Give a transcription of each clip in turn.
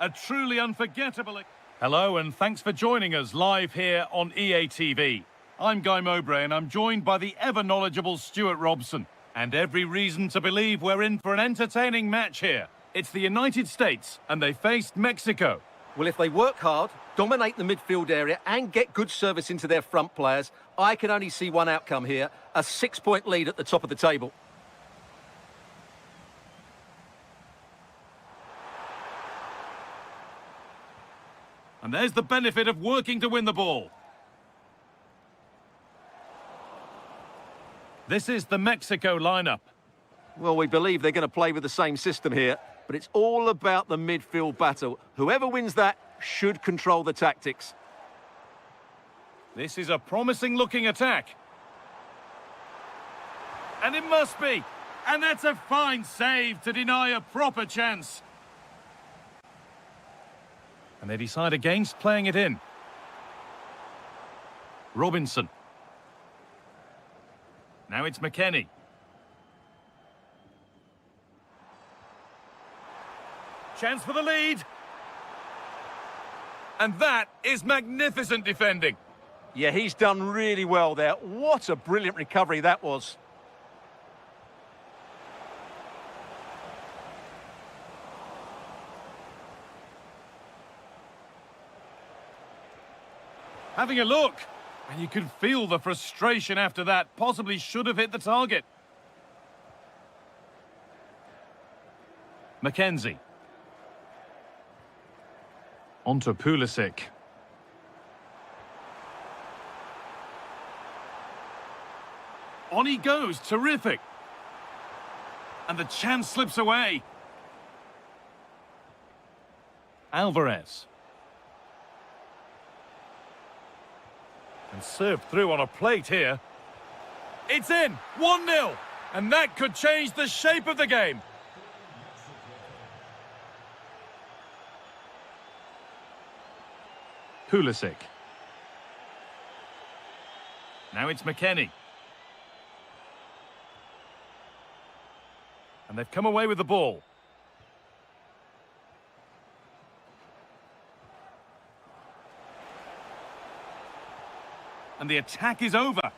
A truly unforgettable... Hello and thanks for joining us live here on EA TV. I'm Guy Mowbray and I'm joined by the ever-knowledgeable Stuart Robson. And every reason to believe we're in for an entertaining match here. It's the United States and they faced Mexico. Well, if they work hard, dominate the midfield area and get good service into their front players, I can only see one outcome here, a 6-point lead at the top of the table. And there's the benefit of working to win the ball. This is the Mexico lineup. Well, we believe they're going to play with the same system here, but it's all about the midfield battle. Whoever wins that should control the tactics. This is a promising-looking attack. And it must be. And that's a fine save to deny a proper chance. And they decide against playing it in. Robinson. Now it's McKennie. Chance for the lead. And that is magnificent defending. Yeah, he's done really well there. What a brilliant recovery that was. Having a look. And you can feel the frustration after that. Possibly should have hit the target. Mackenzie. On to Pulisic. On he goes. Terrific. And the chance slips away. Alvarez. And served through on a plate here. It's in! 1-0! And that could change the shape of the game. Pulisic. Now it's McKennie. And they've come away with the ball. And the attack is over.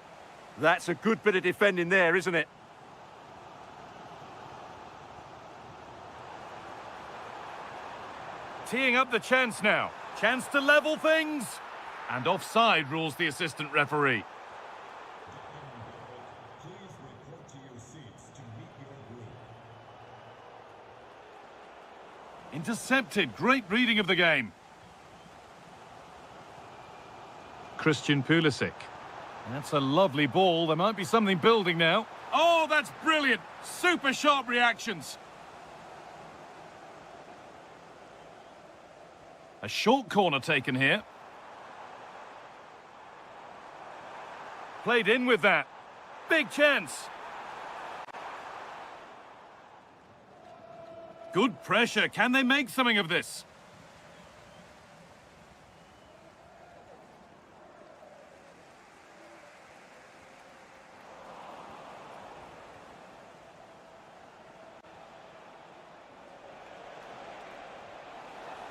That's a good bit of defending there, isn't it? Teeing up the chance now. Chance to level things. And offside rules the assistant referee. Intercepted. Great reading of the game. Christian Pulisic. That's a lovely ball. There might be something building now. Oh, that's brilliant. Super sharp reactions. A short corner taken here. Played in with that. Big chance. Good pressure. Can they make something of this?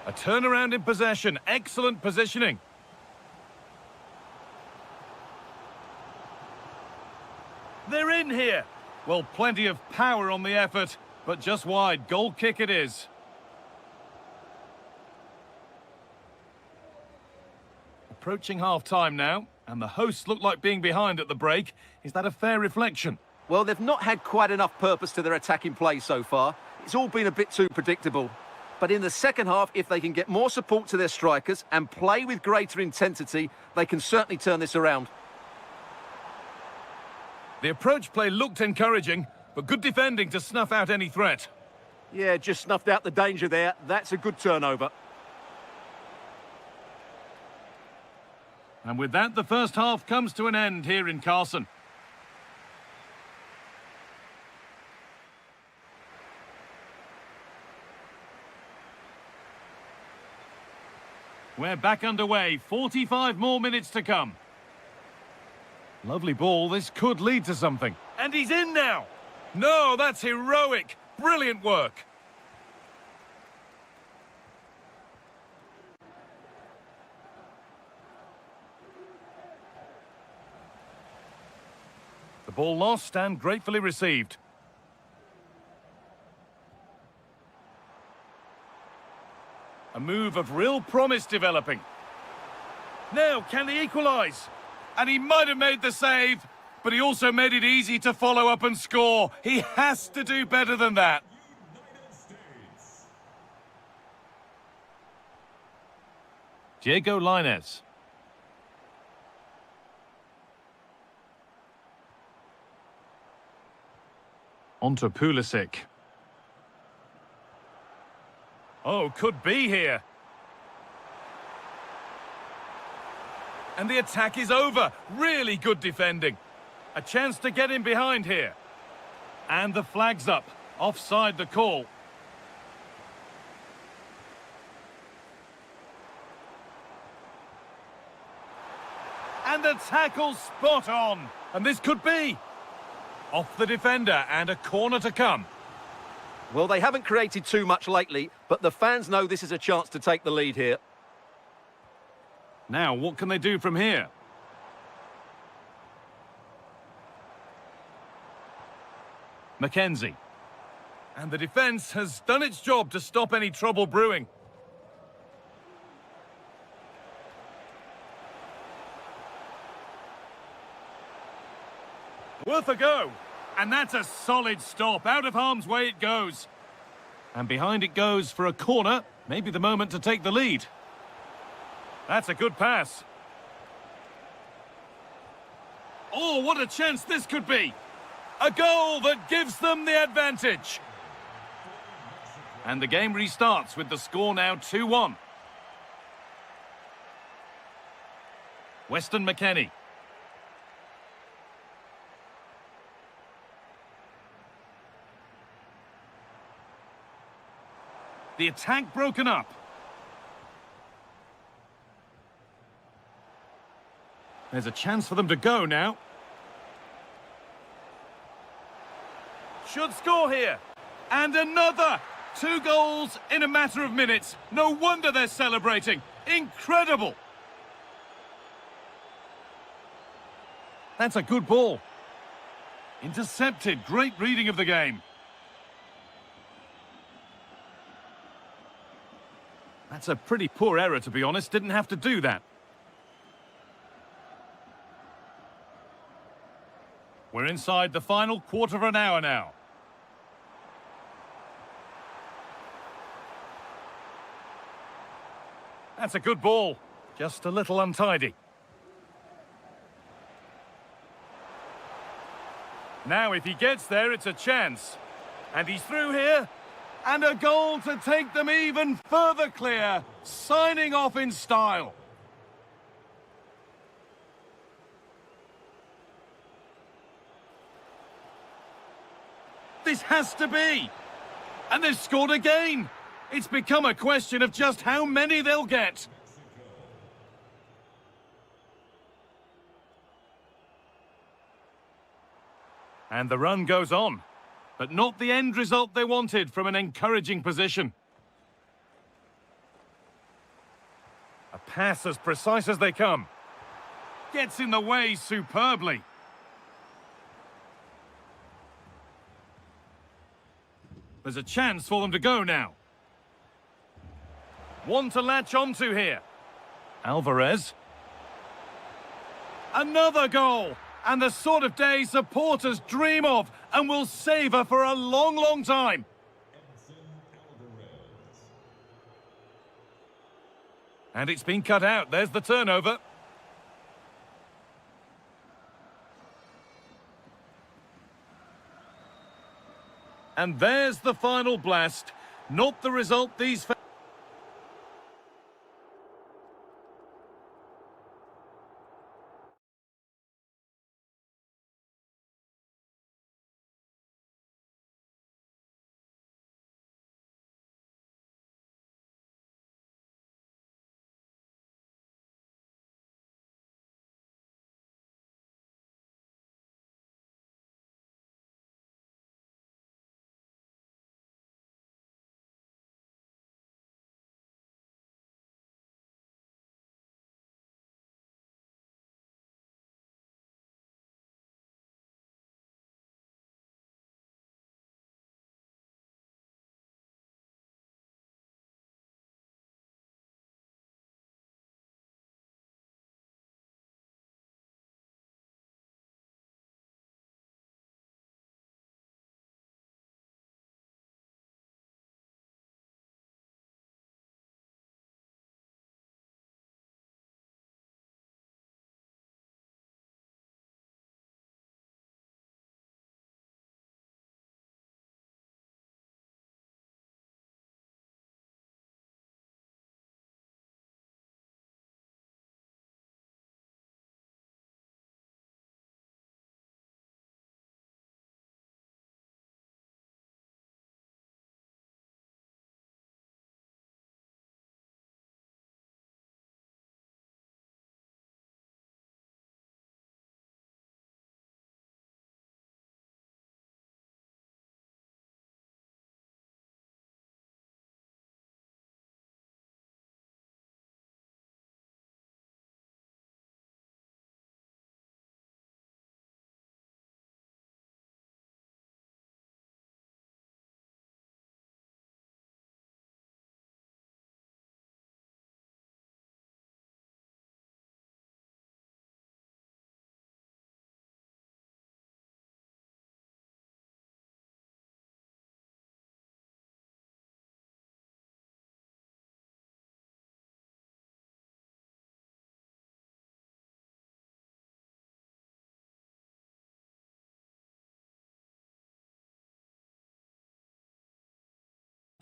A turnaround in possession. Excellent positioning. They're in here. Well, plenty of power on the effort, but just wide. Goal kick it is. Approaching half-time now, and the hosts look like being behind at the break. Is that a fair reflection? Well, they've not had quite enough purpose to their attacking play so far. It's all been a bit too predictable. But in the second half, if they can get more support to their strikers and play with greater intensity, they can certainly turn this around. The approach play looked encouraging, but good defending to snuff out any threat. Yeah, just snuffed out the danger there. That's a good turnover. And with that, the first half comes to an end here in Carson. We're back underway. 45 more minutes to come. Lovely ball. This could lead to something. And he's in now. No, that's heroic. Brilliant work. The ball lost and gratefully received. A move of real promise developing. Now, can they equalise? And he might have made the save, but he also made it easy to follow up and score. He has to do better than that. Diego Lainez. Onto Pulisic. Oh, could be here. And the attack is over. Really good defending. A chance to get in behind here. And the flag's up. Offside the call. And the tackle spot on. And this could be. Off the defender and a corner to come. Well, they haven't created too much lately, but the fans know this is a chance to take the lead here. Now, what can they do from here? Mackenzie. And the defence has done its job to stop any trouble brewing. Worth a go. And that's a solid stop. Out of harm's way it goes. And behind it goes for a corner. Maybe the moment to take the lead. That's a good pass. Oh, what a chance this could be. A goal that gives them the advantage. And the game restarts with the score now 2-1. Weston McKennie. The attack broken up. There's a chance for them to go now. Should score here. And another! 2 goals in a matter of minutes. No wonder they're celebrating. Incredible! That's a good ball. Intercepted. Great reading of the game. That's a pretty poor error, to be honest. Didn't have to do that. We're inside the final quarter of an hour now. That's a good ball. Just a little untidy. Now, if he gets there, it's a chance. And he's through here. And a goal to take them even further clear. Signing off in style. This has to be. And they've scored again. It's become a question of just how many they'll get. And the run goes on. But not the end result they wanted from an encouraging position. A pass as precise as they come. Gets in the way superbly. There's a chance for them to go now. One to latch onto here. Alvarez. Another goal! And the sort of day supporters dream of and will savour for a long, long time. And it's been cut out. There's the turnover. And there's the final blast. Not the result these fans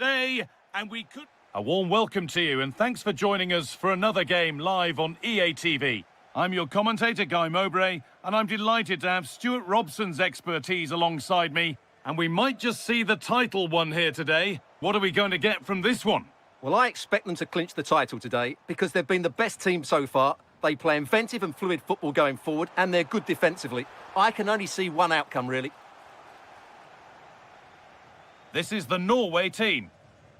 day, and we could... A warm welcome to you, and thanks for joining us for another game live on EA TV. I'm your commentator, Guy Mowbray, and I'm delighted to have Stuart Robson's expertise alongside me, and we might just see the title won here today. What are we going to get from this one? Well, I expect them to clinch the title today because they've been the best team so far. They play inventive and fluid football going forward, and they're good defensively. I can only see one outcome, really. This is the Norway team.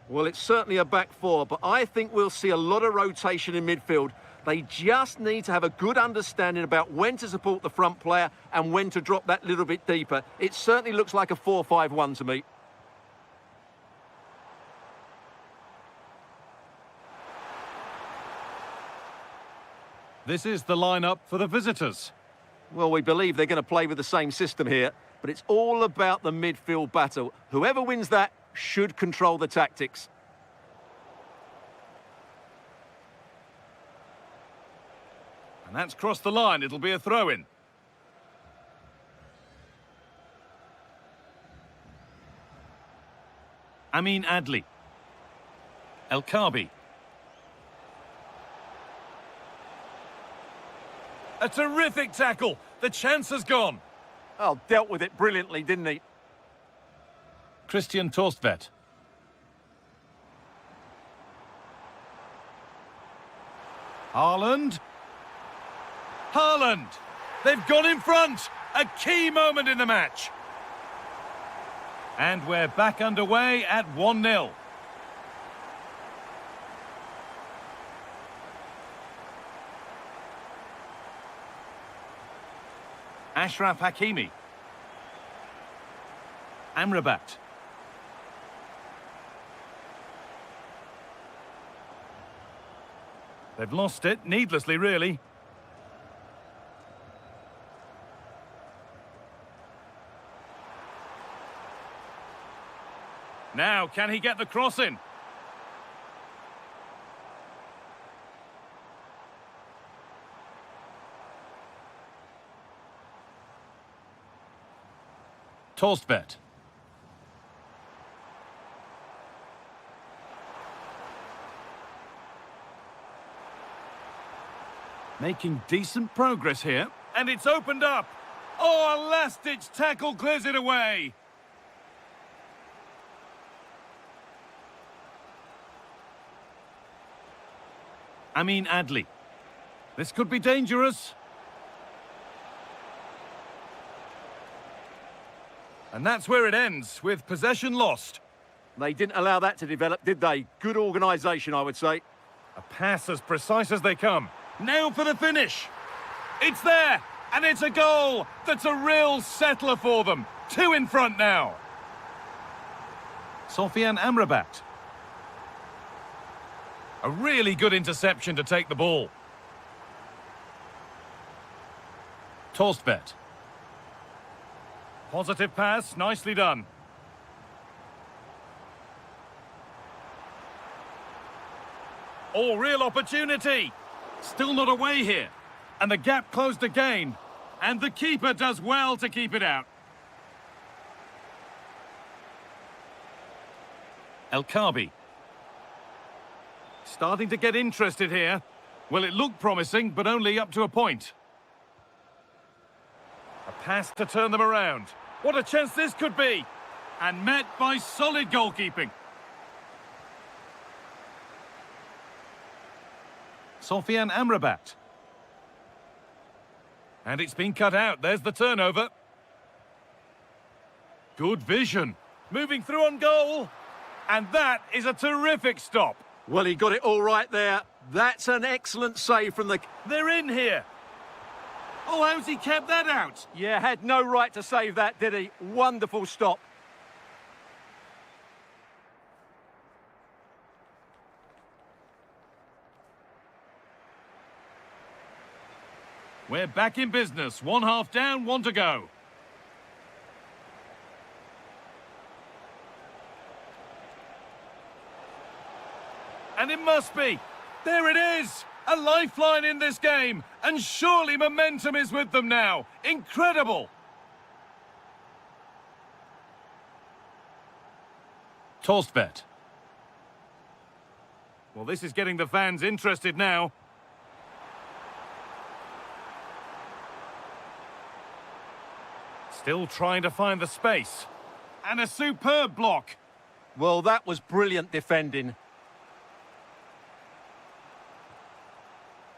Well, it's certainly a back four, but I think we'll see a lot of rotation in midfield. They just need to have a good understanding about when to support the front player and when to drop that little bit deeper. It certainly looks like a 4-5-1 to me. This is the lineup for the visitors. Well, we believe they're going to play with the same system here, but it's all about the midfield battle. Whoever wins that should control the tactics. And that's crossed the line. It'll be a throw-in. Amin Adli. El Kabi. A terrific tackle. The chance has gone. Oh, dealt with it brilliantly, didn't he? Christian Torstvedt. Haaland. Haaland! They've gone in front! A key moment in the match. And we're back underway at 1-0. Ashraf Hakimi. Amrabat. They've lost it, needlessly, really. Now, can he get the cross in? Torstvedt. Making decent progress here. And it's opened up. Oh, a last-ditch tackle clears it away. Amin Adli. This could be dangerous. And that's where it ends, with possession lost. They didn't allow that to develop, did they? Good organisation, I would say. A pass as precise as they come. Now for the finish. It's there, and it's a goal. That's a real settler for them. 2 in front now. Sofian Amrabat. A really good interception to take the ball. Torstvedt. Positive pass, nicely done. Oh, real opportunity. Still not away here. And the gap closed again. And the keeper does well to keep it out. El Kabi. Starting to get interested here. Well, it looked promising, but only up to a point. A pass to turn them around. What a chance this could be. And met by solid goalkeeping. Sofian Amrabat. And it's been cut out. There's the turnover. Good vision. Moving through on goal. And that is a terrific stop. Well, he got it all right there. That's an excellent save from the... They're in here. Oh, how's he kept that out? Yeah, had no right to save that, did he? Wonderful stop. We're back in business. 1 half down, 1 to go. And it must be. There it is. A lifeline in this game. And surely momentum is with them now. Incredible. Torstvedt. Well, this is getting the fans interested now. Still trying to find the space. And a superb block. Well, that was brilliant defending.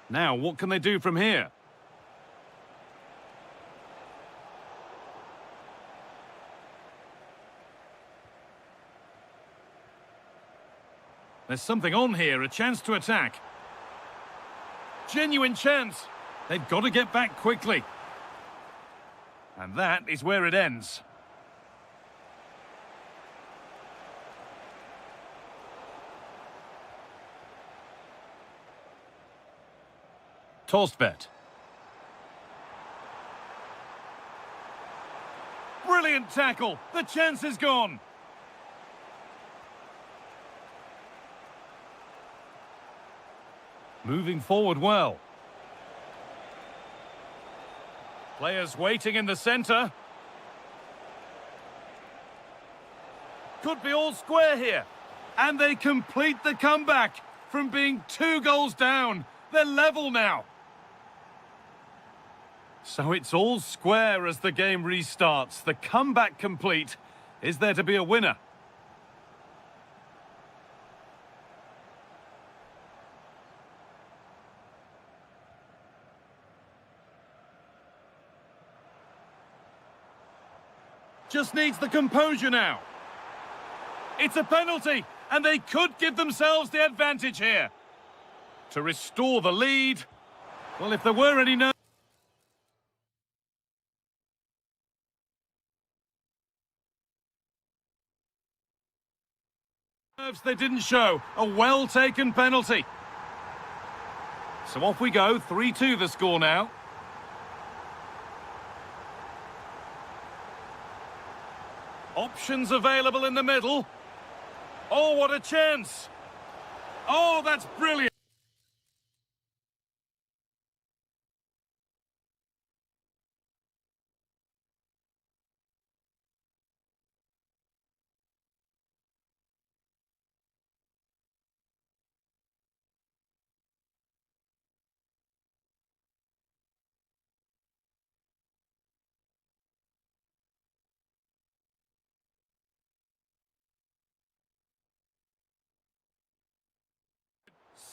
Now, what can they do from here? There's something on here, a chance to attack. Genuine chance. They've got to get back quickly. And that is where it ends. Tossed bet. Brilliant tackle. The chance is gone. Moving forward well. Players waiting in the centre. Could be all square here. And they complete the comeback from being 2 goals down. They're level now. So it's all square as the game restarts. The comeback complete. Is there to be a winner? Just needs the composure now. It's a penalty, and they could give themselves the advantage here. To restore the lead. Well, if there were any nerves, they didn't show. A well-taken penalty. So off we go, 3-2 the score now. Options available in the middle. Oh, what a chance! Oh, that's brilliant!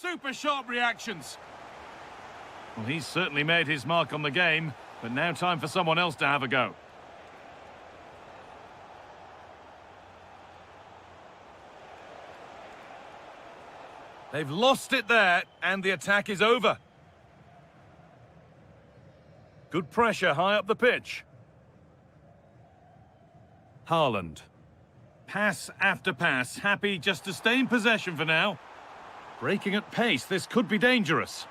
Super sharp reactions. Well, he's certainly made his mark on the game, but now time for someone else to have a go. They've lost it there, and the attack is over. Good pressure high up the pitch. Haaland. Pass after pass, happy just to stay in possession for now. Breaking at pace, this could be dangerous.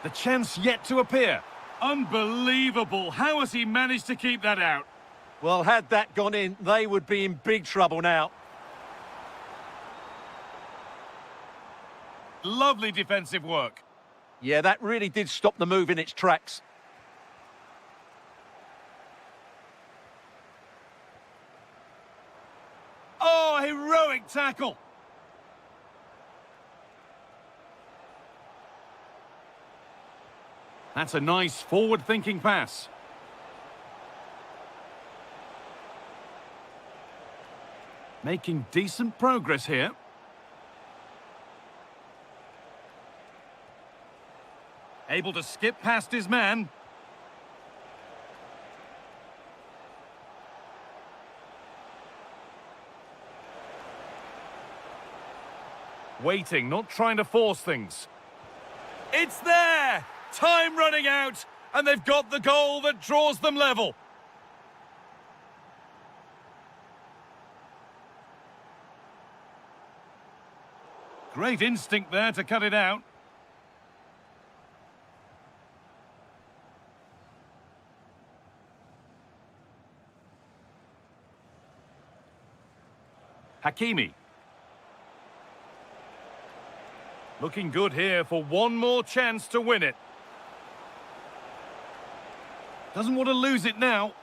The chance yet to appear. Unbelievable. How has he managed to keep that out? Well, had that gone in, they would be in big trouble now. Lovely defensive work. Yeah, that really did stop the move in its tracks. Oh, heroic tackle. That's a nice forward-thinking pass. Making decent progress here. Able to skip past his man. Waiting, not trying to force things. It's there! Time running out, and they've got the goal that draws them level. Great instinct there to cut it out. Hakimi. Looking good here for one more chance to win it. Doesn't want to lose it now.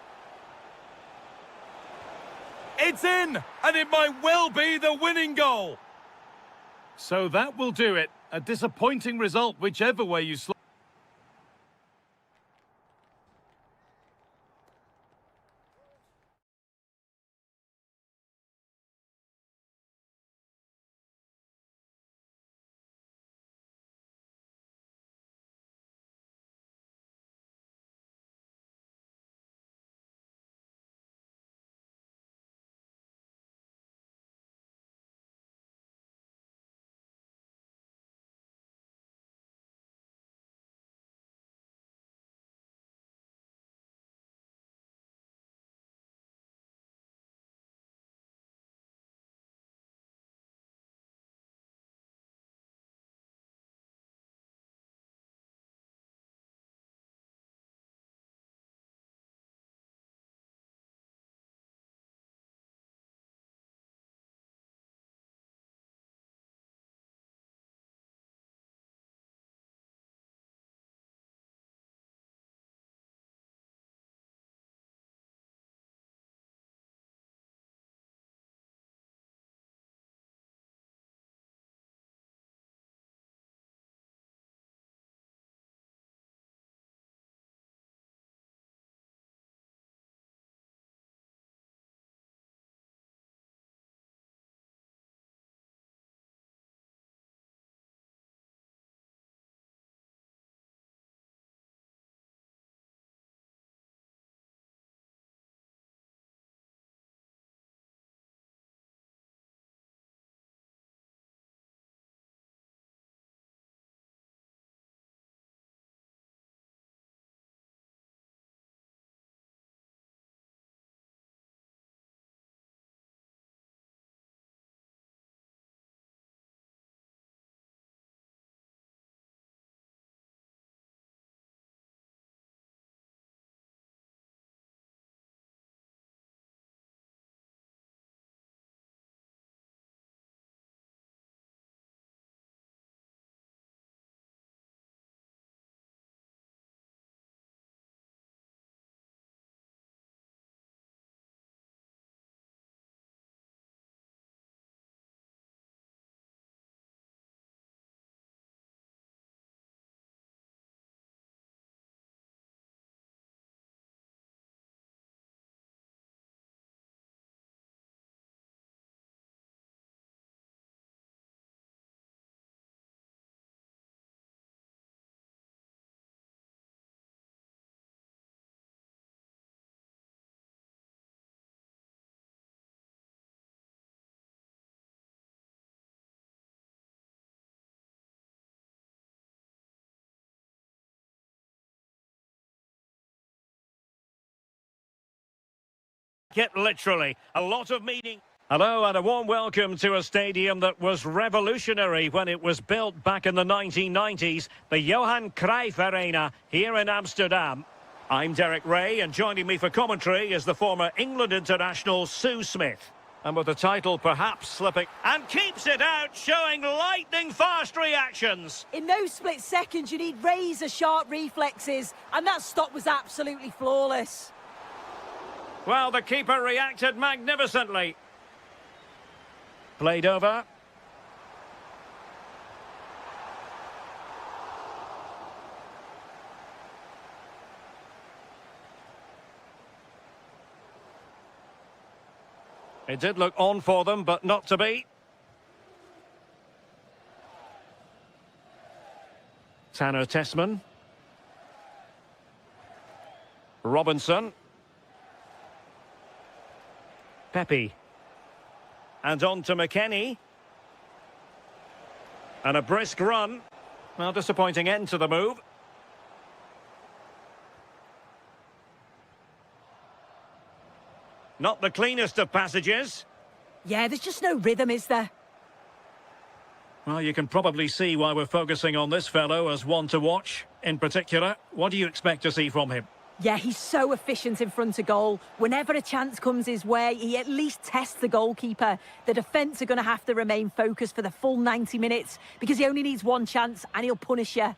It's in, and it might well be the winning goal. So that will do it. A disappointing result, whichever way you slice. It literally a lot of meaning. Hello and a warm welcome to a stadium that was revolutionary when it was built back in the 1990s, the Johan Cruyff Arena here in Amsterdam. I'm Derek Ray, and joining me for commentary is the former England international Sue Smith. And with the title perhaps slipping, and keeps it out, showing lightning-fast reactions. In those split seconds, you need razor-sharp reflexes, and that stop was absolutely flawless. Well, the keeper reacted magnificently. Played over. It did look on for them, but not to be. Tanner Tessman. Robinson. Pepe. And on to McKennie. And a brisk run. Well, disappointing end to the move. Not the cleanest of passages. Yeah, there's just no rhythm, is there? Well, you can probably see why we're focusing on this fellow as one to watch. In particular, what do you expect to see from him? Yeah, he's so efficient in front of goal. Whenever a chance comes his way, he at least tests the goalkeeper. The defence are going to have to remain focused for the full 90 minutes because he only needs one chance and he'll punish you.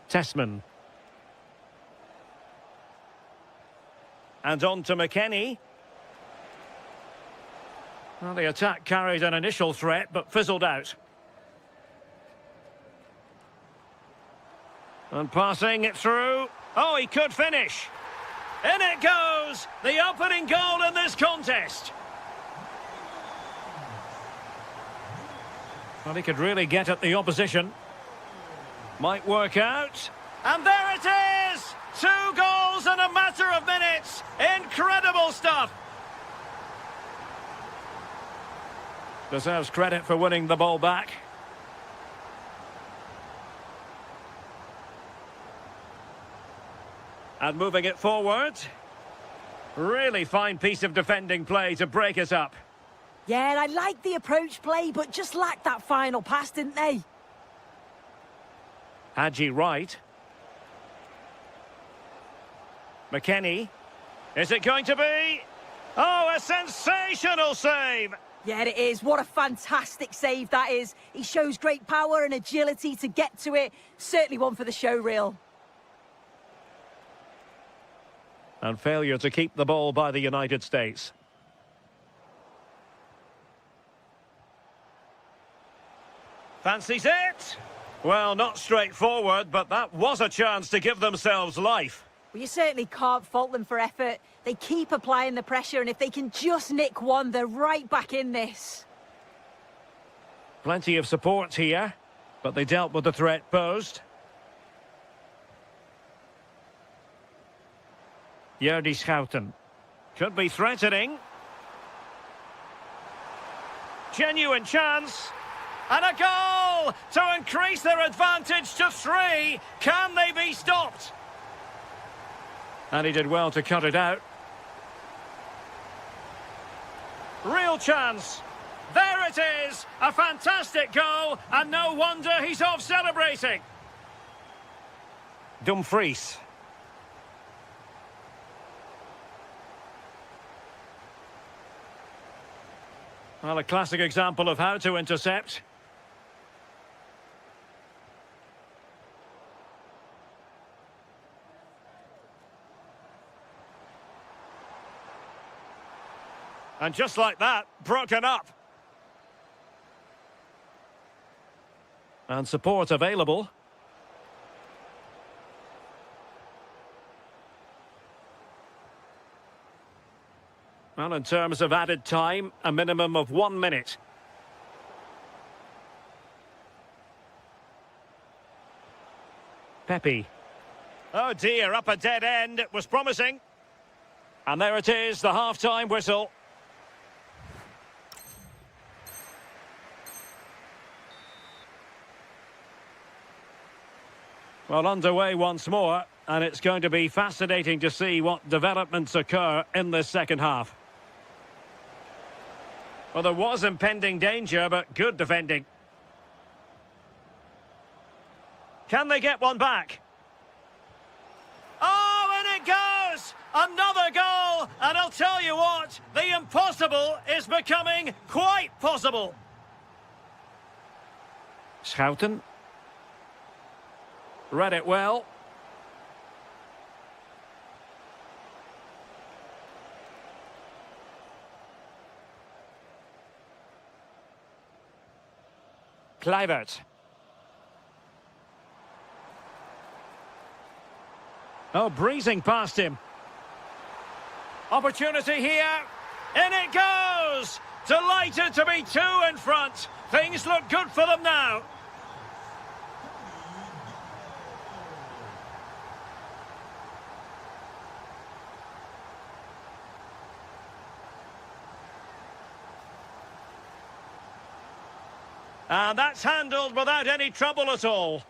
Tessman. And on to McKennie. Well, the attack carried an initial threat, but fizzled out. And passing it through. Oh, he could finish. In it goes! The opening goal in this contest. Well, he could really get at the opposition. Might work out. And there it is! 2 goals in a matter of minutes. Incredible stuff. Deserves credit for winning the ball back. And moving it forward. Really fine piece of defending play to break us up. Yeah, I like the approach play, but just lacked that final pass, didn't they? Hadji right. McKennie. Is it going to be? Oh, a sensational save! Yeah, it is. What a fantastic save that is. He shows great power and agility to get to it. Certainly one for the show reel. And failure to keep the ball by the United States. Fancies it? Well, not straightforward, but that was a chance to give themselves life. Well, you certainly can't fault them for effort. They keep applying the pressure, and if they can just nick one, they're right back in this. Plenty of support here, but they dealt with the threat posed. Jordi Schouten. Could be threatening. Genuine chance. And a goal to increase their advantage to 3. Can they be stopped? And he did well to cut it out. Real chance. There it is. A fantastic goal. And no wonder he's off celebrating. Dumfries. Well, a classic example of how to intercept. And just like that, broken up. And support available. Well, in terms of added time, a minimum of 1 minute. Pepe. Oh dear, up a dead end. It was promising. And there it is, the half-time whistle. Well, underway once more, and it's going to be fascinating to see what developments occur in this second half. Well, there was impending danger, but good defending. Can they get one back? Oh, and it goes! Another goal! And I'll tell you what, the impossible is becoming quite possible. Schouten. Read it well. Kluivert. Oh, breezing past him. Opportunity here. In it goes! Delighted to be 2 in front. Things look good for them now. And that's handled without any trouble at all.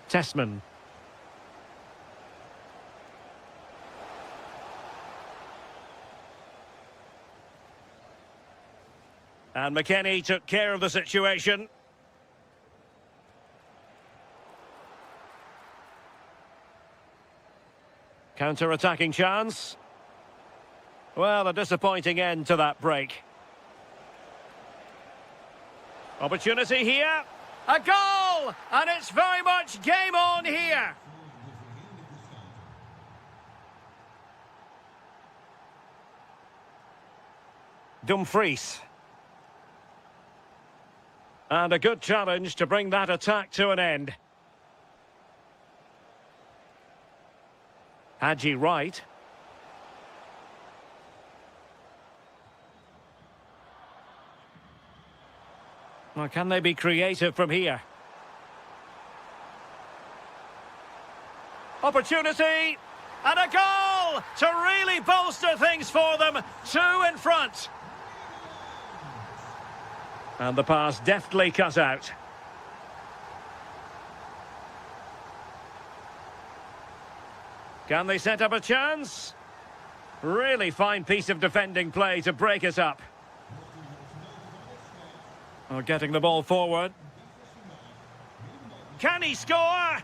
Tessman. And McKennie took care of the situation. Counter-attacking chance. Well, a disappointing end to that break. Opportunity here. A goal! And it's very much game on here. Dumfries. And a good challenge to bring that attack to an end. Hadji Wright. Well, can they be creative from here? Opportunity! And a goal to really bolster things for them. 2 in front. And the pass deftly cut out. Can they set up a chance? Really fine piece of defending play to break it up. Oh, getting the ball forward. Can he score?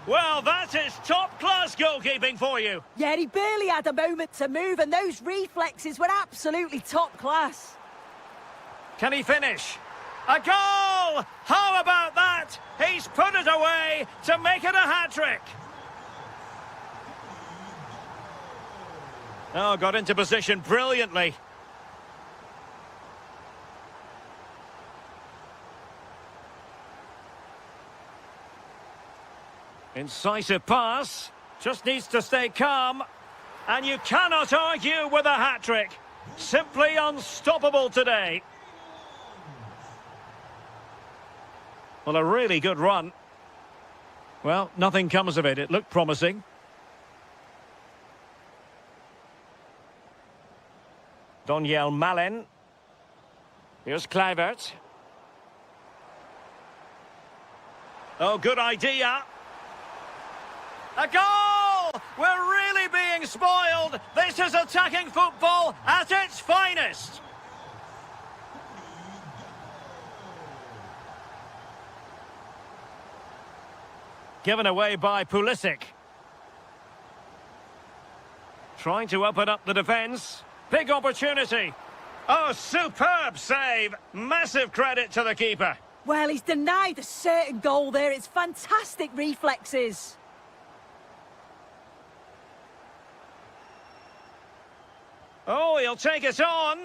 Well, that is top-class goalkeeping for you. Yeah, he barely had a moment to move, and those reflexes were absolutely top class. Can he finish? A goal! How about that? He's put it away to make it a hat-trick. Oh, got into position brilliantly. Incisive pass. Just needs to stay calm. And you cannot argue with a hat-trick. Simply unstoppable today. Well, a really good run. Well, nothing comes of it. It looked promising. Daniel Malen. Here's Kluivert. Oh, good idea. A goal! We're really being spoiled. This is attacking football at its finest. Given away by Pulisic. Trying to open up the defence. Big opportunity. Oh, superb save. Massive credit to the keeper. Well, he's denied a certain goal there. It's fantastic reflexes. Oh, he'll take it on.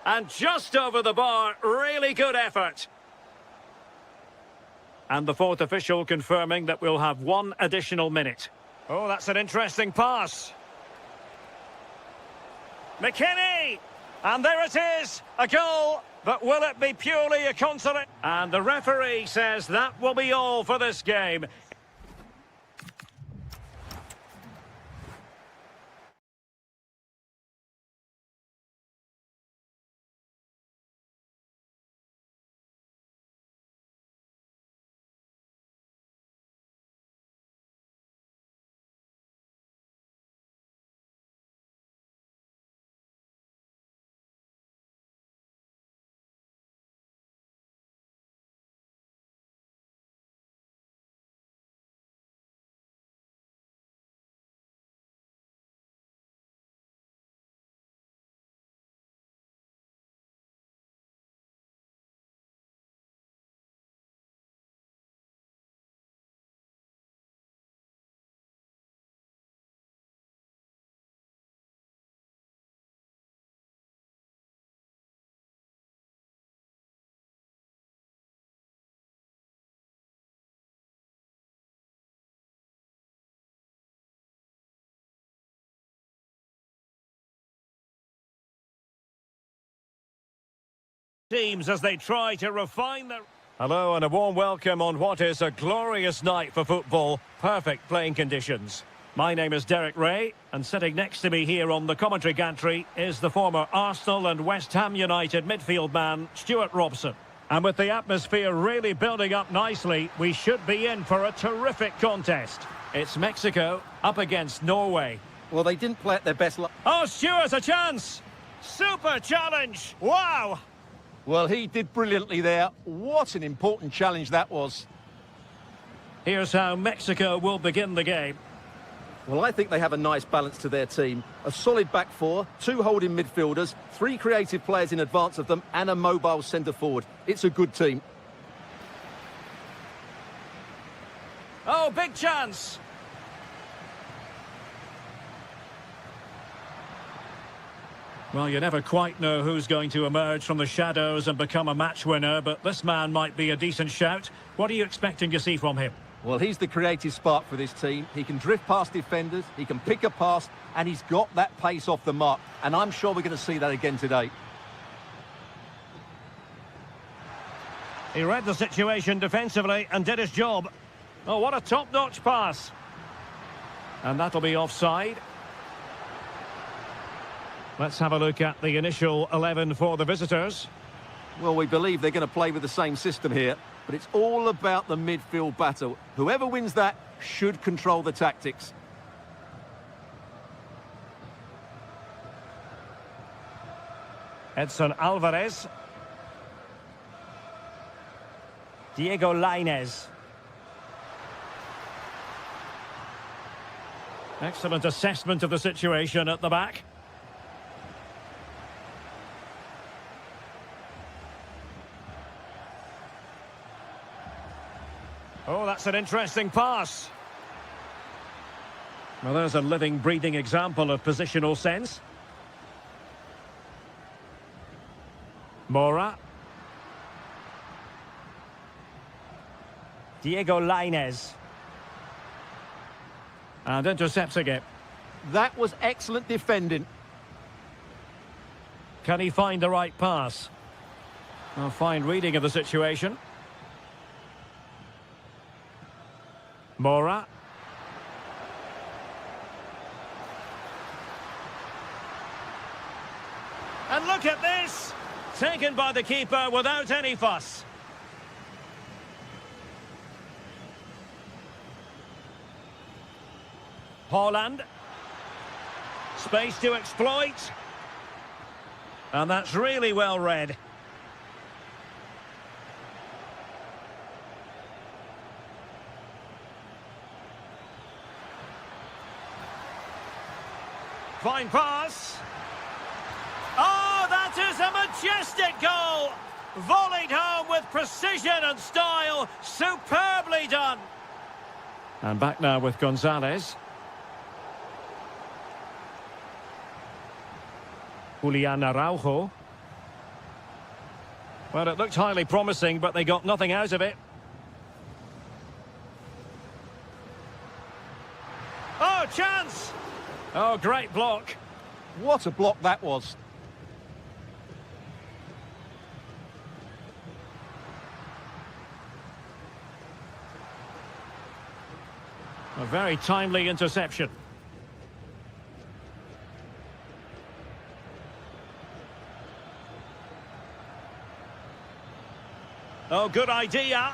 And just over the bar. Really good effort. And the fourth official confirming that we'll have 1 additional minute. Oh, that's an interesting pass. McKinney! And there it is, a goal. But will it be purely a consolation? And the referee says that will be all for this game. Teams as they try to refine their... Hello and a warm welcome on what is a glorious night for football. Perfect playing conditions. My name is Derek Ray, and sitting next to me here on the commentary gantry is the former Arsenal and West Ham United midfield man, Stuart Robson. And with the atmosphere really building up nicely, we should be in for a terrific contest. It's Mexico up against Norway. Well, they didn't play at their best. Oh, Stuart, a chance! Super challenge! Wow! Well, he did brilliantly there. What an important challenge that was. Here's how Mexico will begin the game. Well, I think they have a nice balance to their team. A solid back four, 2 holding midfielders, 3 creative players in advance of them, and a mobile centre-forward. It's a good team. Oh, big chance! Well, you never quite know who's going to emerge from the shadows and become a match winner, but this man might be a decent shout. What are you expecting to see from him? Well, he's the creative spark for this team. He can drift past defenders, he can pick a pass, and he's got that pace off the mark. And I'm sure we're going to see that again today. He read the situation defensively and did his job. Oh, what a top-notch pass. And that'll be offside. Let's have a look at the initial 11 for the visitors. Well, we believe they're going to play with the same system here, but it's all about the midfield battle. Whoever wins that should control the tactics. Edson Alvarez. Diego Lainez. Excellent assessment of the situation at the back. Oh, that's an interesting pass. Well, there's a living, breathing example of positional sense. Mora. Diego Lainez. And intercepting it. That was excellent defending. Can he find the right pass? A fine reading of the situation. Mora. And look at this! Taken by the keeper without any fuss. Haaland. Space to exploit. And that's really well read. Fine pass. Oh, that is a majestic goal! Volleyed home with precision and style. Superbly done. And back now with Gonzalez. Julian Araujo. Well, it looked highly promising, but they got nothing out of it. Oh, chance! Oh, great block. What a block that was. A very timely interception. Oh, good idea.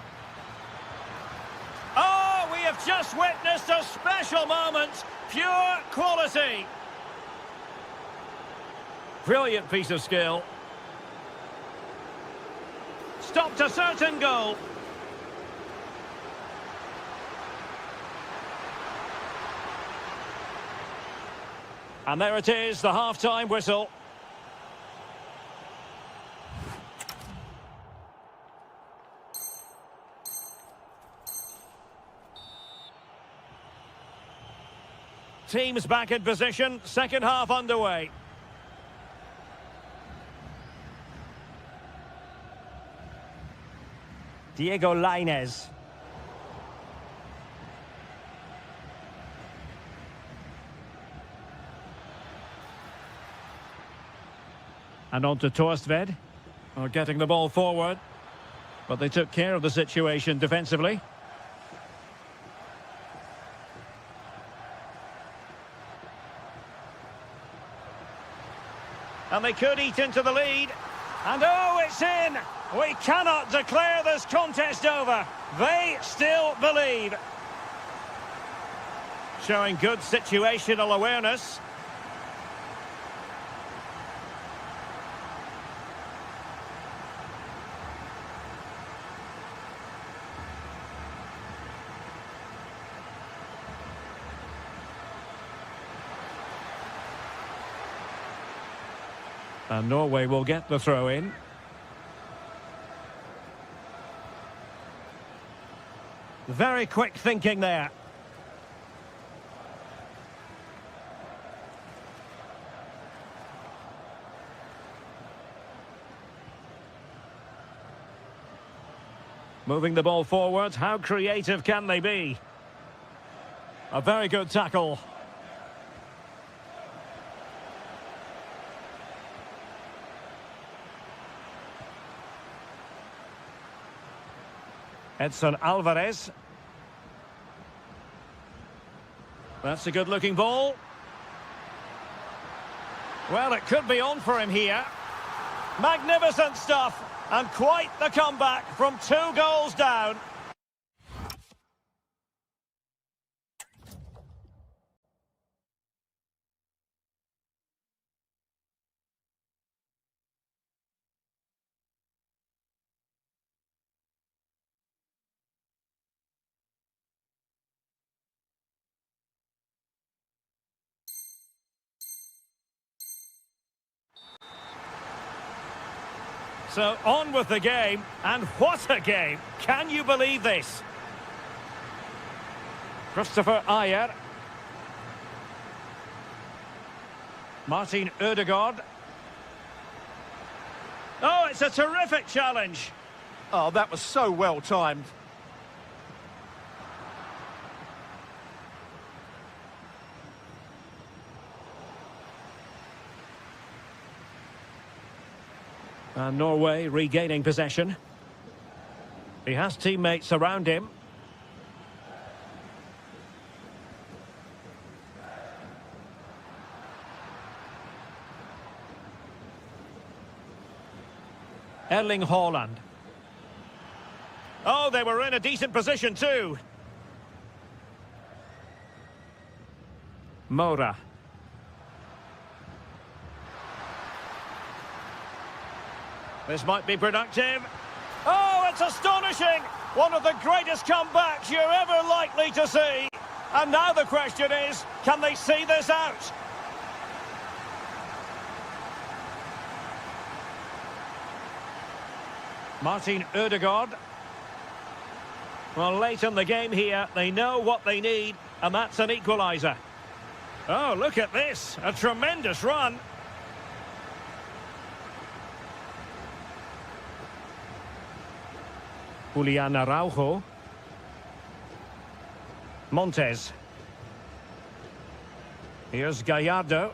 Oh, we have just witnessed a special moment. Pure quality. Brilliant piece of skill. Stopped a certain goal. And there it is, the half-time whistle. Teams back in position, second half underway. Diego Lainez. And on to Torstved. Getting the ball forward. But they took care of the situation defensively. And they could eat into the lead. And oh, it's in! We cannot declare this contest over. They still believe. Showing good situational awareness. And Norway will get the throw in. Very quick thinking there. Moving the ball forward, how creative can they be? A very good tackle. Edson Alvarez. That's a good-looking ball. Well, it could be on for him here. Magnificent stuff, and quite the comeback from 2 goals down. So on with the game, and what a game! Can you believe this? Christopher Ayer. Martin Ødegaard. Oh, it's a terrific challenge. Oh, that was so well timed. And Norway regaining possession. He has teammates around him. Erling Haaland. Oh, they were in a decent position too. Moura. This might be productive. Oh, it's astonishing! One of the greatest comebacks you're ever likely to see. And now the question is, can they see this out? Martin Ødegaard. Well, late in the game here, they know what they need, and that's an equaliser. Oh, look at this. A tremendous run. Julian Araujo. Montes. Here's Gallardo.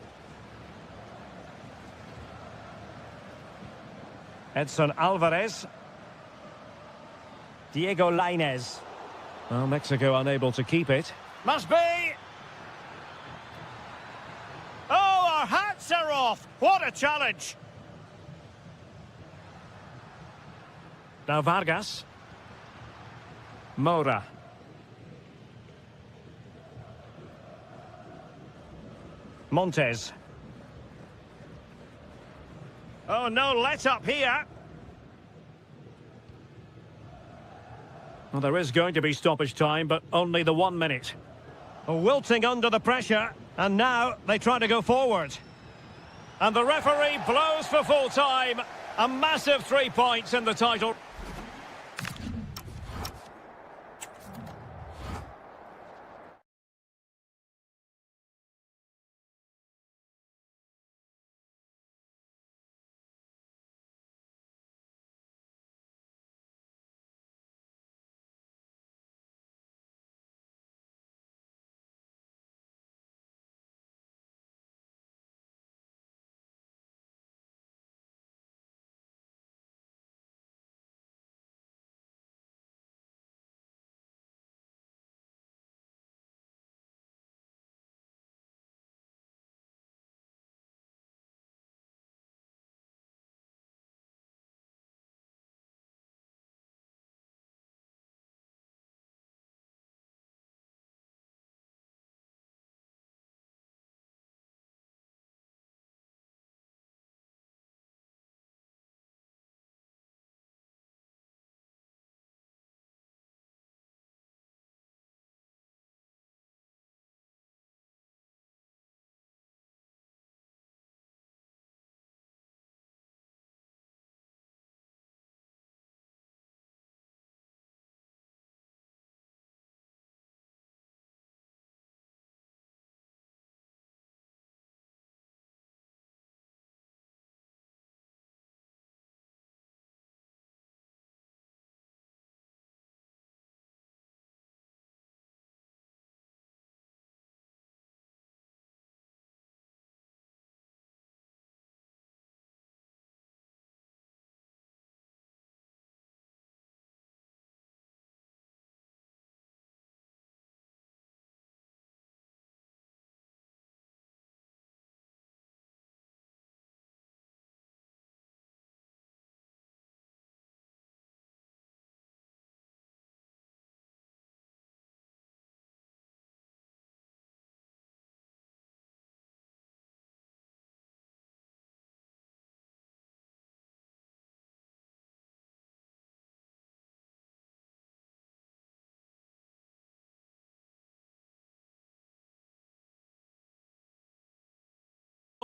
Edson Alvarez. Diego Lainez. Well, Mexico unable to keep it. Must be! Oh, our hats are off! What a challenge! Now Vargas. Moura. Montes. Oh, no let up here. Well, there is going to be stoppage time, but only the 1 minute. Wilting under the pressure, and now they try to go forward. And the referee blows for full time. A massive 3 points in the title.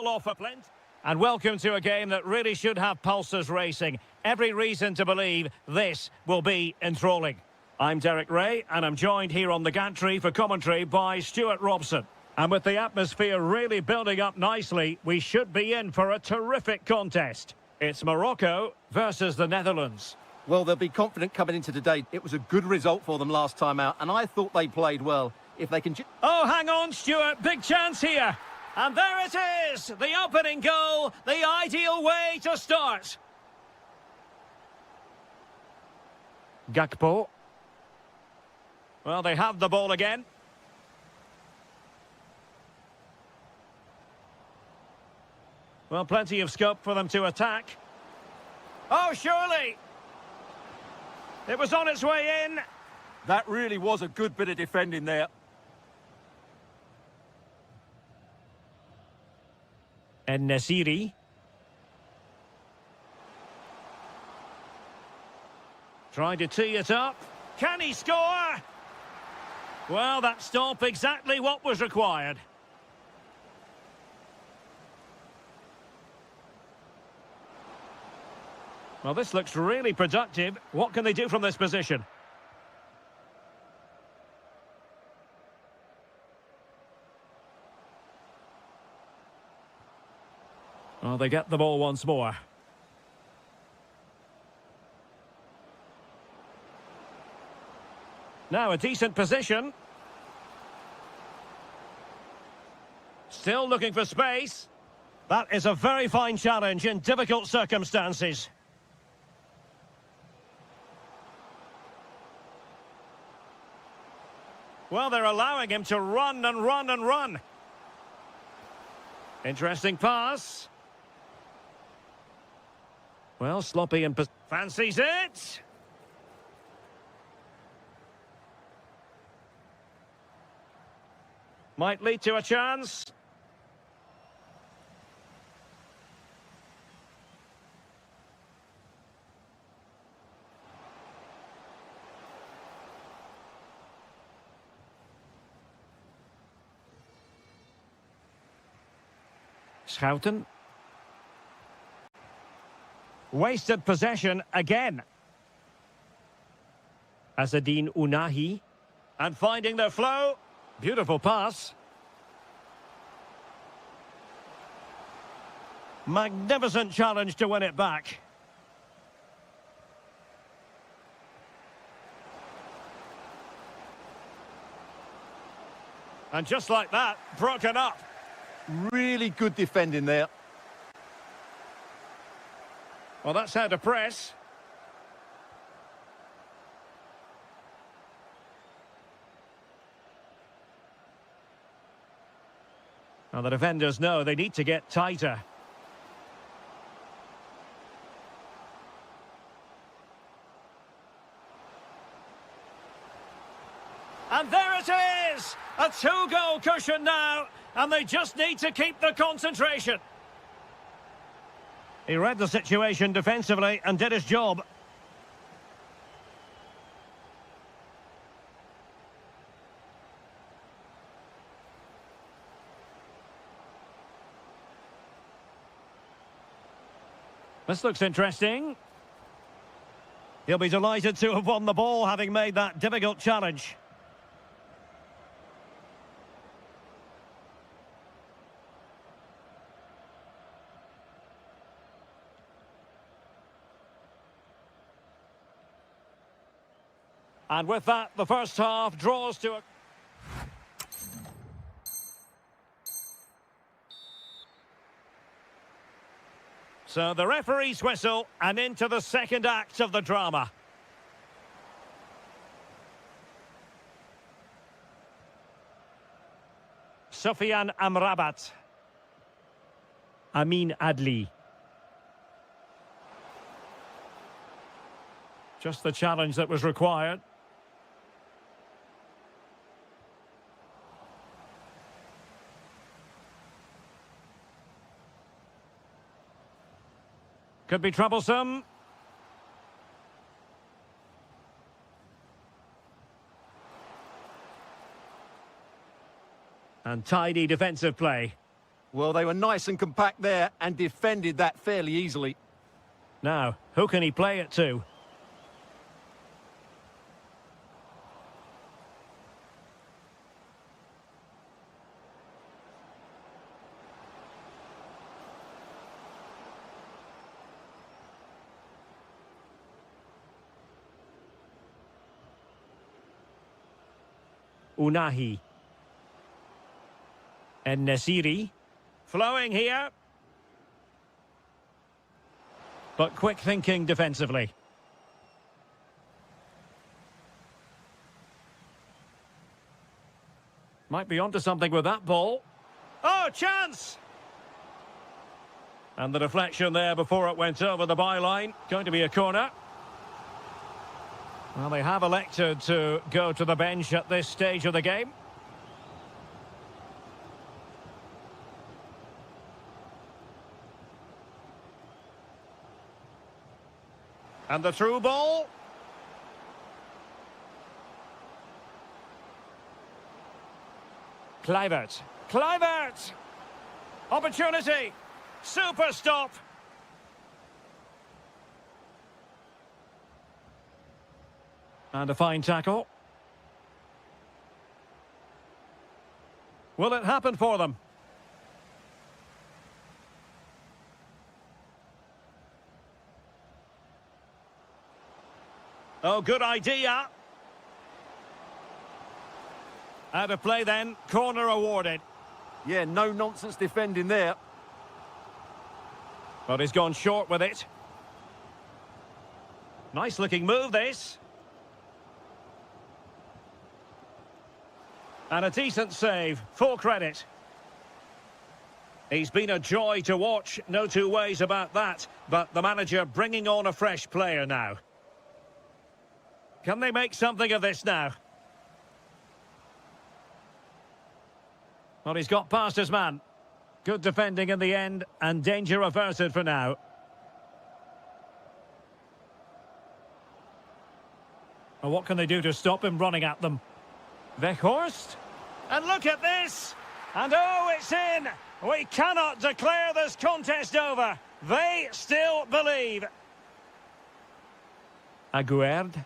Offer plenty. And welcome to a game that really should have pulses racing. Every reason to believe this will be enthralling. I'm Derek Ray, and I'm joined here on the gantry for commentary by Stuart Robson. And with the atmosphere really building up nicely, we should be in for a terrific contest. It's Morocco versus the Netherlands. Well, they'll be confident coming into today. It was a good result for them last time out, and I thought they played well. If they can... Oh, hang on, Stuart. Big chance here. And there it is. The opening goal. The ideal way to start. Gakpo. Well, they have the ball again. Well, plenty of scope for them to attack. Oh, surely. It was on its way in. That really was a good bit of defending there. And Nasiri. Trying to tee it up. Can he score? Well, that stop exactly what was required. Well, this looks really productive. What can they do from this position? Well, they get the ball once more. Now a decent position. Still looking for space. That is a very fine challenge in difficult circumstances. Well, they're allowing him to run and run and run. Interesting pass. Well, sloppy and... fancies it. Might lead to a chance. Schouten. Wasted possession again. Azzedine Ounahi. And finding their flow. Beautiful pass. Magnificent challenge to win it back. And just like that, broken up. Really good defending there. Well, that's how to press. Now the defenders know they need to get tighter. And there it is! A two-goal cushion now, and they just need to keep the concentration. He read the situation defensively and did his job. This looks interesting. He'll be delighted to have won the ball, having made that difficult challenge. And with that, the first half draws to a... So the referee's whistle, and into the second act of the drama. Sofiane Amrabat. Amin Adli. Just the challenge that was required. Could be troublesome. And tidy defensive play. Well, they were nice and compact there and defended that fairly easily. Now, who can he play it to? Unahi. And Nasiri. Flowing here. But quick thinking defensively. Might be onto something with that ball. Oh, chance! And the deflection there before it went over the byline. Going to be a corner. Well, they have elected to go to the bench at this stage of the game. And the through ball. Kluivert. Kluivert! Opportunity! Super stop! And a fine tackle. Will it happen for them? Oh, good idea. Out of play then, corner awarded. Yeah, no nonsense defending there. But he's gone short with it. Nice looking move, this. And a decent save, full credit. He's been a joy to watch, no two ways about that. But the manager bringing on a fresh player now. Can they make something of this now? Well, he's got past his man. Good defending in the end, and danger averted for now. Well, what can they do to stop him running at them? Weghorst? And look at this! And oh, it's in! We cannot declare this contest over. They still believe. Aguerd.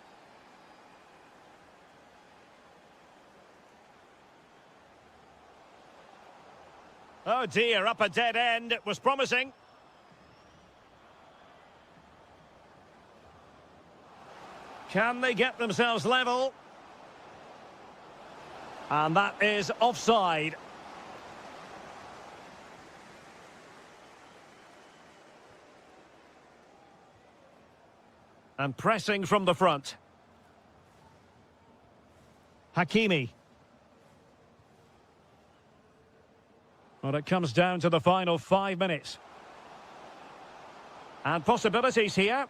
Oh dear, up a dead end. It was promising. Can they get themselves level? And that is offside. And pressing from the front. Hakimi. Well, it comes down to the final 5 minutes. And possibilities here.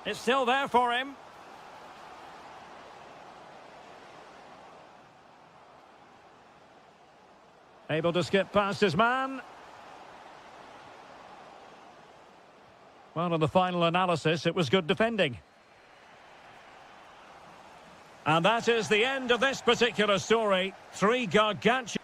It's still there for him. Able to skip past his man. Well, in the final analysis, it was good defending. And that is the end of this particular story. 3 gargantuan...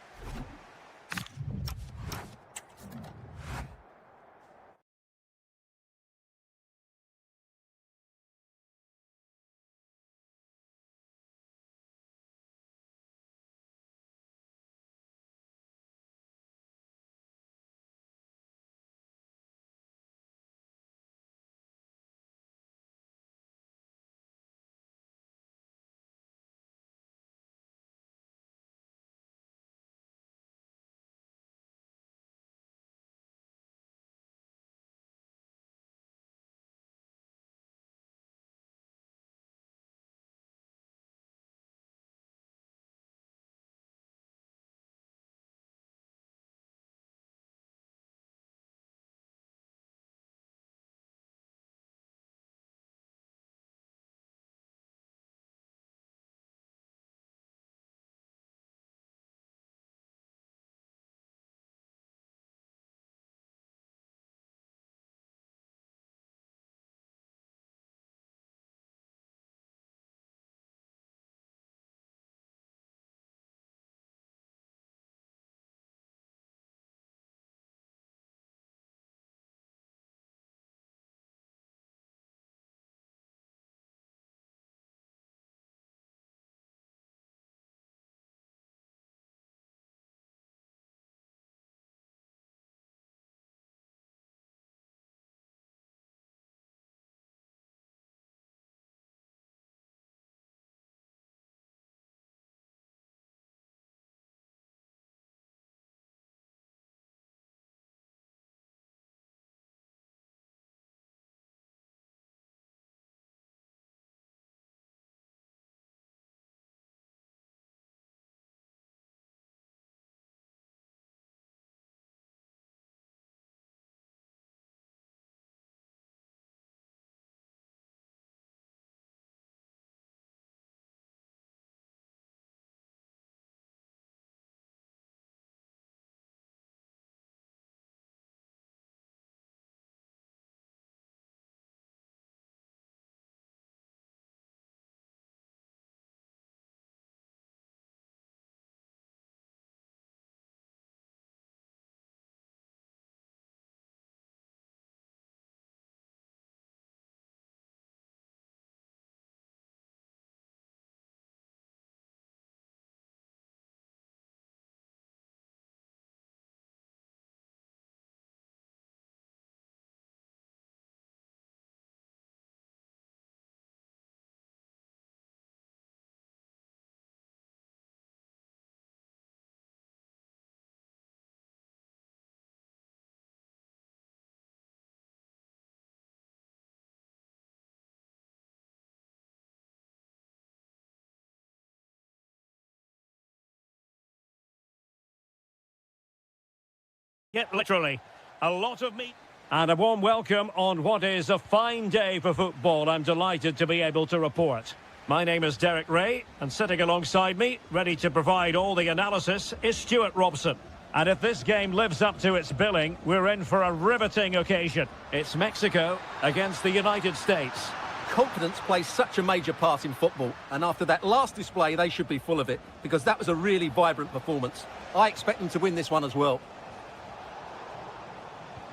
Get literally a lot of meat. And a warm welcome on what is a fine day for football. I'm delighted to be able to report. My name is Derek Ray, and sitting alongside me, ready to provide all the analysis, is Stuart Robson. And if this game lives up to its billing, we're in for a riveting occasion. It's Mexico against the United States. Confidence plays such a major part in football, and after that last display, they should be full of it, because that was a really vibrant performance. I expect them to win this one as well.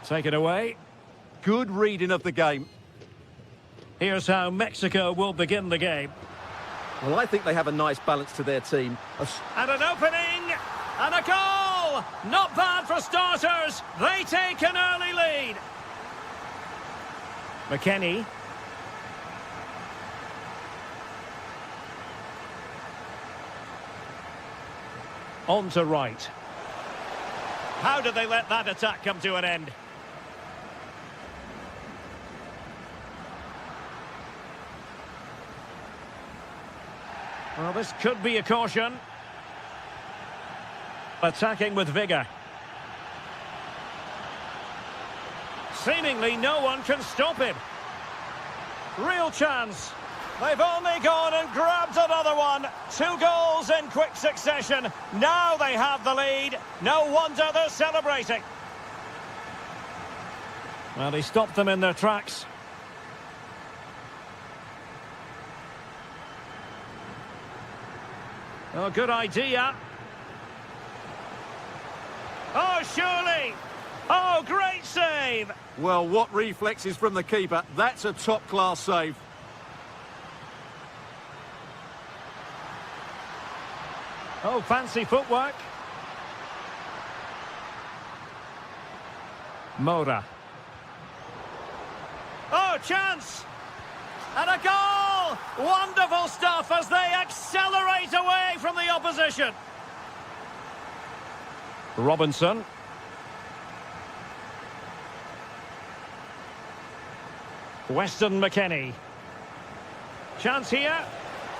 Take it away. Good reading of the game. Here's how Mexico will begin the game. Well, I think they have a nice balance to their team. And an opening! And a goal! Not bad for starters. They take an early lead. McKennie. On to right. How did they let that attack come to an end? Well, this could be a caution. Attacking with vigour. Seemingly no one can stop him. Real chance. They've only gone and grabbed another one. 2 goals in quick succession. Now they have the lead. No wonder they're celebrating. Well, he stopped them in their tracks. Oh, good idea. Oh, surely. Oh, great save. Well, what reflexes from the keeper. That's a top-class save. Oh, fancy footwork. Mora. Oh, chance! And a goal! Wonderful stuff as they accelerate away from the opposition. Robinson. Weston McKennie. Chance here.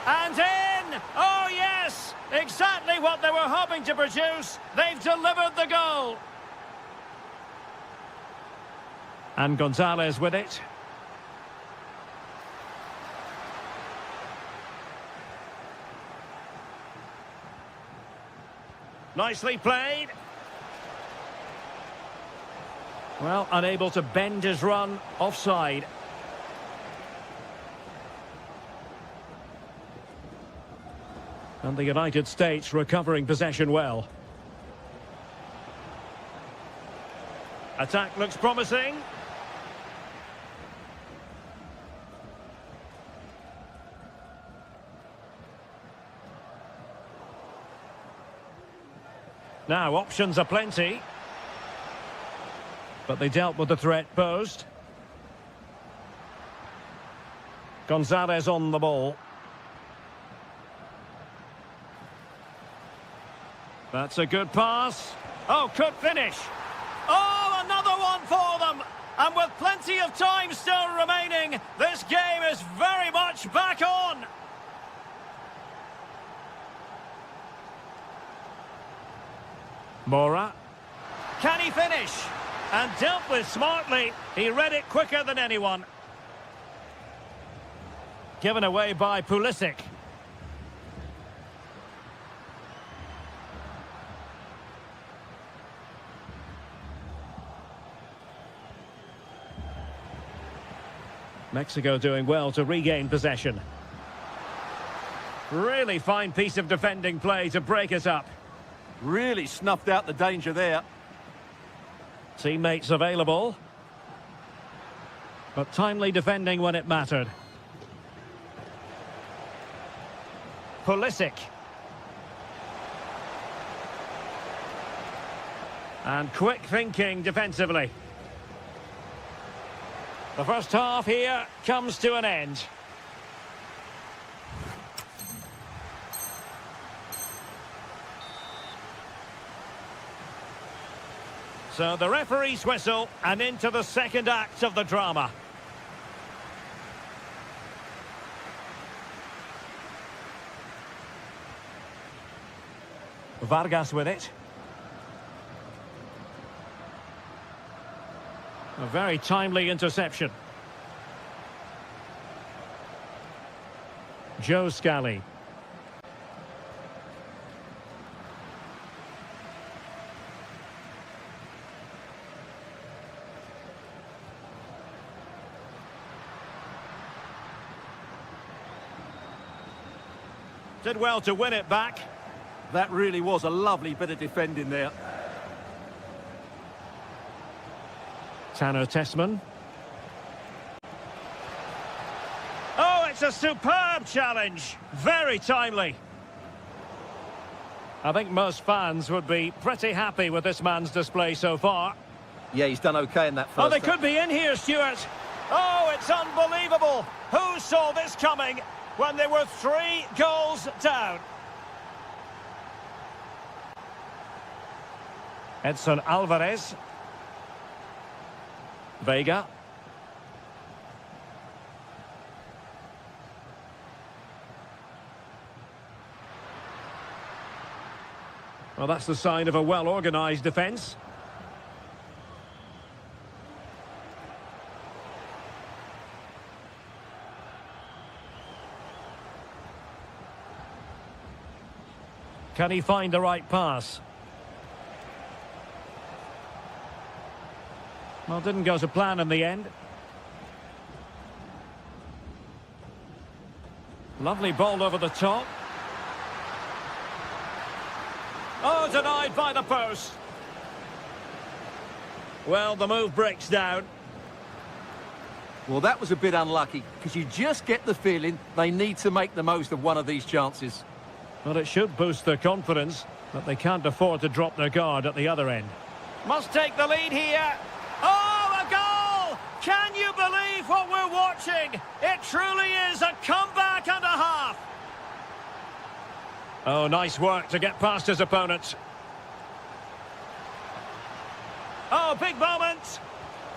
And in! Oh, yes! Exactly what they were hoping to produce. They've delivered the goal. And Gonzalez with it. Nicely played. Well, unable to bend his run, offside. And the United States recovering possession well. Attack looks promising. Now, options are plenty. But they dealt with the threat posed. Gonzalez on the ball. That's a good pass. Oh, could finish. Oh, another one for them. And with plenty of time still remaining, this game is very much back on. Mora. Can he finish? And dealt with smartly. He read it quicker than anyone. Given away by Pulisic. Mexico doing well to regain possession. Really fine piece of defending play to break it up. Really snuffed out the danger there. Teammates available. But timely defending when it mattered. Pulisic. And quick thinking defensively. The first half here comes to an end. So the referee's whistle and into the second act of the drama. Vargas with it. A very timely interception. Joe Scally. Did well to win it back. That really was a lovely bit of defending there. Tanner Tessman. Oh, it's a superb challenge. Very timely. I think most fans would be pretty happy with this man's display so far. Yeah, he's done okay in that first. Oh, they could be in here, Stuart. Oh, it's unbelievable. Who saw this coming when they were 3 goals down? Edson Alvarez. Vega. Well, that's the sign of a well-organised defence. Can he find the right pass? Well, didn't go to plan in the end. Lovely ball over the top. Oh, denied by the post. Well, the move breaks down. Well, that was a bit unlucky, because you just get the feeling they need to make the most of one of these chances. Well, it should boost their confidence, but they can't afford to drop their guard at the other end. Must take the lead here. Oh, a goal! Can you believe what we're watching? It truly is a comeback and a half. Oh, nice work to get past his opponents. Oh, big moment.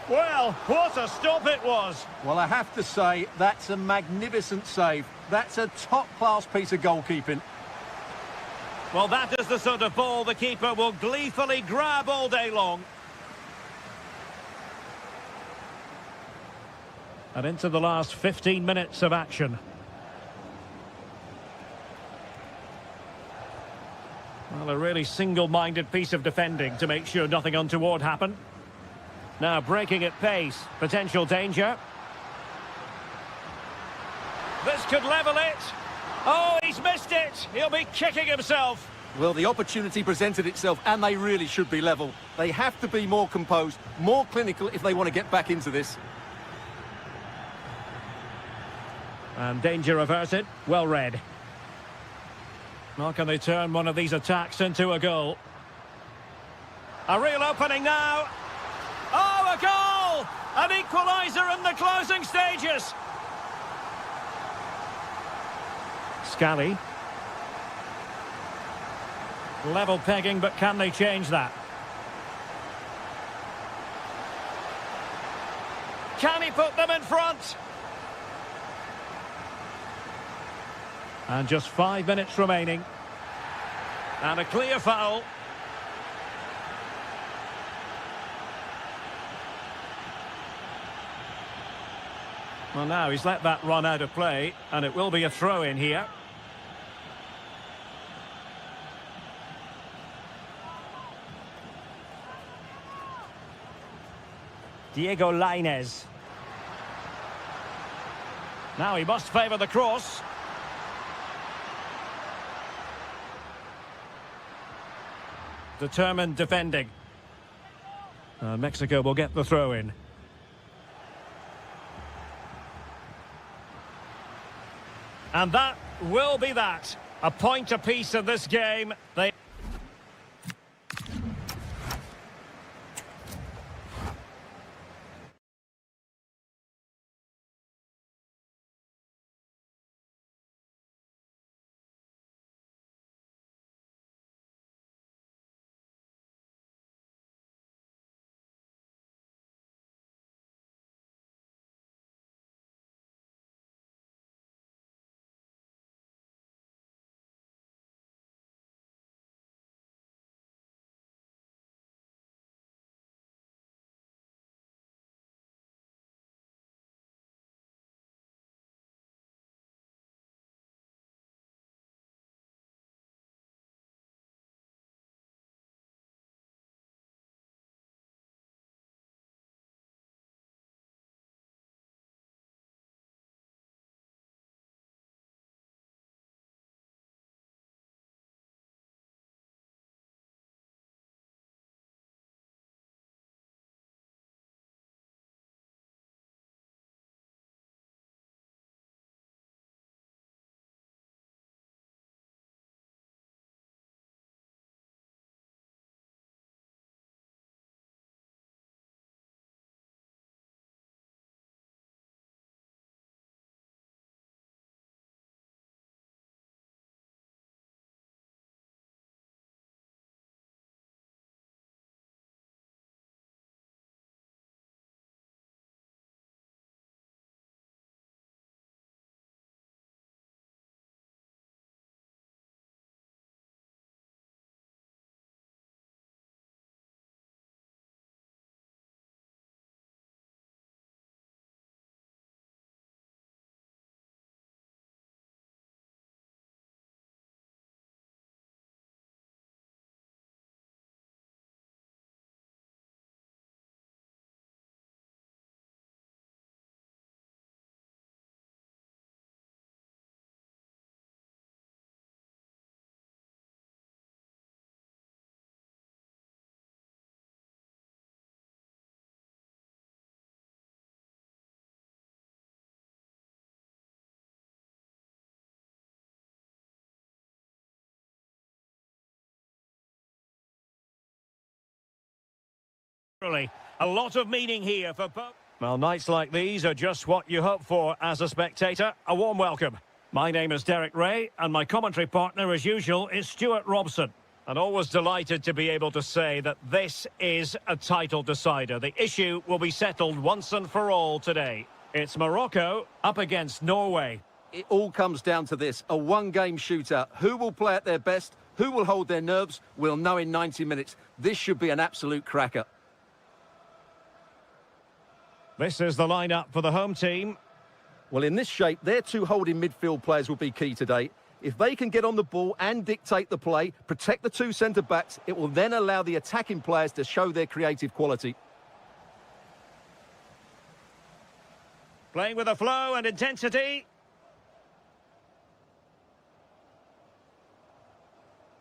Well, what a stop it was. Well, I have to say, that's a magnificent save. That's a top-class piece of goalkeeping. Well, that is the sort of ball the keeper will gleefully grab all day long. And into the last 15 minutes of action. Well, a really single-minded piece of defending to make sure nothing untoward happened. Now breaking at pace, potential danger. This could level it. Oh, he's missed it. He'll be kicking himself. Well, the opportunity presented itself, and they really should be level. They have to be more composed, more clinical if they want to get back into this. And danger averted. Well read. Well, can they turn one of these attacks into a goal? A real opening now. Oh, a goal! An equaliser in the closing stages. Scally. Level pegging, but can they change that? Can he put them in front? And just 5 minutes remaining. And a clear foul. Well, now he's let that run out of play, and it will be a throw-in here. Diego Lainez. Now he must favour the cross. Determined defending. Mexico will get the throw-in. And that will be that. A point apiece in this game. They Really, a lot of meaning here for both. Well, nights like these are just what you hope for as a spectator. A warm welcome. My name is Derek Ray, and my commentary partner, as usual, is Stuart Robson. And always delighted to be able to say that this is a title decider. The issue will be settled once and for all today. It's Morocco up against Norway. It all comes down to this, a one-game shootout. Who will play at their best? Who will hold their nerves? We'll know in 90 minutes. This should be an absolute cracker. This is the lineup for the home team. Well, in this shape, their two holding midfield players will be key today. If they can get on the ball and dictate the play, protect the two centre-backs, it will then allow the attacking players to show their creative quality. Playing with a flow and intensity.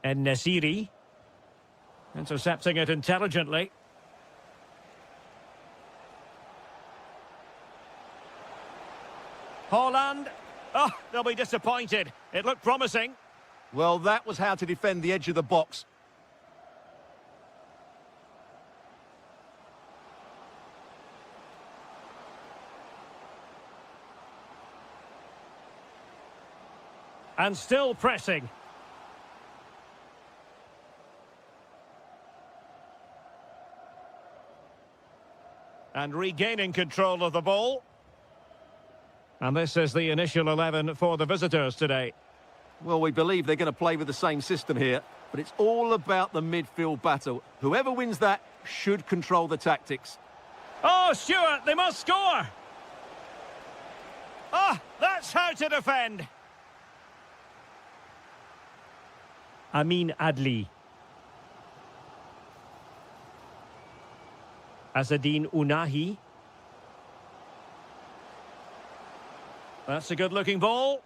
And Nasiri. Intercepting it intelligently. Holland. Oh, they'll be disappointed. It looked promising. Well, that was how to defend the edge of the box. And still pressing. And regaining control of the ball. And this is the initial 11 for the visitors today. Well, we believe they're going to play with the same system here, but it's all about the midfield battle. Whoever wins that should control the tactics. Oh, Stuart, they must score! Ah, that's how to defend! Amin Adli. Asadine Unahi. That's a good-looking ball.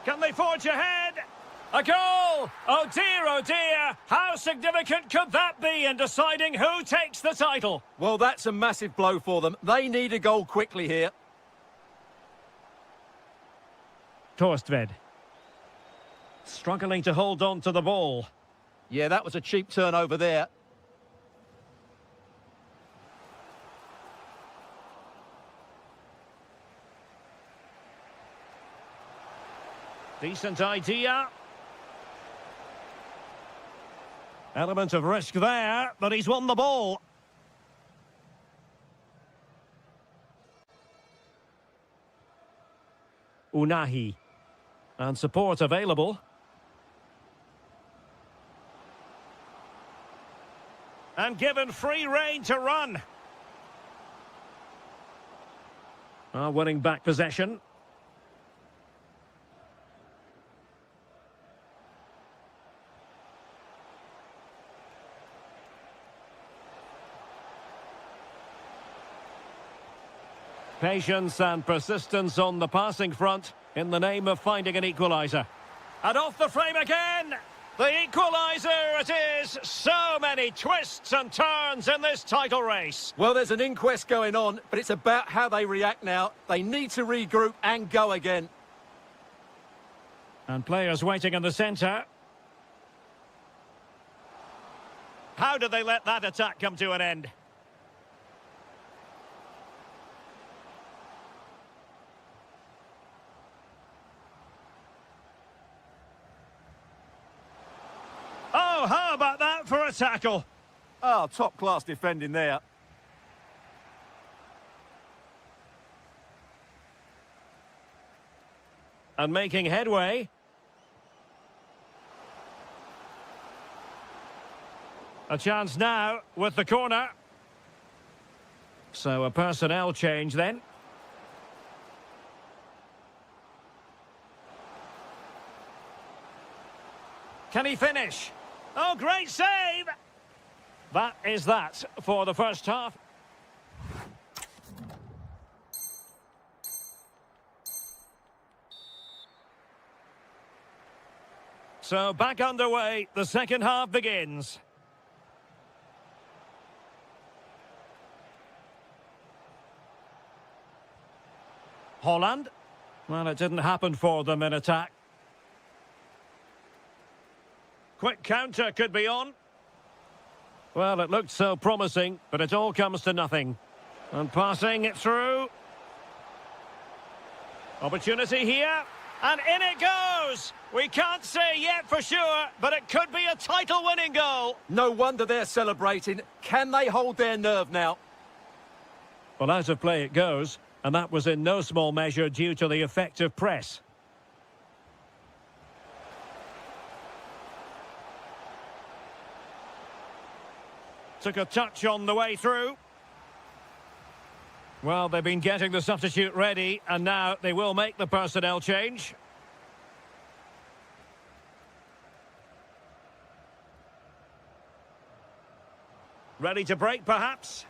Can they forge ahead? A goal! Oh dear, how significant could that be in deciding who takes the title? Well, that's a massive blow for them. They need a goal quickly here. Torstved. Struggling to hold on to the ball. Yeah, that was a cheap turnover there. Decent idea. Element of risk there, but he's won the ball. Unahi. And support available. And given free rein to run. Winning back possession. Patience and persistence on the passing front in the name of finding an equaliser. And off the frame again! The equaliser it is! So many twists and turns in this title race. Well, there's an inquest going on, but it's about how they react now. They need to regroup and go again. And players waiting in the centre. How did they let that attack come to an end? Oh, how about that for a tackle? Oh, top-class defending there. And making headway. A chance now with the corner. So a personnel change then. Can he finish? Oh, great save! That is that for the first half. So back underway, the second half begins. Holland. Well, it didn't happen for them in attack. Quick counter could be on. Well, it looked so promising, but it all comes to nothing. And passing it through. Opportunity here. And in it goes! We can't say yet for sure, but it could be a title-winning goal. No wonder they're celebrating. Can they hold their nerve now? Well, out of play it goes, and that was in no small measure due to the effective press. Took a touch on the way through. Well, they've been getting the substitute ready, and now they will make the personnel change. Ready to break, perhaps?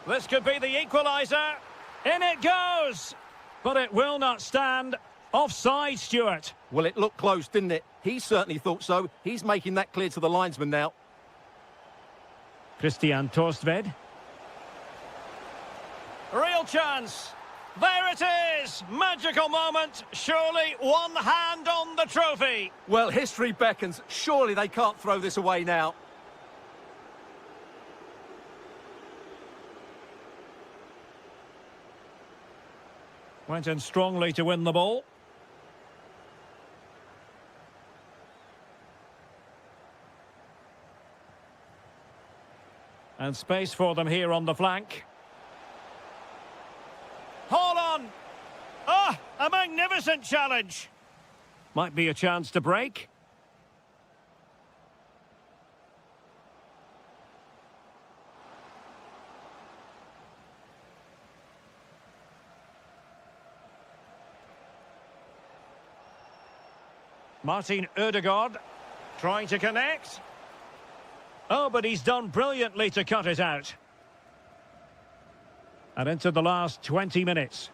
This could be the equaliser. In it goes! But it will not stand. Offside, Stuart. Well, it looked close, didn't it? He certainly thought so. He's making that clear to the linesman now. Christian Torstved. Real chance. There it is. Magical moment. Surely one hand on the trophy. Well, history beckons. Surely they can't throw this away now. Went in strongly to win the ball. And space for them here on the flank. Hold on! Ah, a magnificent challenge! Might be a chance to break. Martin Ødegaard trying to connect. Oh, but he's done brilliantly to cut it out. And into the last 20 minutes.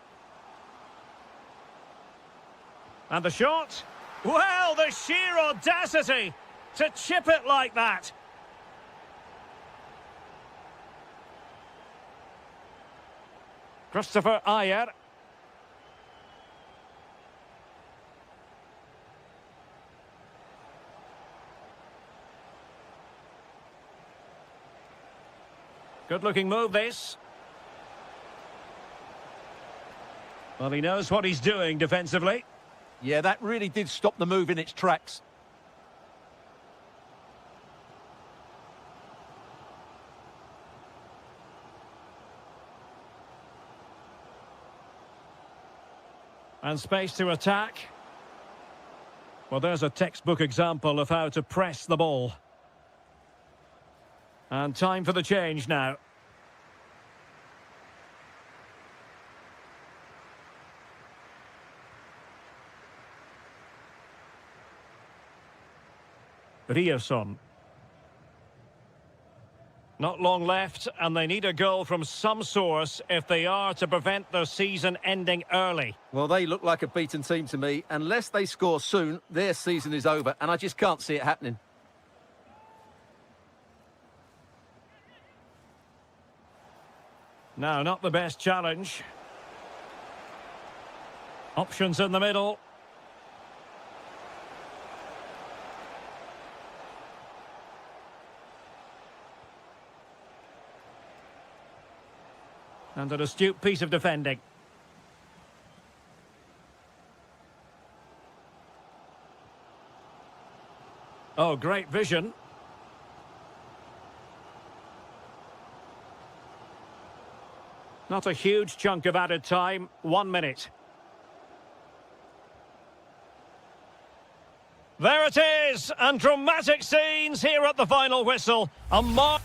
And the shot. Well, the sheer audacity to chip it like that. Christopher Ayer. Good-looking move, this. Well, he knows what he's doing defensively. Yeah, that really did stop the move in its tracks. And space to attack. Well, there's a textbook example of how to press the ball. And time for the change now. Riosson. Not long left, and they need a goal from some source if they are to prevent their season ending early. Well, they look like a beaten team to me. Unless they score soon, their season is over, and I just can't see it happening. No, not the best challenge. Options in the middle. And an astute piece of defending. Oh, great vision. Not a huge chunk of added time. 1 minute. There it is, and dramatic scenes here at the final whistle. A mark.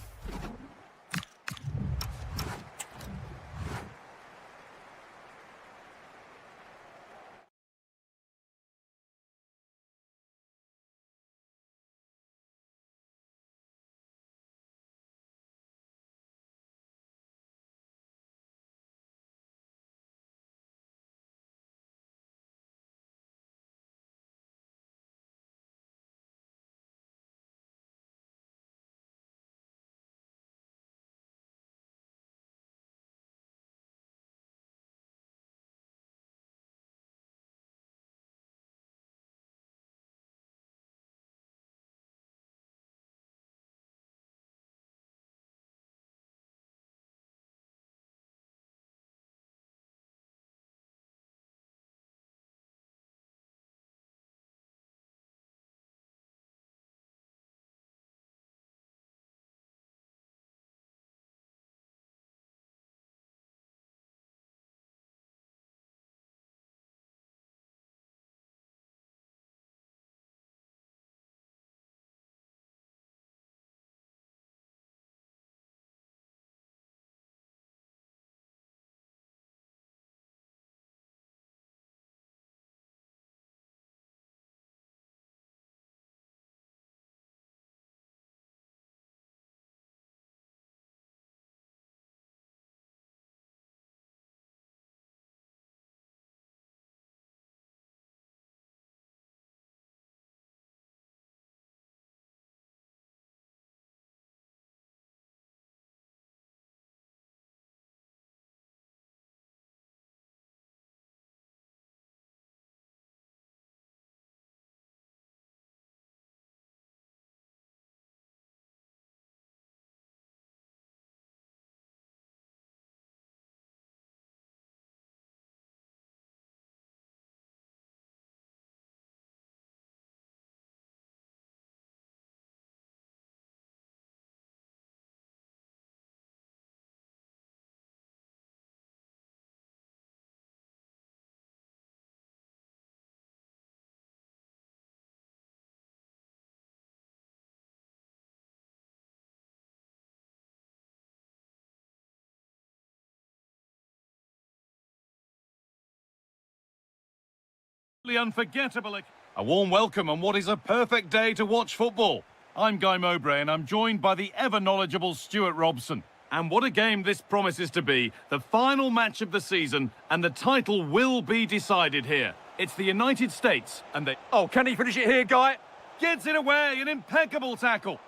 Unforgettable. A warm welcome on what is a perfect day to watch football. I'm Guy Mowbray and I'm joined by the ever-knowledgeable Stuart Robson. And what a game this promises to be. The final match of the season and the title will be decided here. It's the United States and they... Oh, can he finish it here, Guy? Gets it away, an impeccable tackle.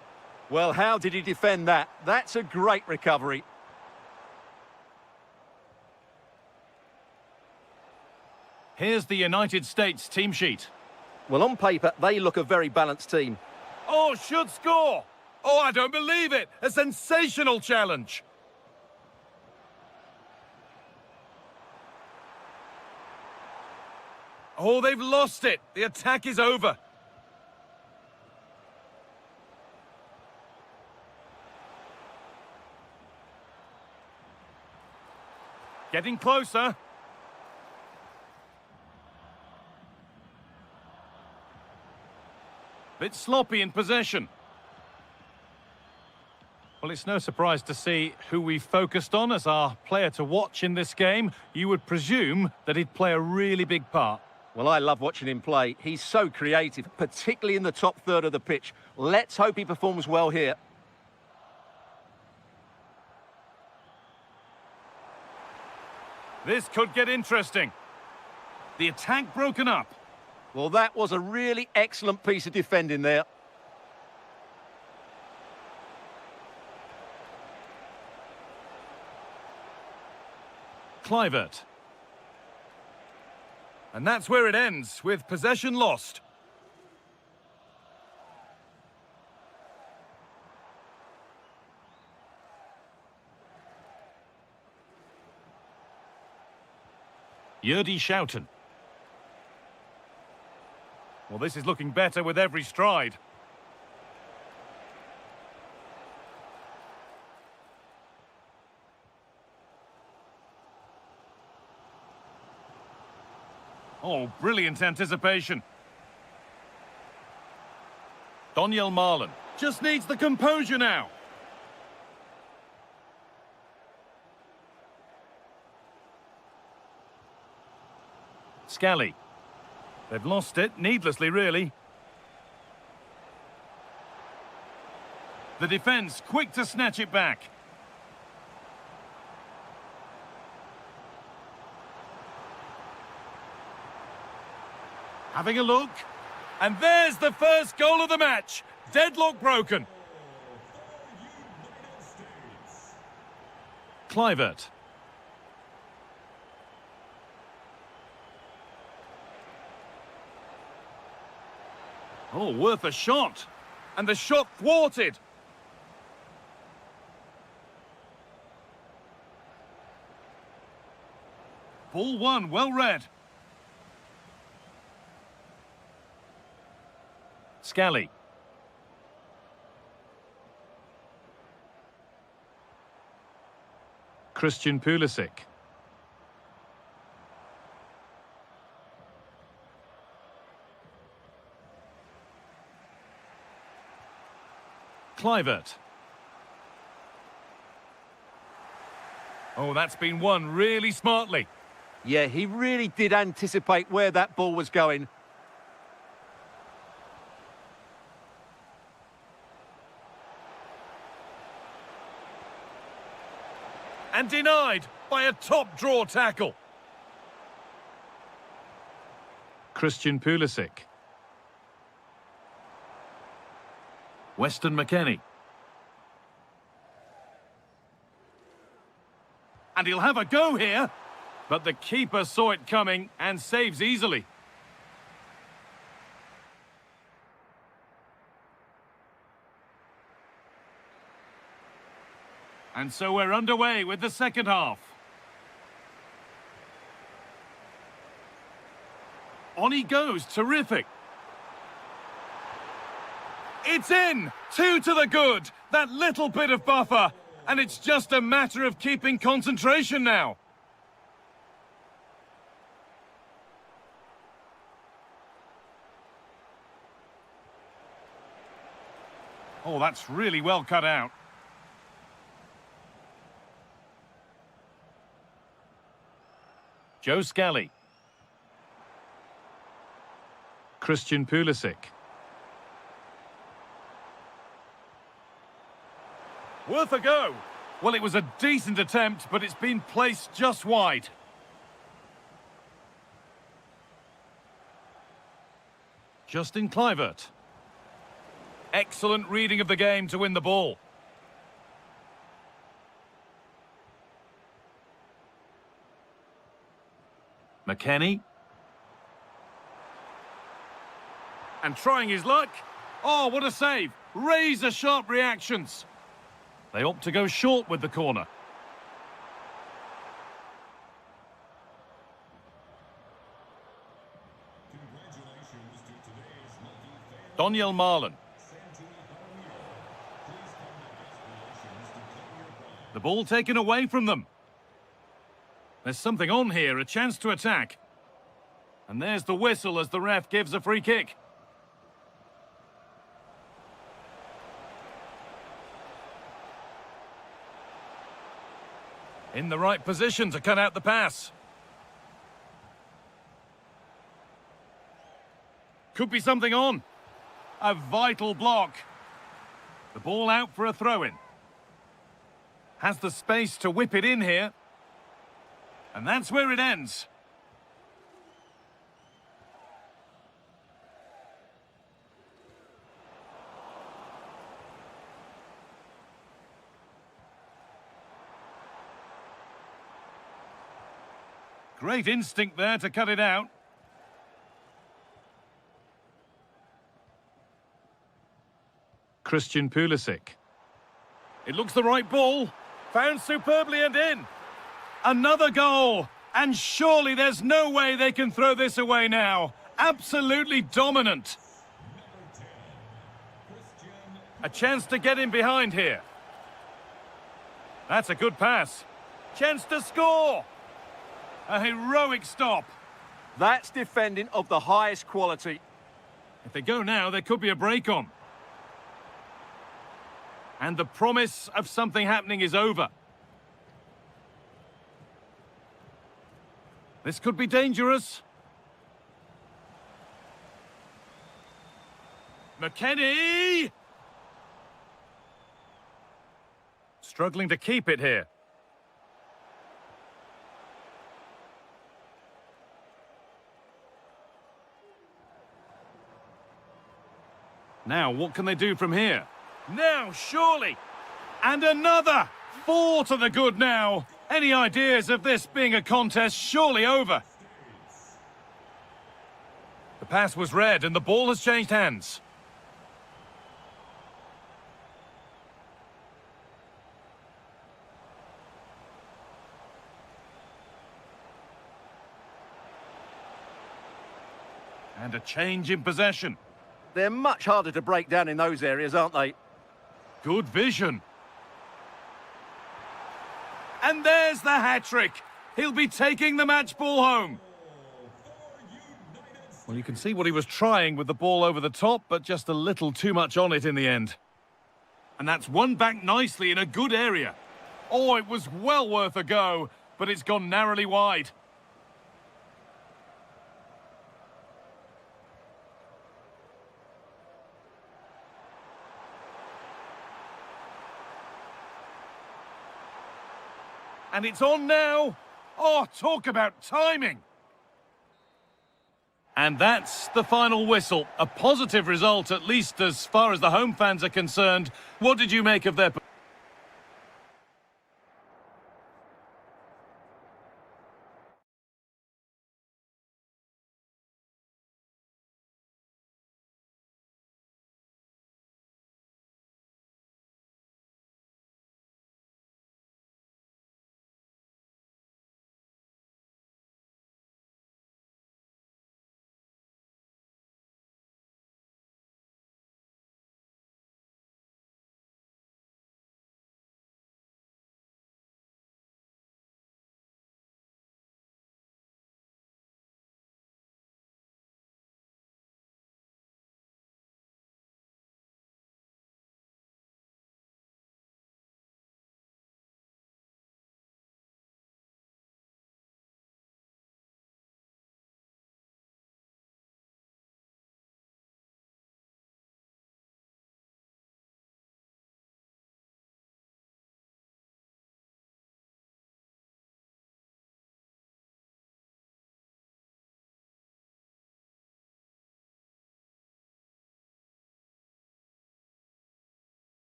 Well, how did he defend that? That's a great recovery. Here's the United States team sheet. Well, on paper, they look a very balanced team. Oh, should score! Oh, I don't believe it! A sensational challenge! Oh, they've lost it! The attack is over! Getting closer. Bit sloppy in possession. Well, it's no surprise to see who we focused on as our player to watch in this game. You would presume that he'd play a really big part. Well, I love watching him play. He's so creative, particularly in the top third of the pitch. Let's hope he performs well here. This could get interesting. The attack broken up. Well, that was a really excellent piece of defending there. Kluivert. And that's where it ends, with possession lost. Yurdi Schouten. Well, this is looking better with every stride. Oh, brilliant anticipation. Daniel Marlin just needs the composure now. Scally. They've lost it, needlessly, really. The defence quick to snatch it back. Having a look. And there's the first goal of the match. Deadlock broken. Kluivert. Oh, worth a shot. And the shot thwarted. Ball one, well read. Scally. Christian Pulisic. Kluivert. Oh, that's been won really smartly. Yeah, he really did anticipate where that ball was going. And denied by a top draw tackle. Christian Pulisic. Weston McKennie. And he'll have a go here. But the keeper saw it coming and saves easily. And so we're underway with the second half. On he goes, terrific. It's in! 2 to the good! That little bit of buffer. And it's just a matter of keeping concentration now. Oh, that's really well cut out. Joe Scally. Christian Pulisic. Worth a go. Well, it was a decent attempt, but it's been placed just wide. Justin Kluivert. Excellent reading of the game to win the ball. McKennie. And trying his luck. Oh, what a save. Razor-sharp reactions. They opt to go short with the corner. Daniel Marlin. The ball taken away from them. There's something on here, a chance to attack. And there's the whistle as the ref gives a free kick. In the right position to cut out the pass. Could be something on. A vital block. The ball out for a throw-in. Has the space to whip it in here. And that's where it ends. Great instinct there to cut it out. Christian Pulisic. It looks the right ball. Found superbly and in. Another goal. And surely there's no way they can throw this away now. Absolutely dominant. A chance to get in behind here. That's a good pass. Chance to score. A heroic stop. That's defending of the highest quality. If they go now, there could be a break on. And the promise of something happening is over. This could be dangerous. McKennie! Struggling to keep it here. Now, what can they do from here? Now, surely! And another! 4 to the good now. Any ideas of this being a contest surely over? The pass was read and the ball has changed hands. And a change in possession. They're much harder to break down in those areas, aren't they? Good vision. And there's the hat-trick. He'll be taking the match ball home. Well, you can see what he was trying with the ball over the top, but just a little too much on it in the end. And that's won back nicely in a good area. Oh, it was well worth a go, but it's gone narrowly wide. And it's on now. Oh, talk about timing. And that's the final whistle. A positive result, at least as far as the home fans are concerned. What did you make of their...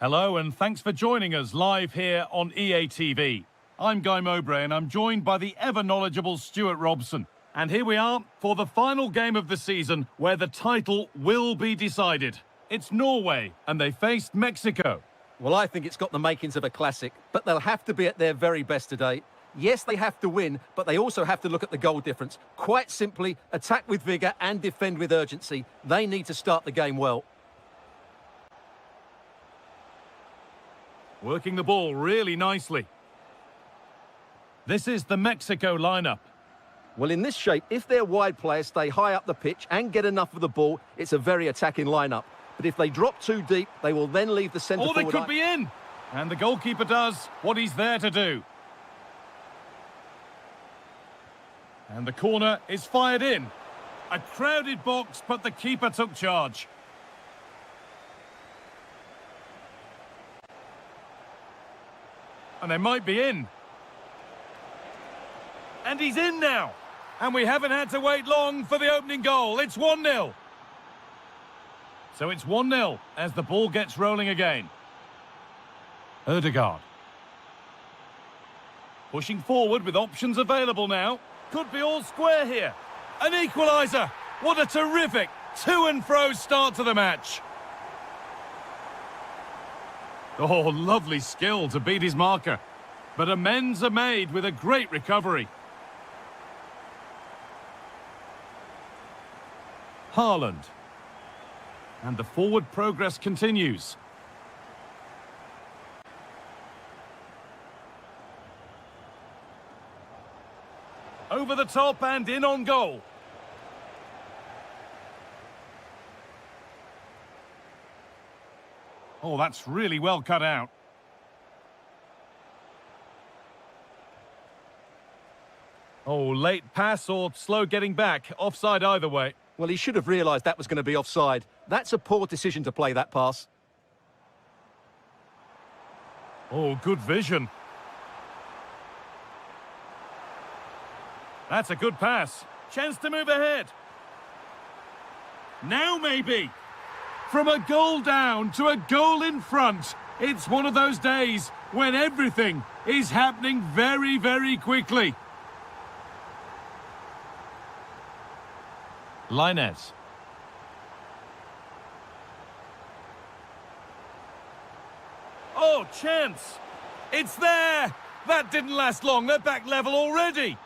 Hello and thanks for joining us live here on EA TV. I'm Guy Mowbray and I'm joined by the ever-knowledgeable Stuart Robson. And here we are for the final game of the season where the title will be decided. It's Norway and they faced Mexico. Well, I think it's got the makings of a classic, but they'll have to be at their very best today. Yes, they have to win, but they also have to look at the goal difference. Quite simply, attack with vigour and defend with urgency. They need to start the game well. Working the ball really nicely. This is the Mexico lineup. Well, in this shape, if their wide players stay high up the pitch and get enough of the ball, it's a very attacking lineup. But if they drop too deep, they will then leave the centre forward. Or they could be in. And the goalkeeper does what he's there to do. And the corner is fired in. A crowded box, but the keeper took charge. And they might be in. And he's in now. And we haven't had to wait long for the opening goal. It's 1-0. So it's 1-0 as the ball gets rolling again. Ødegaard. Pushing forward with options available now. Could be all square here. An equaliser. What a terrific to and fro start to the match. Oh, lovely skill to beat his marker. But amends are made with a great recovery. Haaland. And the forward progress continues. Over the top and in on goal. Oh, that's really well cut out. Oh, late pass or slow getting back. Offside either way. Well, he should have realised that was going to be offside. That's a poor decision to play that pass. Oh, good vision. That's a good pass. Chance to move ahead. Now maybe. From a goal down to a goal in front. It's one of those days when everything is happening very, very quickly. Linez. Oh, chance. It's there. That didn't last long. They're back level already.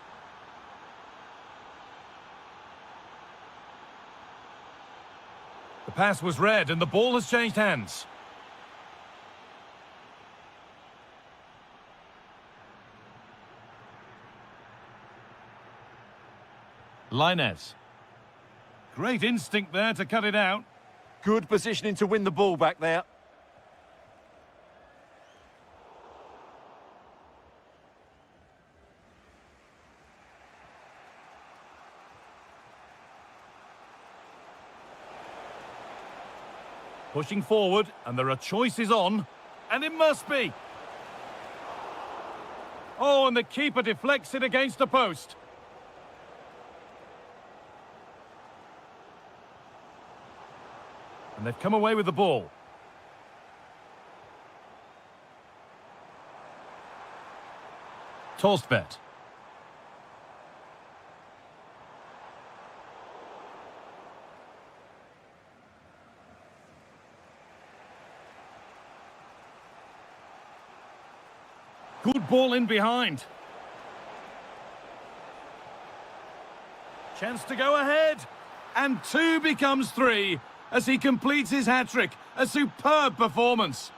The pass was read and the ball has changed hands. Linez. Great instinct there to cut it out. Good positioning to win the ball back there. Pushing forward, and there are choices on, and it must be. Oh, and the keeper deflects it against the post. And they've come away with the ball. Torstvedt. Good ball in behind. Chance to go ahead. And 2 becomes 3 as he completes his hat-trick. A superb performance.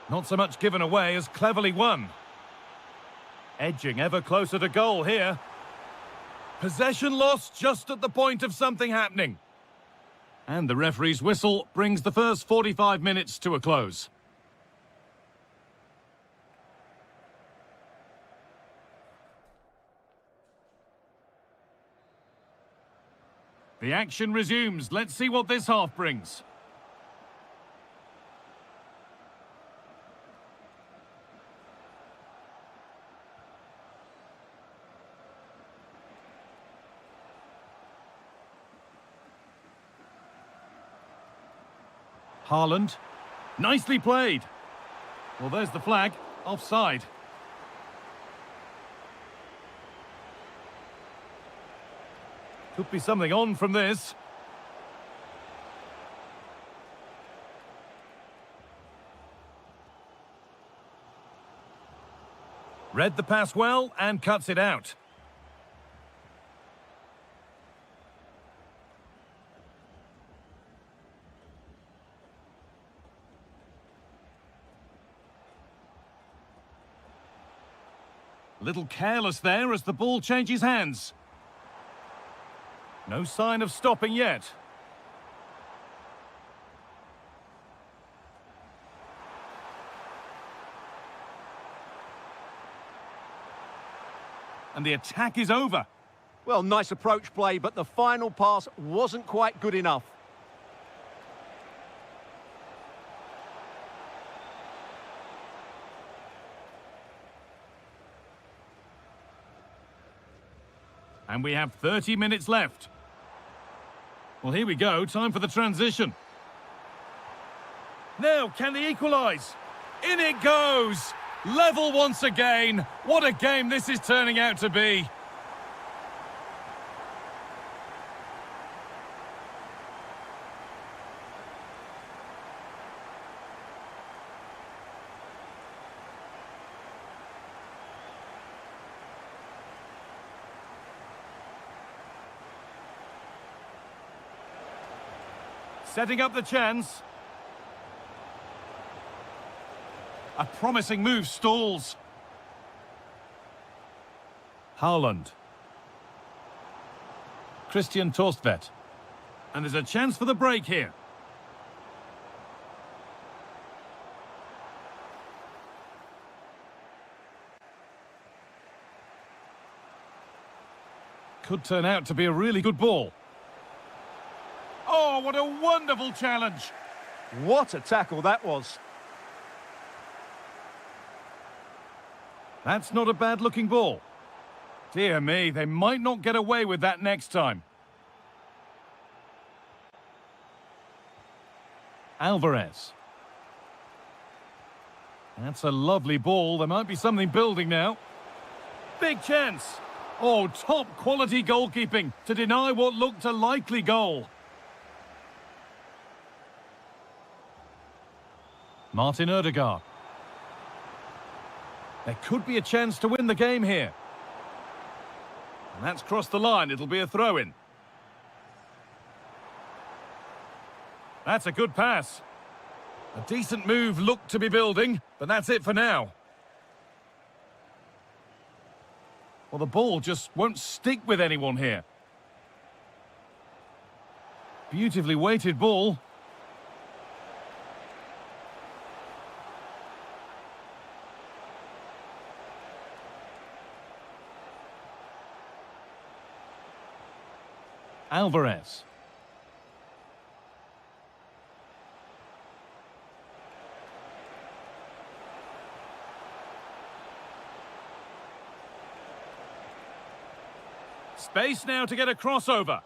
Not so much given away as cleverly won. Edging ever closer to goal here. Possession lost just at the point of something happening. And the referee's whistle brings the first 45 minutes to a close. The action resumes. Let's see what this half brings. Haaland. Nicely played. Well, there's the flag. Offside. Could be something on from this. Read the pass well and cuts it out. A little careless there as the ball changes hands. No sign of stopping yet. And the attack is over. Well, nice approach play, but the final pass wasn't quite good enough. And we have 30 minutes left. Well, here we go. Time for the transition. Now, can they equalise? In it goes! Level once again. What a game this is turning out to be. Setting up the chance. A promising move stalls. Haaland. Christian Torstvedt. And there's a chance for the break here. Could turn out to be a really good ball. Oh, what a wonderful challenge. What a tackle that was. That's not a bad-looking ball. Dear me, they might not get away with that next time. Alvarez. That's a lovely ball. There might be something building now. Big chance. Oh, top-quality goalkeeping to deny what looked a likely goal. Martin Ødegaard. There could be a chance to win the game here. And that's crossed the line. It'll be a throw-in. That's a good pass. A decent move looked to be building, but that's it for now. Well, the ball just won't stick with anyone here. Beautifully weighted ball. Alvarez. Space now to get a crossover.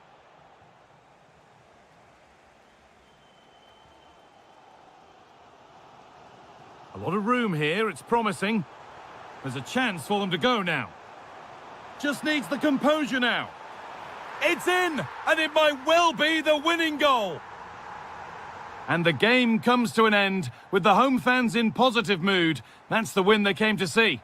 A lot of room here, it's promising. There's a chance for them to go now. Just needs the composure now. It's in, and it might well be the winning goal. And the game comes to an end with the home fans in positive mood. That's the win they came to see.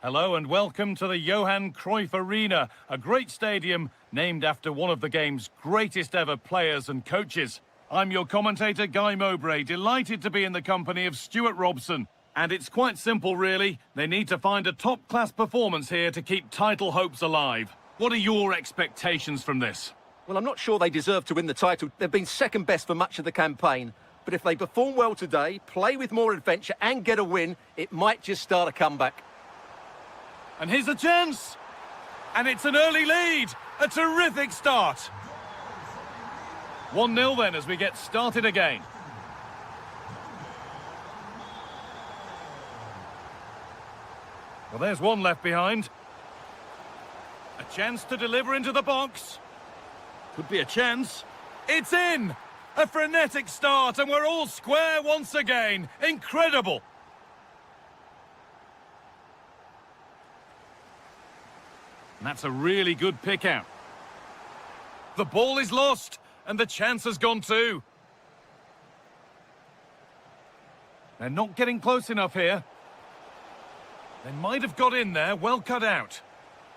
Hello and welcome to the Johan Cruyff Arena, a great stadium named after one of the game's greatest ever players and coaches. I'm your commentator, Guy Mowbray, delighted to be in the company of Stuart Robson. And it's quite simple, really. They need to find a top-class performance here to keep title hopes alive. What are your expectations from this? Well, I'm not sure they deserve to win the title. They've been second best for much of the campaign. But if they perform well today, play with more adventure and get a win, it might just start a comeback. And here's a chance! And it's an early lead! A terrific start! 1-0 then as we get started again. Well, there's one left behind. A chance to deliver into the box. Could be a chance. It's in! A frenetic start, and we're all square once again. Incredible! And that's a really good pick out. The ball is lost, and the chance has gone too. They're not getting close enough here. They might have got in there, well cut out.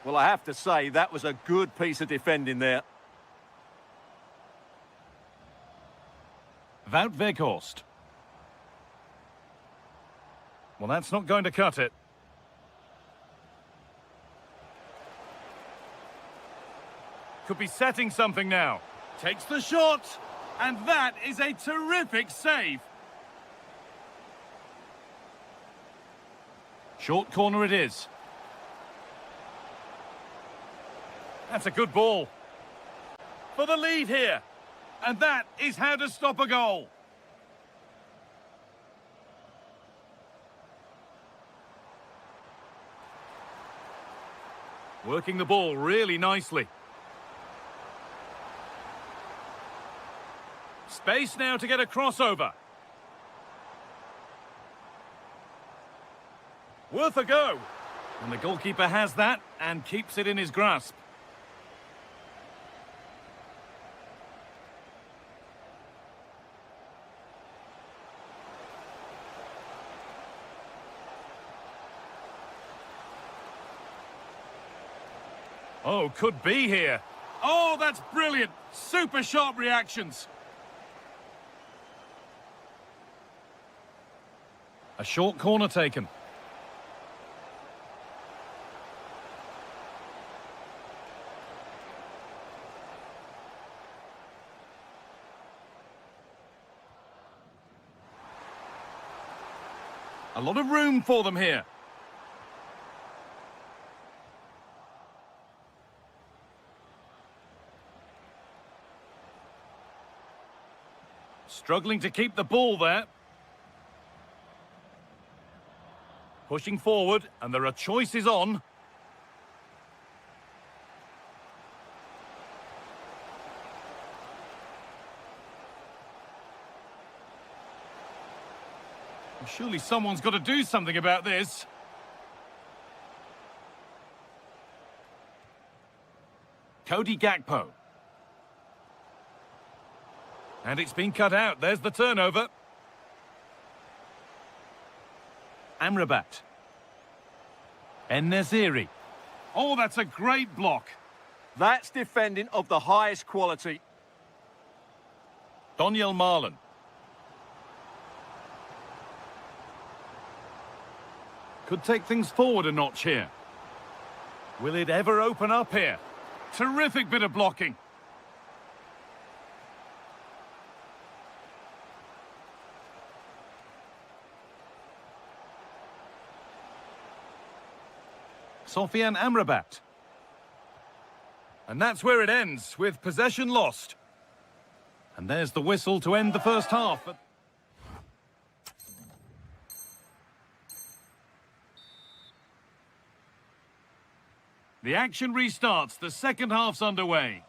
Well, I have to say, that was a good piece of defending there. Wout Weghorst. Well, that's not going to cut it. Could be setting something now. Takes the shot, and that is a terrific save. Short corner it is. That's a good ball. For the lead here. And that is how to stop a goal. Working the ball really nicely. Space now to get a crossover. Worth a go. And the goalkeeper has that and keeps it in his grasp. Oh, could be here. Oh, that's brilliant. Super sharp reactions. A short corner taken. A lot of room for them here. Struggling to keep the ball there. Pushing forward, and there are choices on. Surely someone's got to do something about this. Cody Gakpo. And it's been cut out. There's the turnover. Amrabat. En-Nesyri. Oh, that's a great block. That's defending of the highest quality. Daniel Marlin. Could take things forward a notch here. Will it ever open up here? Terrific bit of blocking. Sofian Amrabat. And that's where it ends, with possession lost. And there's the whistle to end the first half. The action restarts. The second half's underway.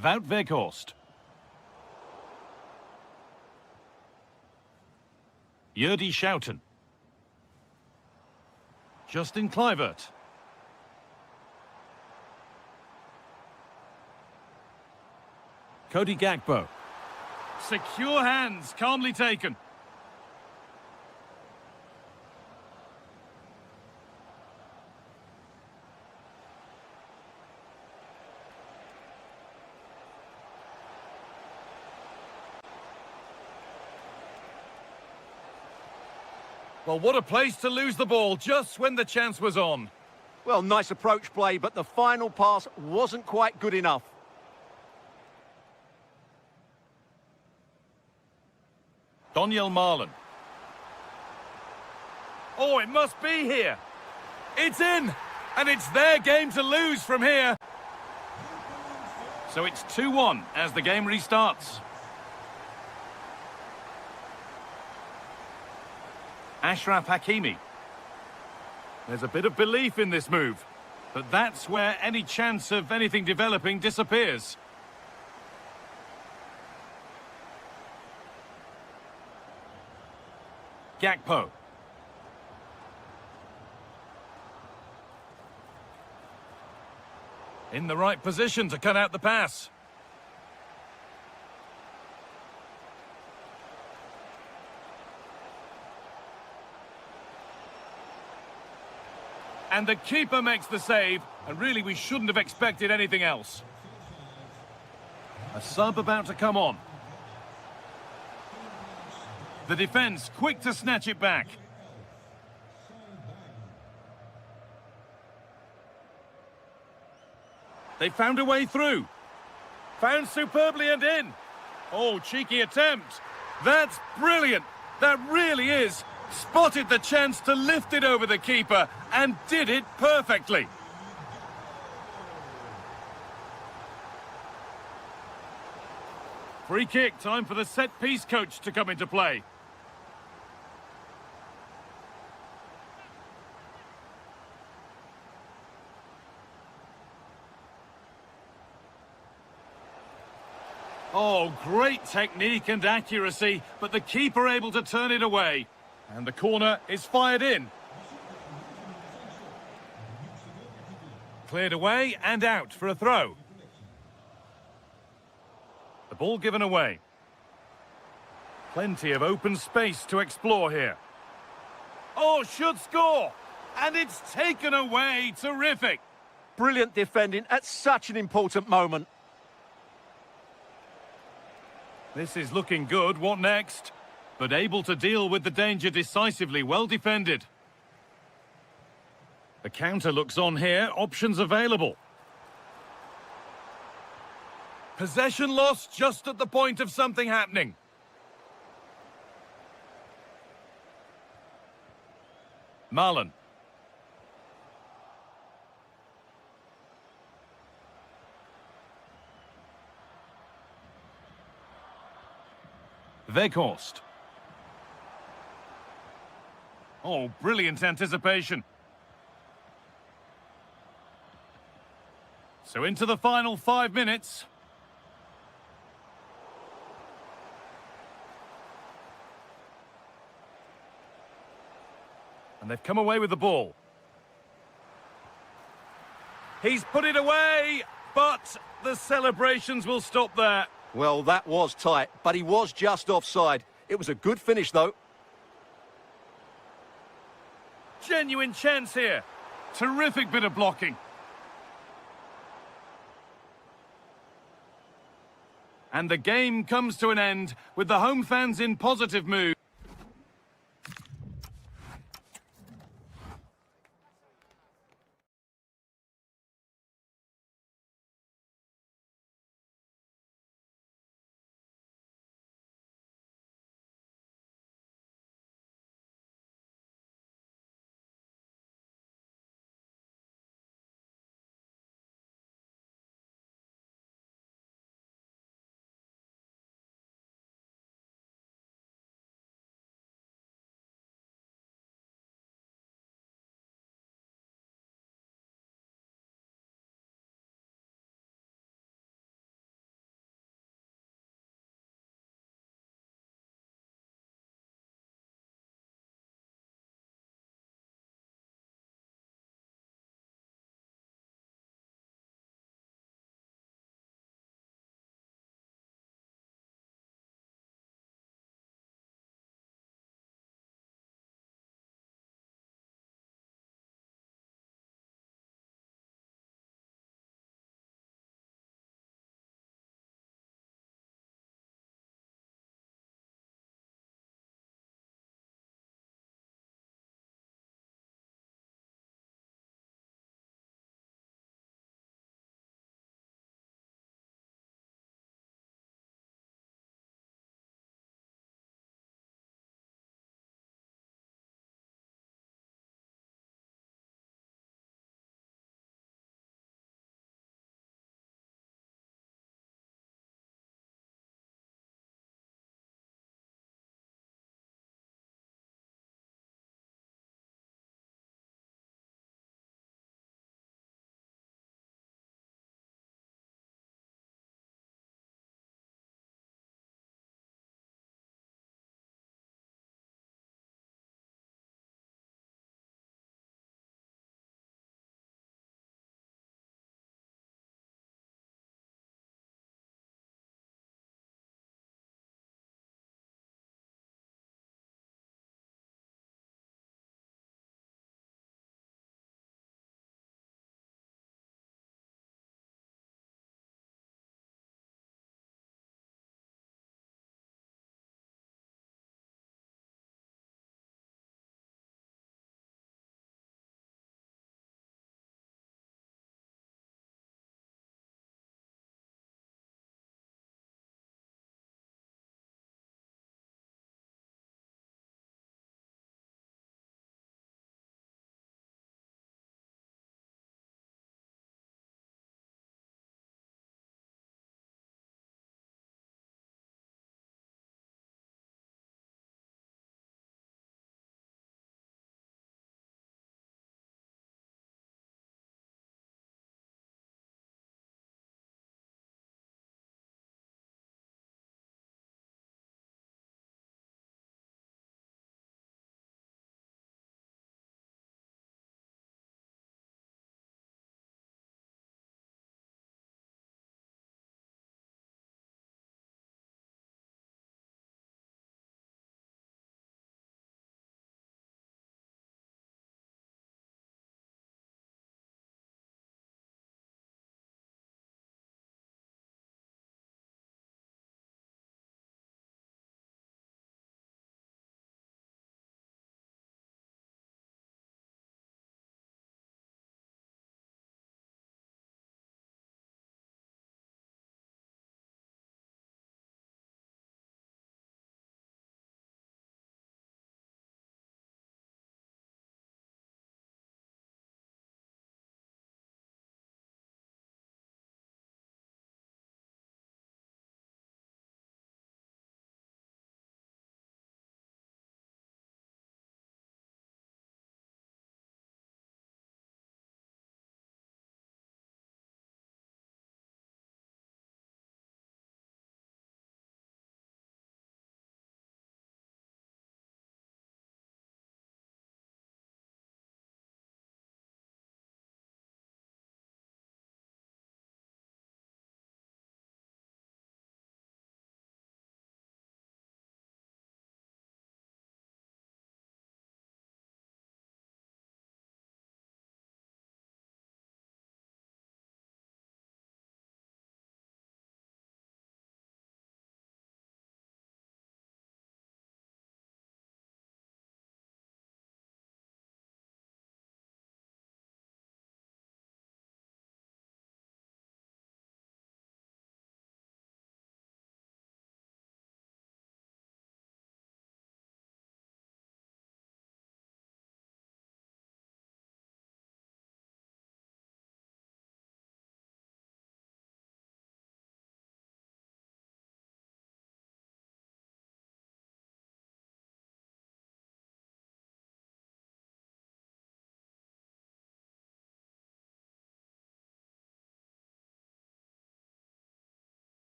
Wout Weghorst. Jordi Schouten. Justin Kluivert. Cody Gakpo. Secure hands, calmly taken. Well, what a place to lose the ball just when the chance was on. Well, nice approach play, but the final pass wasn't quite good enough. Daniel Marlin. Oh, it must be here. It's in, and it's their game to lose from here. So it's 2-1 as the game restarts. Ashraf Hakimi. There's a bit of belief in this move, but that's where any chance of anything developing disappears. Gakpo. In the right position to cut out the pass. And the keeper makes the save, and really we shouldn't have expected anything else. A sub about to come on. The defence quick to snatch it back. They found a way through. Found superbly and in. Oh, cheeky attempt. That's brilliant. That really is. Spotted the chance to lift it over the keeper and did it perfectly. Free kick, time for the set-piece coach to come into play. Oh, great technique and accuracy, but the keeper able to turn it away. And the corner is fired in. Cleared away and out for a throw. The ball given away. Plenty of open space to explore here. Oh, should score! And it's taken away. Terrific. Brilliant defending at such an important moment. This is looking good. What next? But able to deal with the danger decisively. Well defended. The counter looks on here. Options available. Possession lost just at the point of something happening. Marlon. Weghorst. Oh, brilliant anticipation. So into the final 5 minutes. And they've come away with the ball. He's put it away, but the celebrations will stop there. Well, that was tight, but he was just offside. It was a good finish, though. Genuine chance here. Terrific bit of blocking. And the game comes to an end with the home fans in positive mood.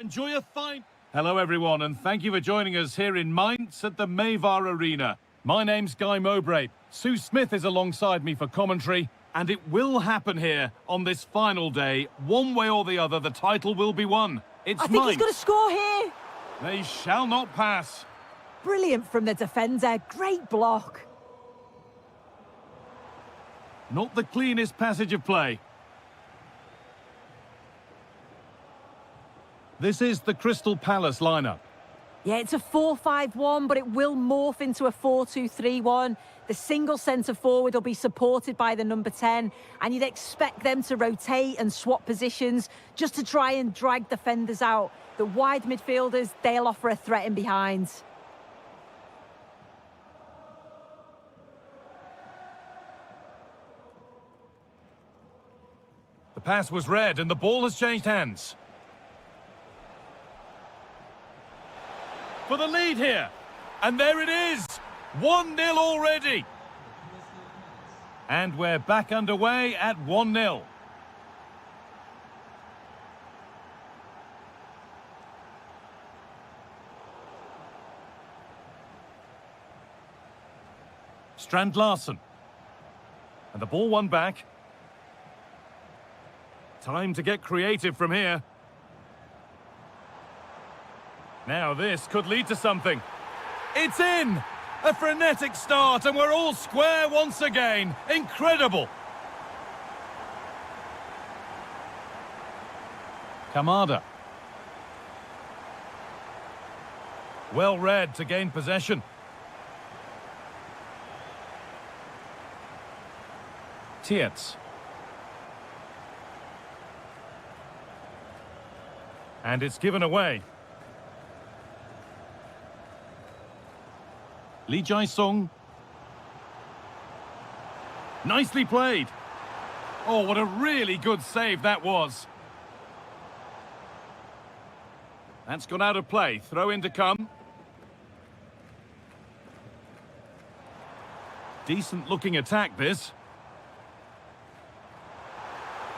Enjoy a fine... Hello everyone, and thank you for joining us here in Mainz at the Mayvar Arena. My name's Guy Mowbray. Sue Smith is alongside me for commentary, and it will happen here on this final day. One way or the other, the title will be won. It's I think Mainz. he's going to score here. They shall not pass. Brilliant from the defender. Great block. Not the cleanest passage of play. This is the Crystal Palace lineup. Yeah, it's a 4-5-1, but it will morph into a 4-2-3-1. The single centre forward will be supported by the number 10, and you'd expect them to rotate and swap positions just to try and drag defenders out. The wide midfielders, they'll offer a threat in behind. The pass was read, and the ball has changed hands. For the lead here. And there it is. 1-0 already. And we're back underway at 1-0. Strand Larsen. And the ball won back. Time to get creative from here. Now this could lead to something. It's in! A frenetic start, and we're all square once again. Incredible! Kamada. Well read to gain possession. Tietz. And it's given away. Lee Jae-sung. Nicely played. Oh, what a really good save that was. That's gone out of play. Throw in to come. Decent looking attack, this.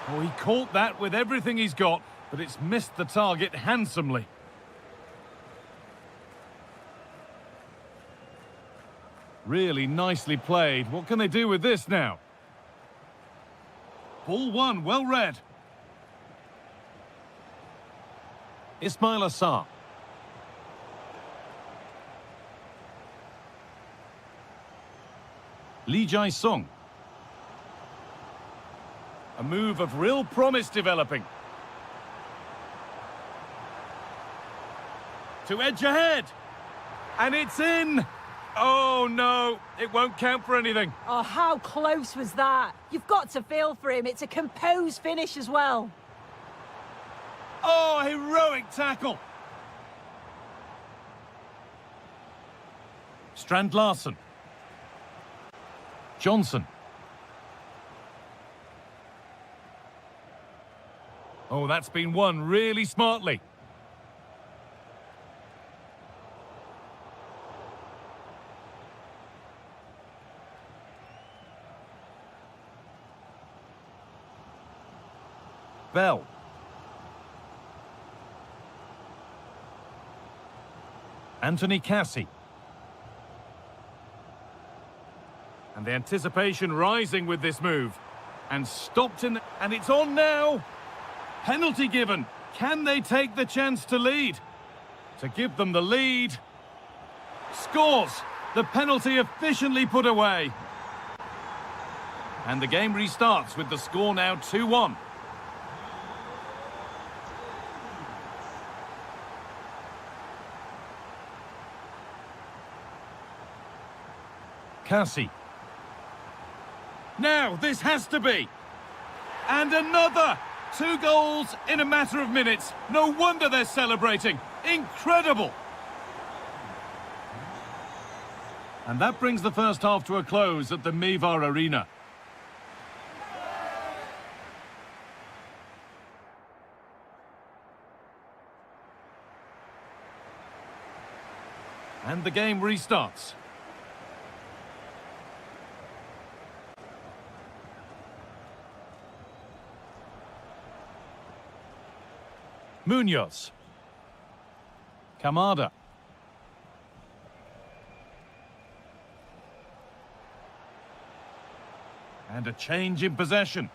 Oh, he caught that with everything he's got, but it's missed the target handsomely. Really nicely played. What can they do with this now? Ball one, well read. Ismail Assar. Lee Jae-sung. A move of real promise developing. To edge ahead. And it's in. Oh, no, it won't count for anything. Oh, how close was that? You've got to feel for him. It's a composed finish as well. Oh, heroic tackle. Strand Larsen. Johnson. Oh, that's been won really smartly. Bell. Anthony Cassie. And the anticipation rising with this move. And stopped in... And it's on now! Penalty given. Can they take the chance to lead? To give them the lead. Scores! The penalty efficiently put away. And the game restarts with the score now 2-1. Cassie. Now, this has to be. And another! 2 goals in a matter of minutes. No wonder they're celebrating. Incredible! And that brings the first half to a close at the Mayvar Arena. And the game restarts. Munoz. Kamada. And a change in possession.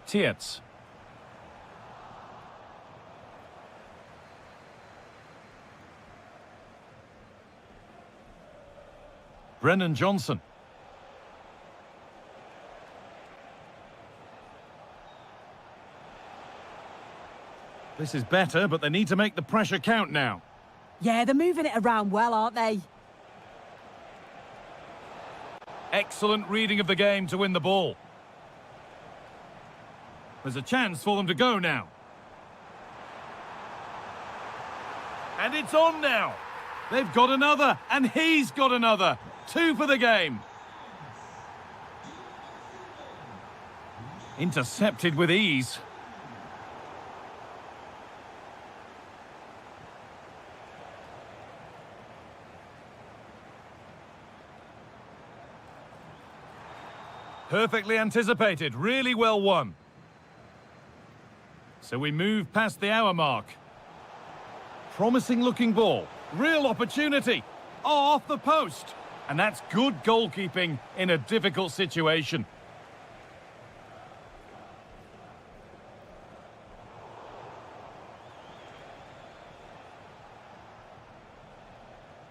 Tietz. Brennan Johnson. This is better, but they need to make the pressure count now. Yeah, they're moving it around well, aren't they? Excellent reading of the game to win the ball. There's a chance for them to go now. And it's on now. They've got another, and he's got another. 2 for the game. Intercepted with ease. Perfectly anticipated, really well won. So we move past the hour mark. Promising looking ball. Real opportunity. Oh, off the post. And that's good goalkeeping in a difficult situation.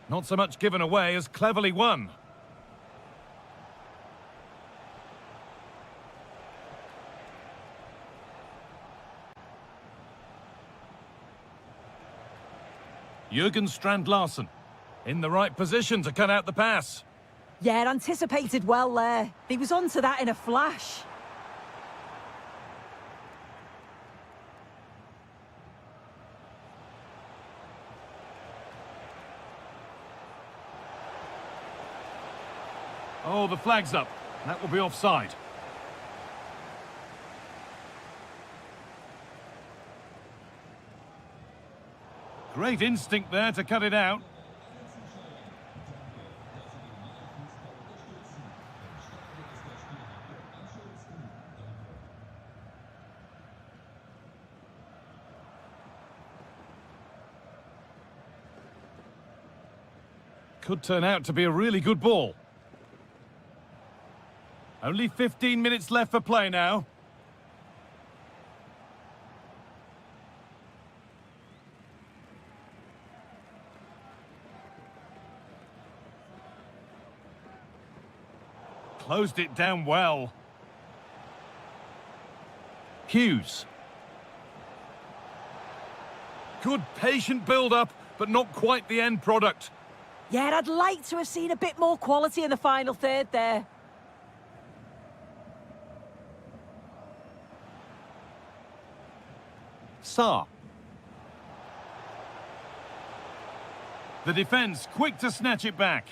Not so much given away as cleverly won. Jürgen Strand-Larsen in the right position to cut out the pass. Yeah, anticipated well there. He was onto that in a flash. Oh, the flag's up. That will be offside. Great instinct there to cut it out. Could turn out to be a really good ball. Only 15 minutes left for play now. Closed it down well. Hughes. Good patient build-up, but not quite the end product. Yeah, I'd like to have seen a bit more quality in the final third there. Saar. The defence quick to snatch it back.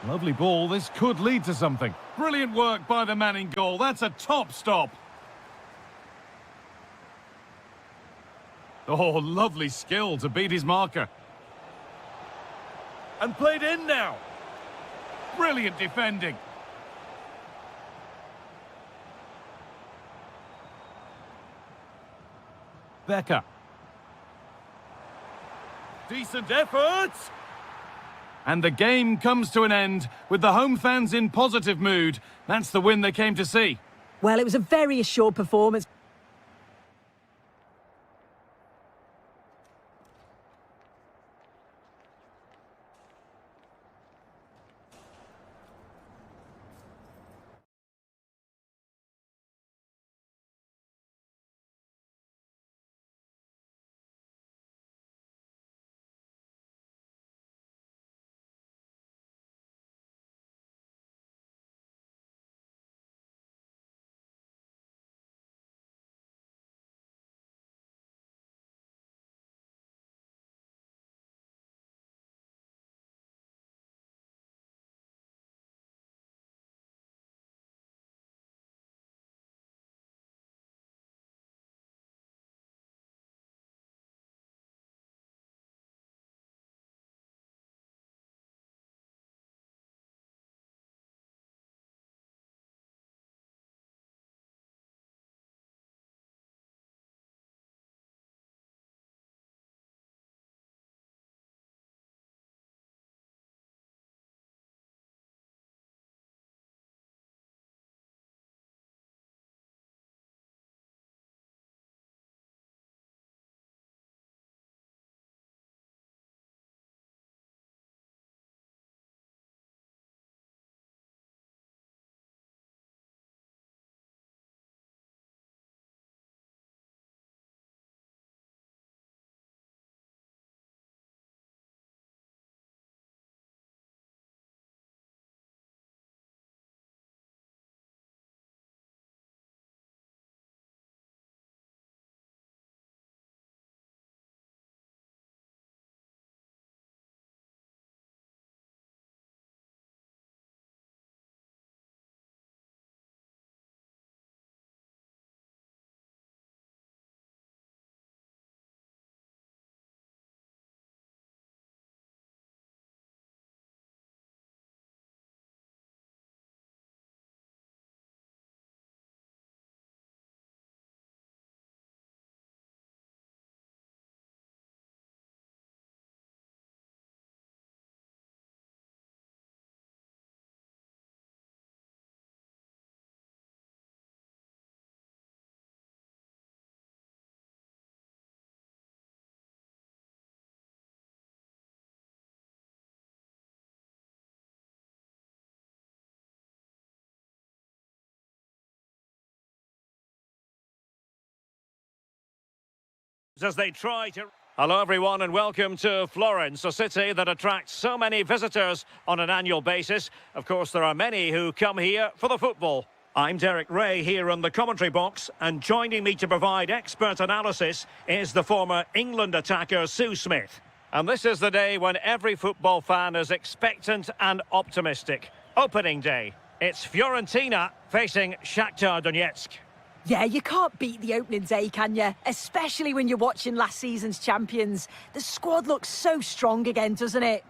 Lovely ball, this could lead to something. Brilliant work by the man in goal, that's a top stop. Oh, lovely skill to beat his marker. And played in now. Brilliant defending. Becker. Decent effort. And the game comes to an end with the home fans in positive mood. That's the win they came to see. Well, it was a very assured performance. As they try to... Hello everyone and welcome to Florence, a city that attracts so many visitors on an annual basis. Of course, there are many who come here for the football. I'm Derek Ray here in the commentary box, and joining me to provide expert analysis is the former England attacker Sue Smith. And this is the day when every football fan is expectant and optimistic. Opening day. It's Fiorentina facing Shakhtar Donetsk. Yeah, you can't beat the opening day, can you? Especially when you're watching last season's champions. The squad looks so strong again, doesn't it?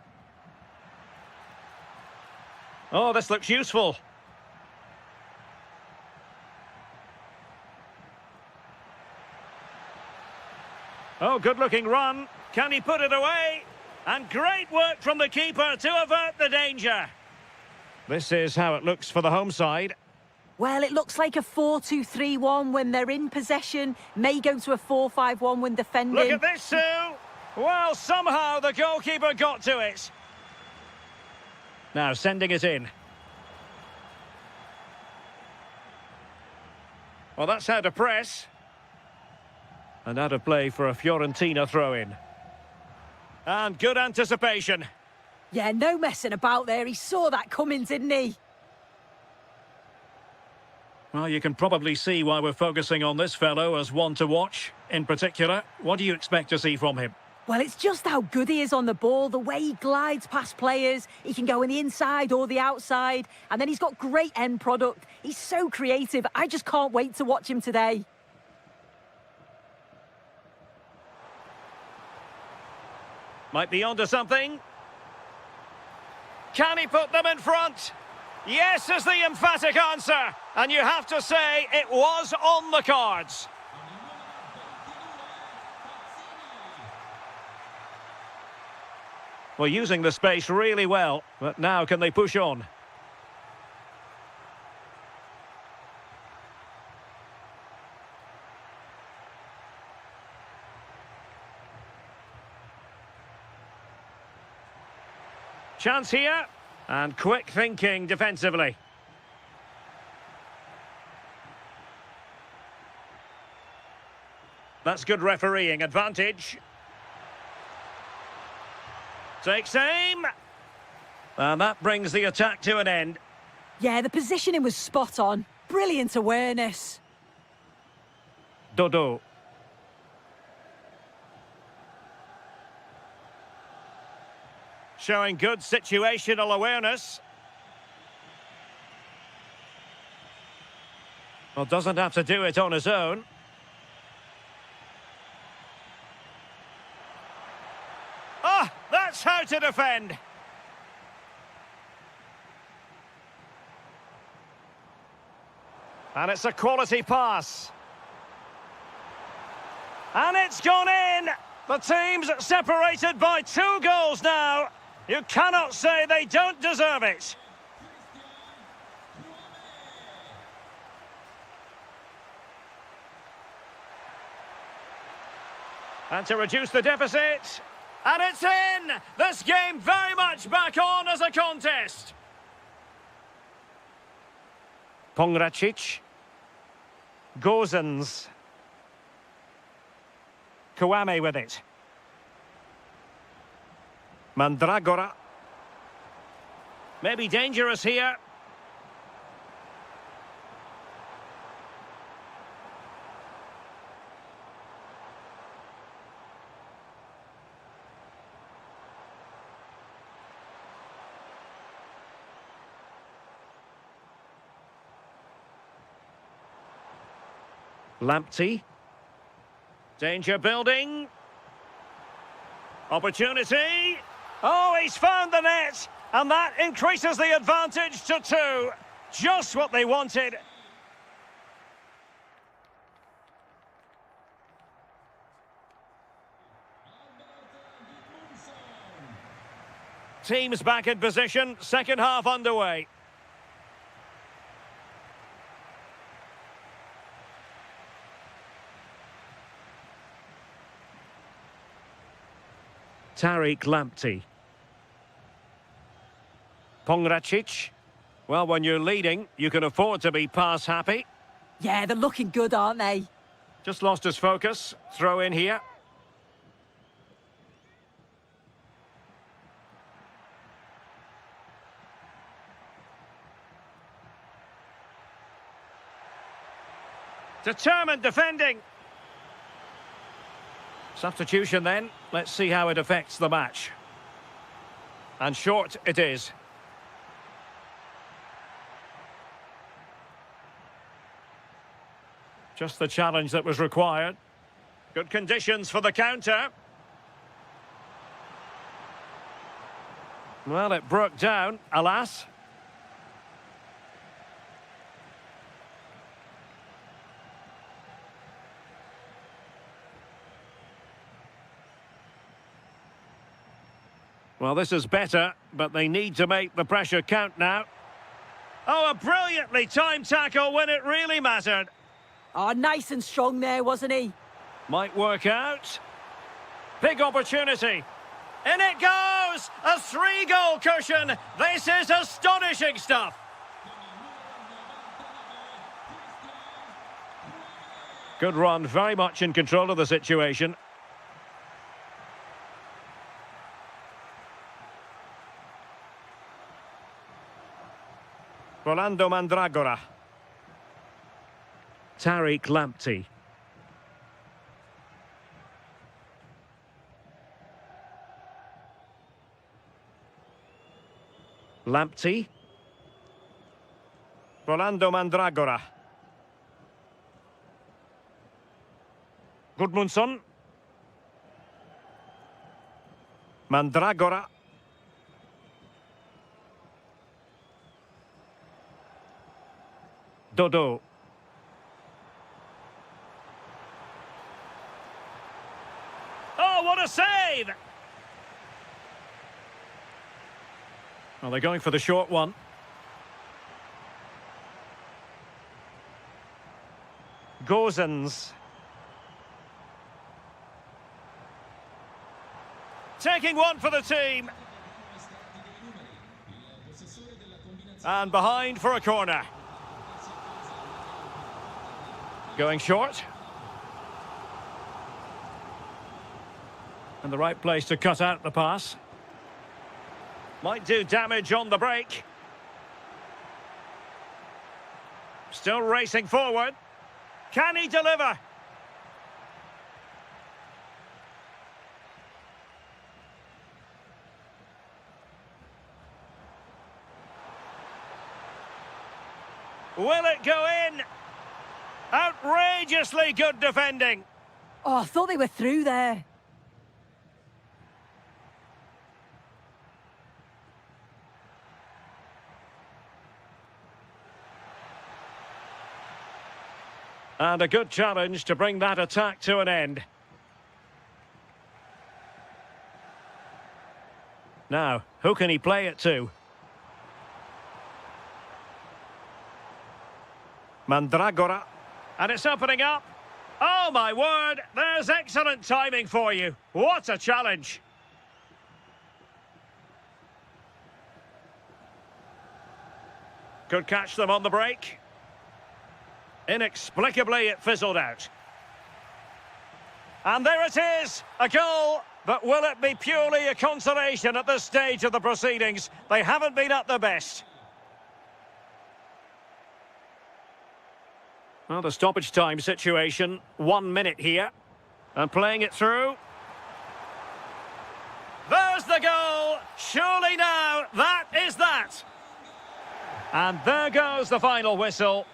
Oh, this looks useful. Oh, good-looking run. Can he put it away? And great work from the keeper to avert the danger. This is how it looks for the home side. Well, it looks like a 4-2-3-1 when they're in possession. May go to a 4-5-1 when defending. Look at this, Sue! Well, somehow the goalkeeper got to it. Now sending it in. Well, that's how to press. And out of play for a Fiorentina throw-in. And good anticipation. Yeah, no messing about there. He saw that coming, didn't he? Well, you can probably see why we're focusing on this fellow as one to watch. In particular, what do you expect to see from him? Well, it's just how good he is on the ball, the way he glides past players. He can go on the inside or the outside, and then he's got great end product. He's so creative. I just can't wait to watch him today. Might be onto something. Can he put them in front? Yes is the emphatic answer. And you have to say it was on the cards. Well, using the space really well. But now can they push on? Chance here. And quick thinking defensively. That's good refereeing. Advantage. Takes aim. And that brings the attack to an end. Yeah, the positioning was spot on. Brilliant awareness. Dodo. Showing good situational awareness. Well, doesn't have to do it on his own. Ah, that's how to defend. And it's a quality pass. And it's gone in. The team's separated by 2 goals now. You cannot say they don't deserve it. And to reduce the deficit. And it's in! This game very much back on as a contest. Pongracic. Gozens. Kouame with it. Mandragora. Maybe dangerous here. Lamptey. Danger building. Opportunity. Oh, he's found the net. And that increases the advantage to 2. Just what they wanted. Teams back in position. Second half underway. Tariq Lamptey. Pongracic. Well, when you're leading, you can afford to be pass happy. Yeah, they're looking good, aren't they? Just lost his focus. Throw in here. Determined defending. Substitution then. Let's see how it affects the match. And short it is. Just the challenge that was required. Good conditions for the counter. Well, it broke down, alas. Well, this is better, but they need to make the pressure count now. Oh, a brilliantly timed tackle when it really mattered. Oh, nice and strong there, wasn't he? Might work out. Big opportunity. In it goes! A 3-goal cushion. This is astonishing stuff. Good run, very much in control of the situation. Rolando Mandragora. Tariq Lamptey. Lamptey. Rolando Mandragora. Gudmundsson. Mandragora. Dodo. Oh, what a save! Well, they're going for the short one. Gozens. Taking one for the team. And behind for a corner. Going short. And the right place to cut out the pass. Might do damage on the break. Still racing forward. Can he deliver? Will it go in? Outrageously good defending. Oh, I thought they were through there. And a good challenge to bring that attack to an end. Now, who can he play it to? Mandragora. And it's opening up. Oh, my word. There's excellent timing for you. What a challenge. Could catch them on the break. Inexplicably, it fizzled out. And there it is, a goal. But will it be purely a consolation at this stage of the proceedings? They haven't been at their best. Well, the stoppage time situation, 1 minute here. And playing it through. There's the goal. Surely now, that is that. And there goes the final whistle.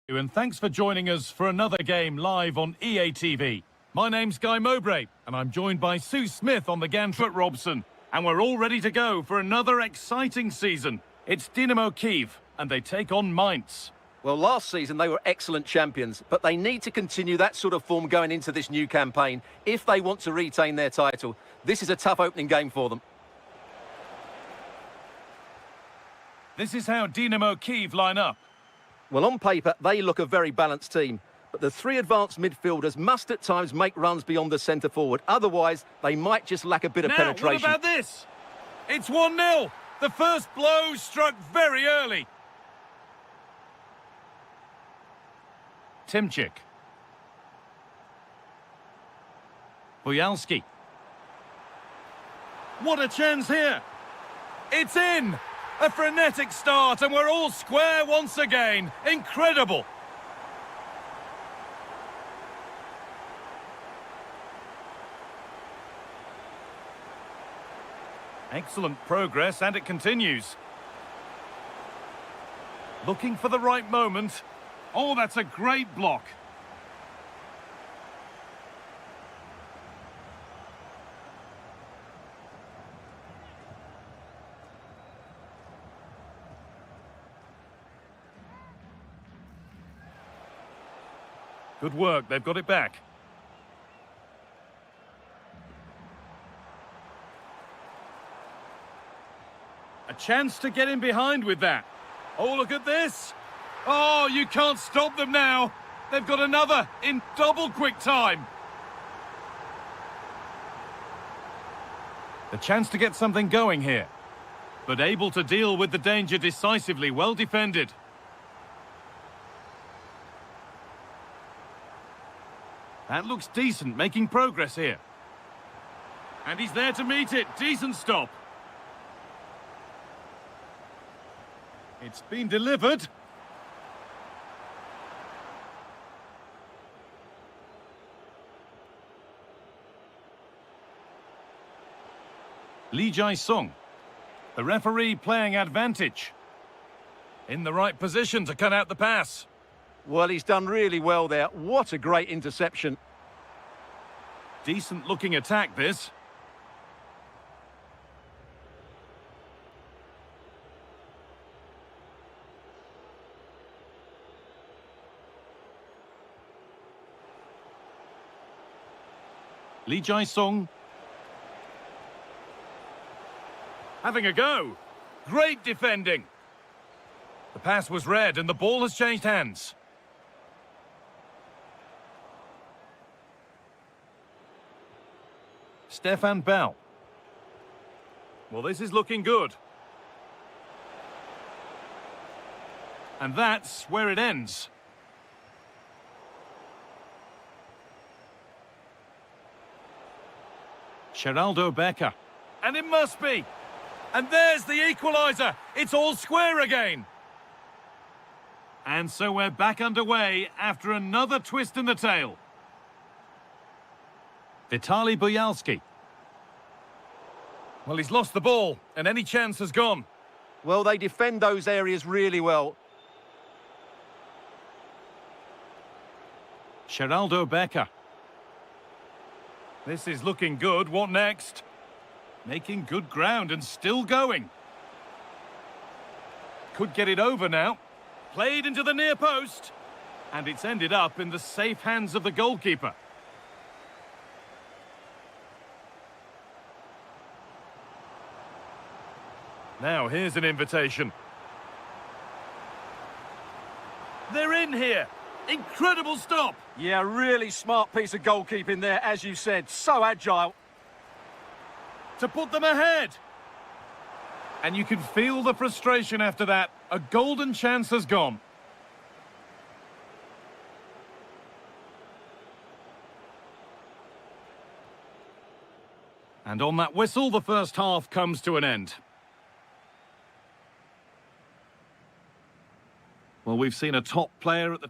And thanks for joining us for another game live on EA TV. My name's Guy Mowbray, and I'm joined by Sue Smith on the Gantfoot Robson. And we're all ready to go for another exciting season. It's Dynamo Kiev, and they take on Mainz. Well, last season they were excellent champions, but they need to continue that sort of form going into this new campaign if they want to retain their title. This is a tough opening game for them. This is how Dynamo Kiev line up. Well, on paper, they look a very balanced team. But the three advanced midfielders must at times make runs beyond the centre forward. Otherwise, they might just lack a bit of penetration. What about this? It's 1-0. The first blow struck very early. Timchik. Boyalski. What a chance here. It's in. A frenetic start, and we're all square once again. Incredible. Excellent progress, and it continues. Looking for the right moment. Oh, that's a great block. Good work, they've got it back. A chance to get in behind with that. Oh, look at this. Oh, you can't stop them now. They've got another in double quick time. The chance to get something going here. But able to deal with the danger decisively, well defended. That looks decent, making progress here. And he's there to meet it. Decent stop. It's been delivered. Lee Jae-sung, the referee playing advantage. In the right position to cut out the pass. Well, he's done really well there. What a great interception. Decent looking attack, this. Lee Jae-sung. Having a go. Great defending. The pass was read and the ball has changed hands. Stefan Bell. Well, this is looking good. And that's where it ends. Geraldo Becker. And it must be. And there's the equaliser. It's all square again. And so we're back underway after another twist in the tail. Vitaly Boyalski. Well, he's lost the ball, and any chance has gone. Well, they defend those areas really well. Geraldo Becker. This is looking good. What next? Making good ground and still going. Could get it over now. Played into the near post. And it's ended up in the safe hands of the goalkeeper. Now, here's an invitation. They're in here. Incredible stop. Yeah, really smart piece of goalkeeping there, as you said. So agile. To put them ahead. And you can feel the frustration after that. A golden chance has gone. And on that whistle, the first half comes to an end. Well, we've seen a top player at the...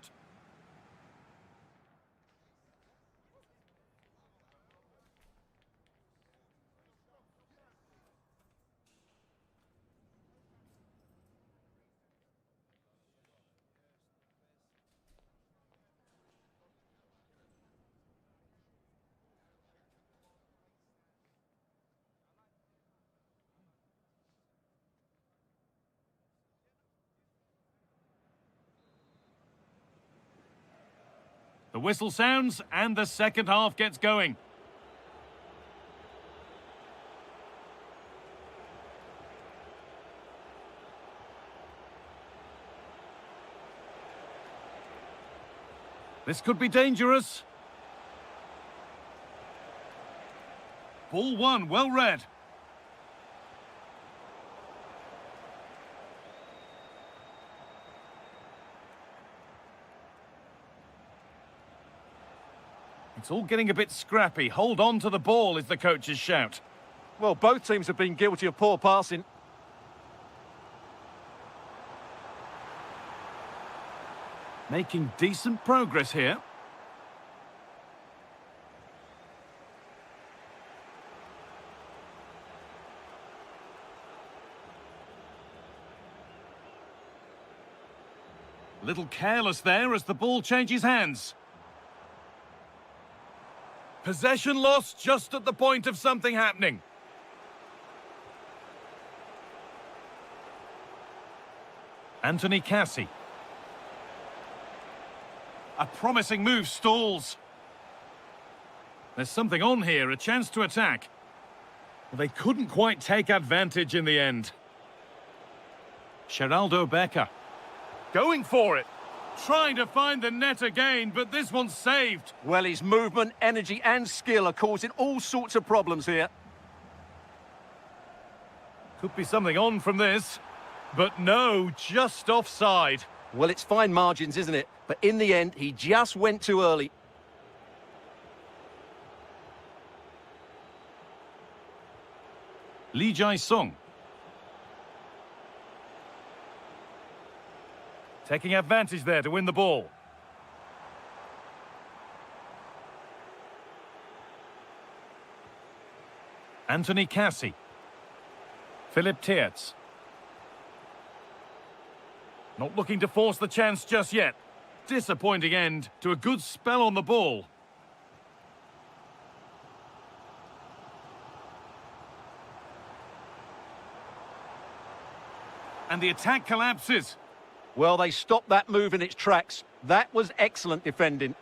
The whistle sounds and the second half gets going. This could be dangerous. Ball one, well read. It's all getting a bit scrappy. Hold on to the ball is the coach's shout. Well, both teams have been guilty of poor passing. Making decent progress here. A little careless there as the ball changes hands. Possession lost just at the point of something happening. Anthony Cassie. A promising move stalls. There's something on here, a chance to attack. Well, they couldn't quite take advantage in the end. Geraldo Becker. Going for it. Trying to find the net again, but this one's saved. Well, his movement, energy and skill are causing all sorts of problems here. Could be something on from this. But no, just offside. Well, it's fine margins, isn't it? But in the end, he just went too early. Lee Jae-sung. Taking advantage there to win the ball. Anthony Cassie. Philip Tiertz. Not looking to force the chance just yet. Disappointing end to a good spell on the ball. And the attack collapses. Well, they stopped that move in its tracks. That was excellent defending.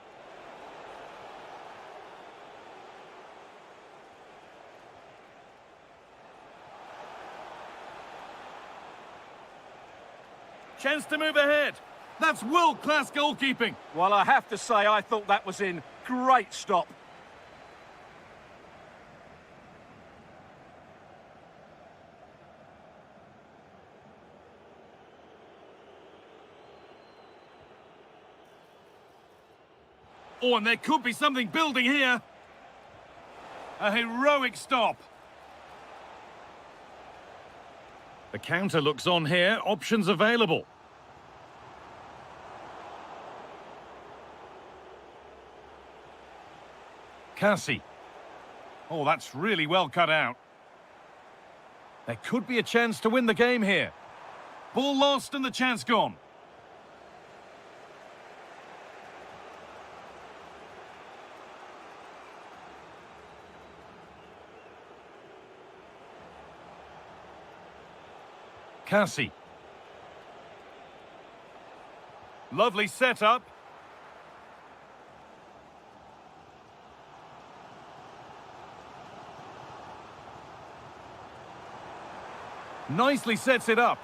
Chance to move ahead. That's world-class goalkeeping. Well, I have to say, I thought that was in. Great stop. Oh, and there could be something building here. A heroic stop. The counter looks on here. Options available. Cassie. Oh, that's really well cut out. There could be a chance to win the game here. Ball lost and the chance gone. Cassie. Lovely setup. Nicely sets it up.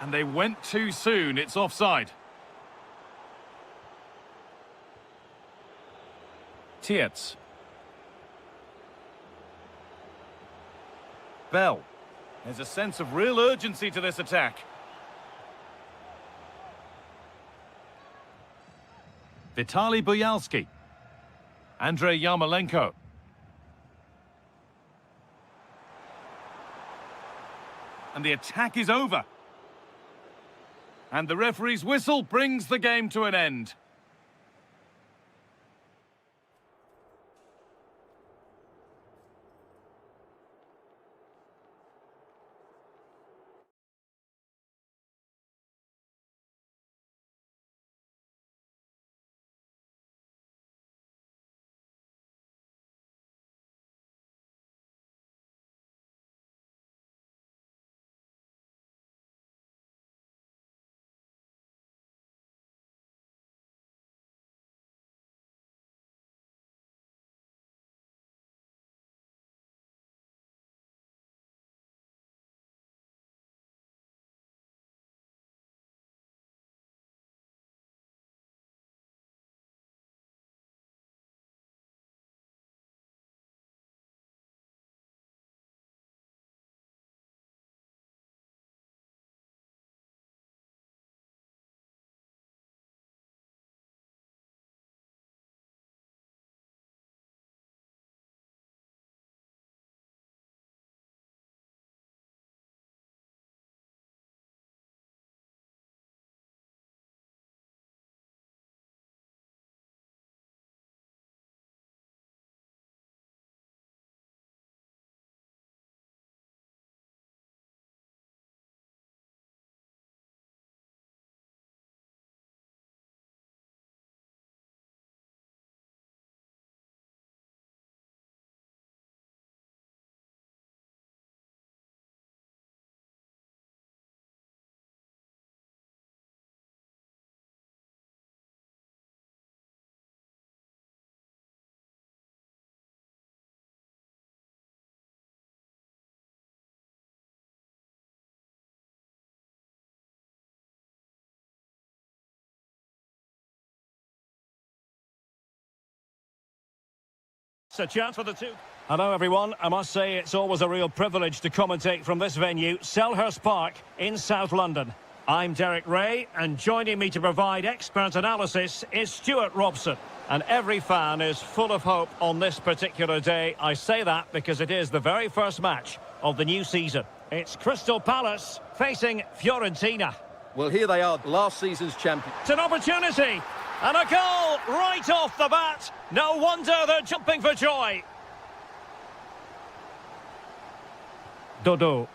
And they went too soon. It's offside. Tiertz. Bell. There's a sense of real urgency to this attack. Vitaly Buyalski. Andrei Yarmolenko. And the attack is over. And the referee's whistle brings the game to an end. It's a chance for the two. Hello everyone, I must say it's always a real privilege to commentate from this venue, Selhurst Park in South London. I'm Derek Ray, and joining me to provide expert analysis is Stuart Robson. And every fan is full of hope on this particular day. I say that because it is the very first match of the new season. It's Crystal Palace facing Fiorentina. Well, here they are, last season's champions. It's an opportunity, and a goal right off the bat. No wonder they're jumping for joy. Dodo.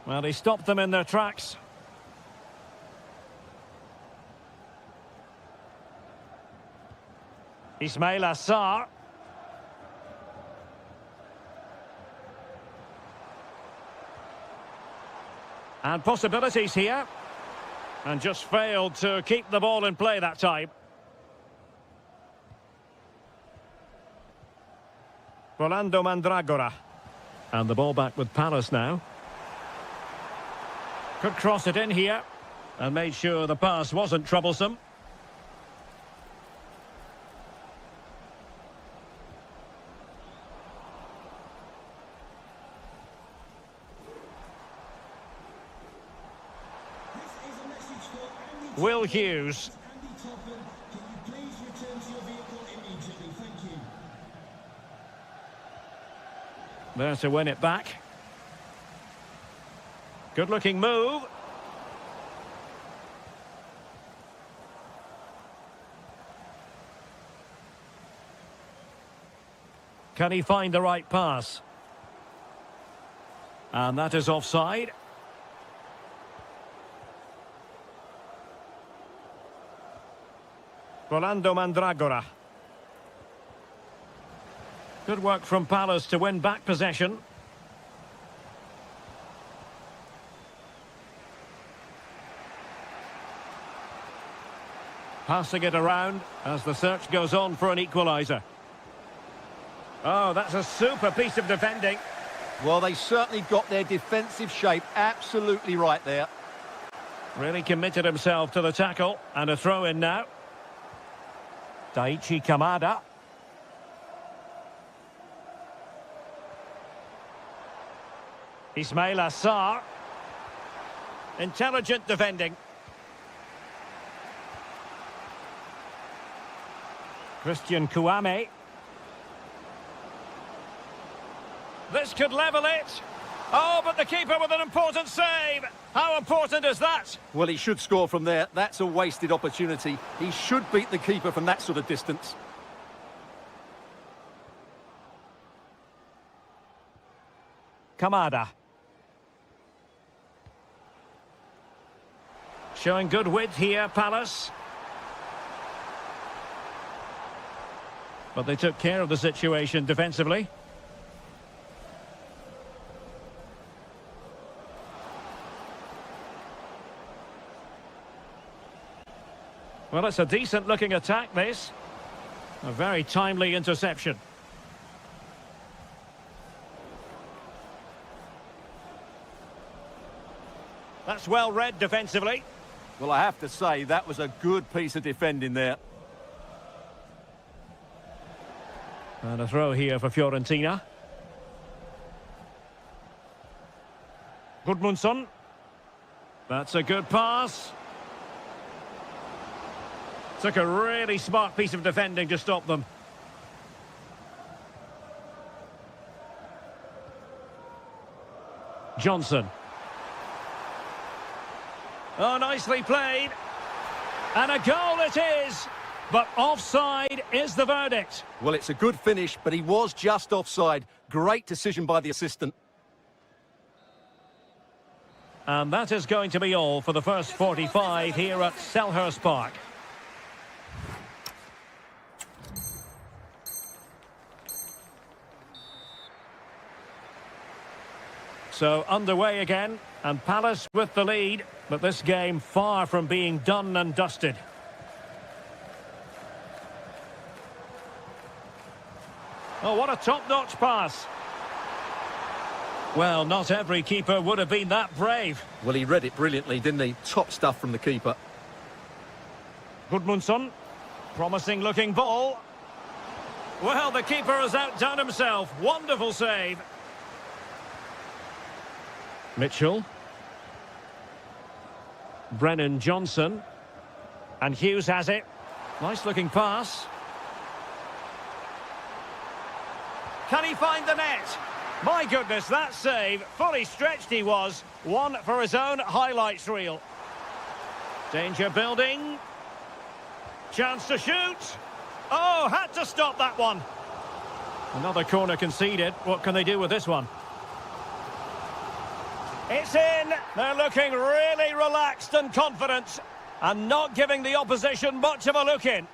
Well, he stopped them in their tracks. Ismail Assar. And possibilities here. And just failed to keep the ball in play that time. Rolando Mandragora. And the ball back with Palace now. Could cross it in here. And made sure the pass wasn't troublesome. Will Hughes. There to win it back. Good looking move. Can he find the right pass? And that is offside. Rolando Mandragora. Good work from Palace to win back possession. Passing it around as the search goes on for an equaliser. Oh, that's a super piece of defending. Well, they certainly got their defensive shape absolutely right there. Really committed himself to the tackle, and a throw in now. Daichi Kamada. Ismail Assar. Intelligent defending. Christian Kouame. This could level it. Oh, but the keeper with an important save. How important is that? Well, he should score from there. That's a wasted opportunity. He should beat the keeper from that sort of distance. Kamada. Showing good width here, Palace. But they took care of the situation defensively. Well, it's a decent-looking attack, this. A very timely interception. That's well read defensively. Well, I have to say, that was a good piece of defending there. And a throw here for Fiorentina. Gudmundsson. That's a good pass. Took a really smart piece of defending to stop them. Johnson. Oh, nicely played. And a goal it is. But offside is the verdict. Well, it's a good finish, but he was just offside. Great decision by the assistant. And that is going to be all for the first 45 here at Selhurst Park. So underway again, and Palace with the lead, but this game far from being done and dusted. Oh, what a top-notch pass. Well, not every keeper would have been that brave. Well, he read it brilliantly, didn't he? Top stuff from the keeper. Gudmundsson, promising looking ball. Well, the keeper has outdone himself. Wonderful save. Mitchell. Brennan Johnson. And Hughes has it. Nice looking pass. Can he find the net? My goodness, that save. Fully stretched he was. One for his own highlights reel. Danger building. Chance to shoot. Oh, had to stop that one. Another corner conceded. What can they do with this one? It's in. They're looking really relaxed and confident and not giving the opposition much of a look in.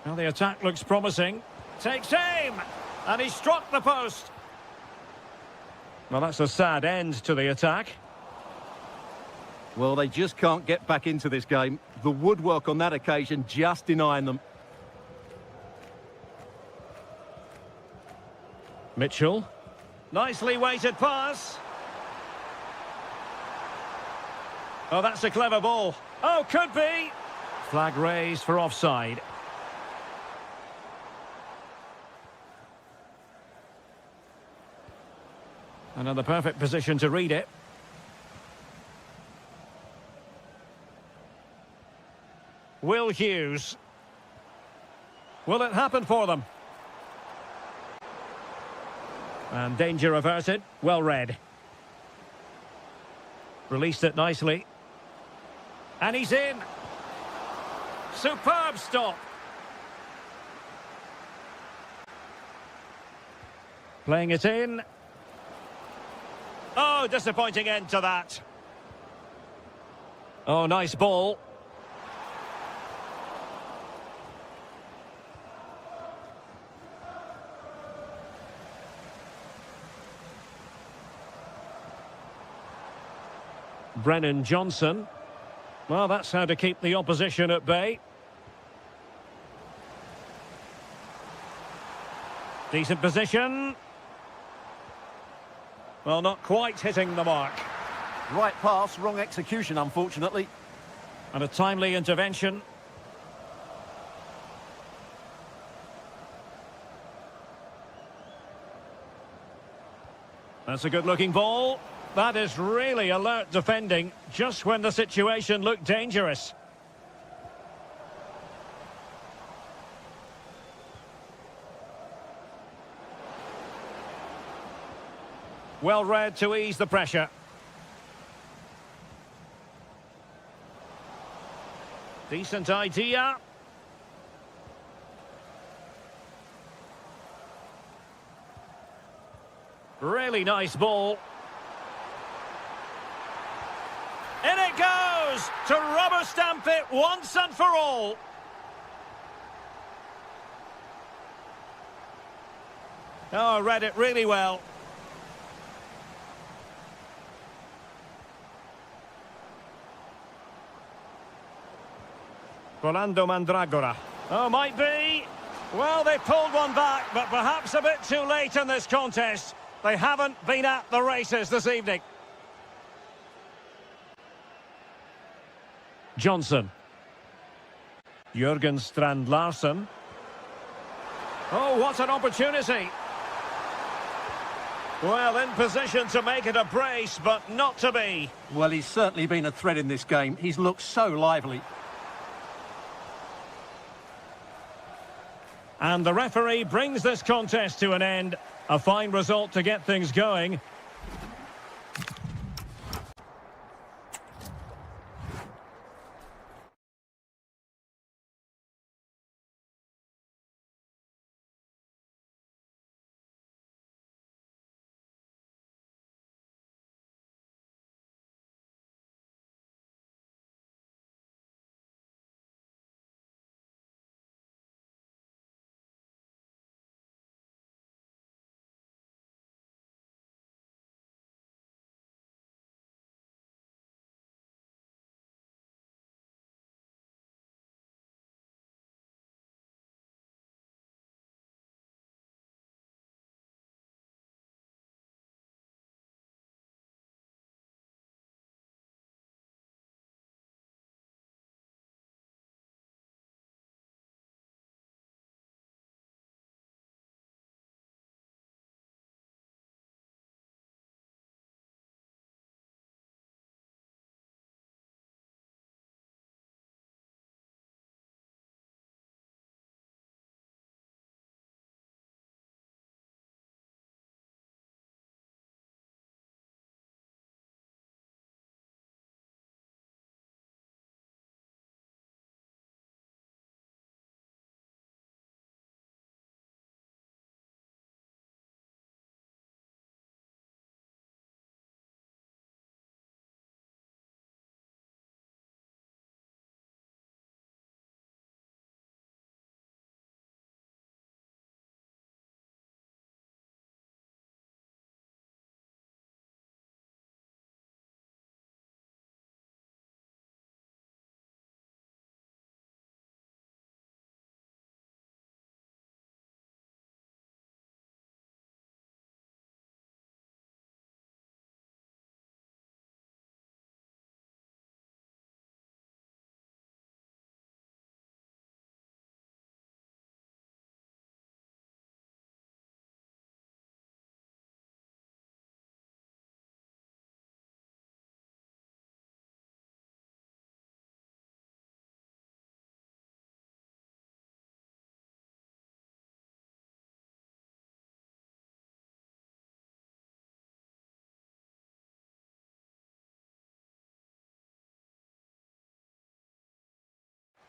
Well, the attack looks promising. Takes aim. And he struck the post. Well, that's a sad end to the attack. Well, they just can't get back into this game. The woodwork on that occasion just denying them. Mitchell. Nicely weighted pass. Oh, that's a clever ball. Oh, could be. Flag raised for offside. Another perfect position to read it. Will Hughes. Will it happen for them? And danger averted. Well read. Released it nicely. And he's in. Superb stop. Playing it in. Oh, disappointing end to that. Oh, nice ball. Brennan Johnson. Well, that's how to keep the opposition at bay. Decent position. Well, not quite hitting the mark. Right pass, wrong execution, unfortunately. And a timely intervention. That's a good-looking ball. That is really alert defending, just when the situation looked dangerous. Well read to ease the pressure. Decent idea. Really nice ball. In it goes! To rubber stamp it once and for all. Oh, read it really well. Rolando Mandragora. Oh, might be. Well, they pulled one back, but perhaps a bit too late in this contest. They haven't been at the races this evening. Johnson. Jürgen Strand Larsen. Oh, what an opportunity. Well, in position to make it a brace, but not to be. Well, he's certainly been a threat in this game. He's looked so lively. And the referee brings this contest to an end. A fine result to get things going.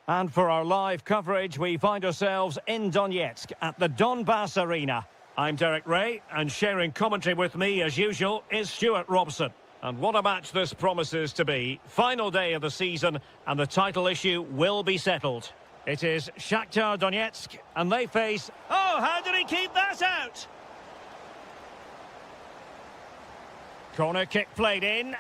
And for our live coverage, we find ourselves in Donetsk at the Donbass Arena. I'm Derek Ray, and sharing commentary with me, as usual, is Stuart Robson. And what a match this promises to be. Final day of the season, and the title issue will be settled. It is Shakhtar Donetsk, and they face... Oh, how did he keep that out? Corner kick played in.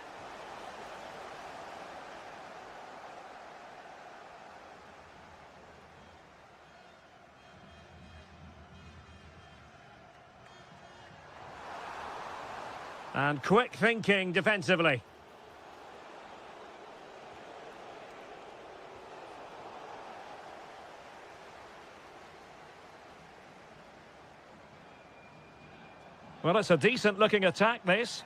And quick thinking defensively. Well, it's a decent-looking attack, this.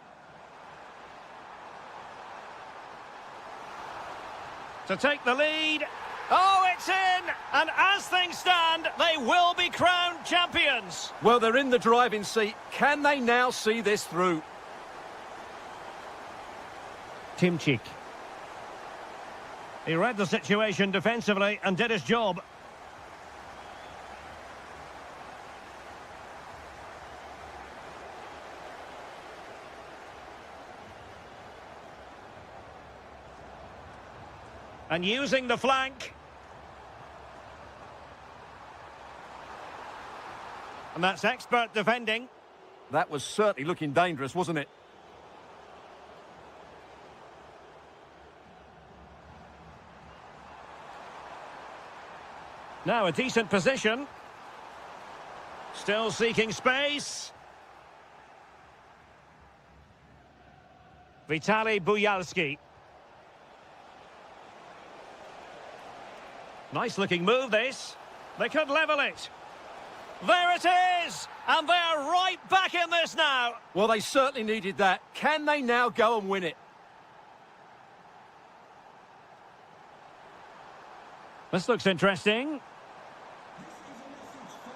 To take the lead. Oh, it's in! And as things stand, they will be crowned champions. Well, they're in the driving seat. Can they now see this through? Timchik. He read the situation defensively and did his job. And using the flank. And that's expert defending. That was certainly looking dangerous, wasn't it? Now a decent position. Still seeking space. Vitaly Buyalski. Nice looking move, this. They could level it. There it is! And they're right back in this now. Well, they certainly needed that. Can they now go and win it? This looks interesting.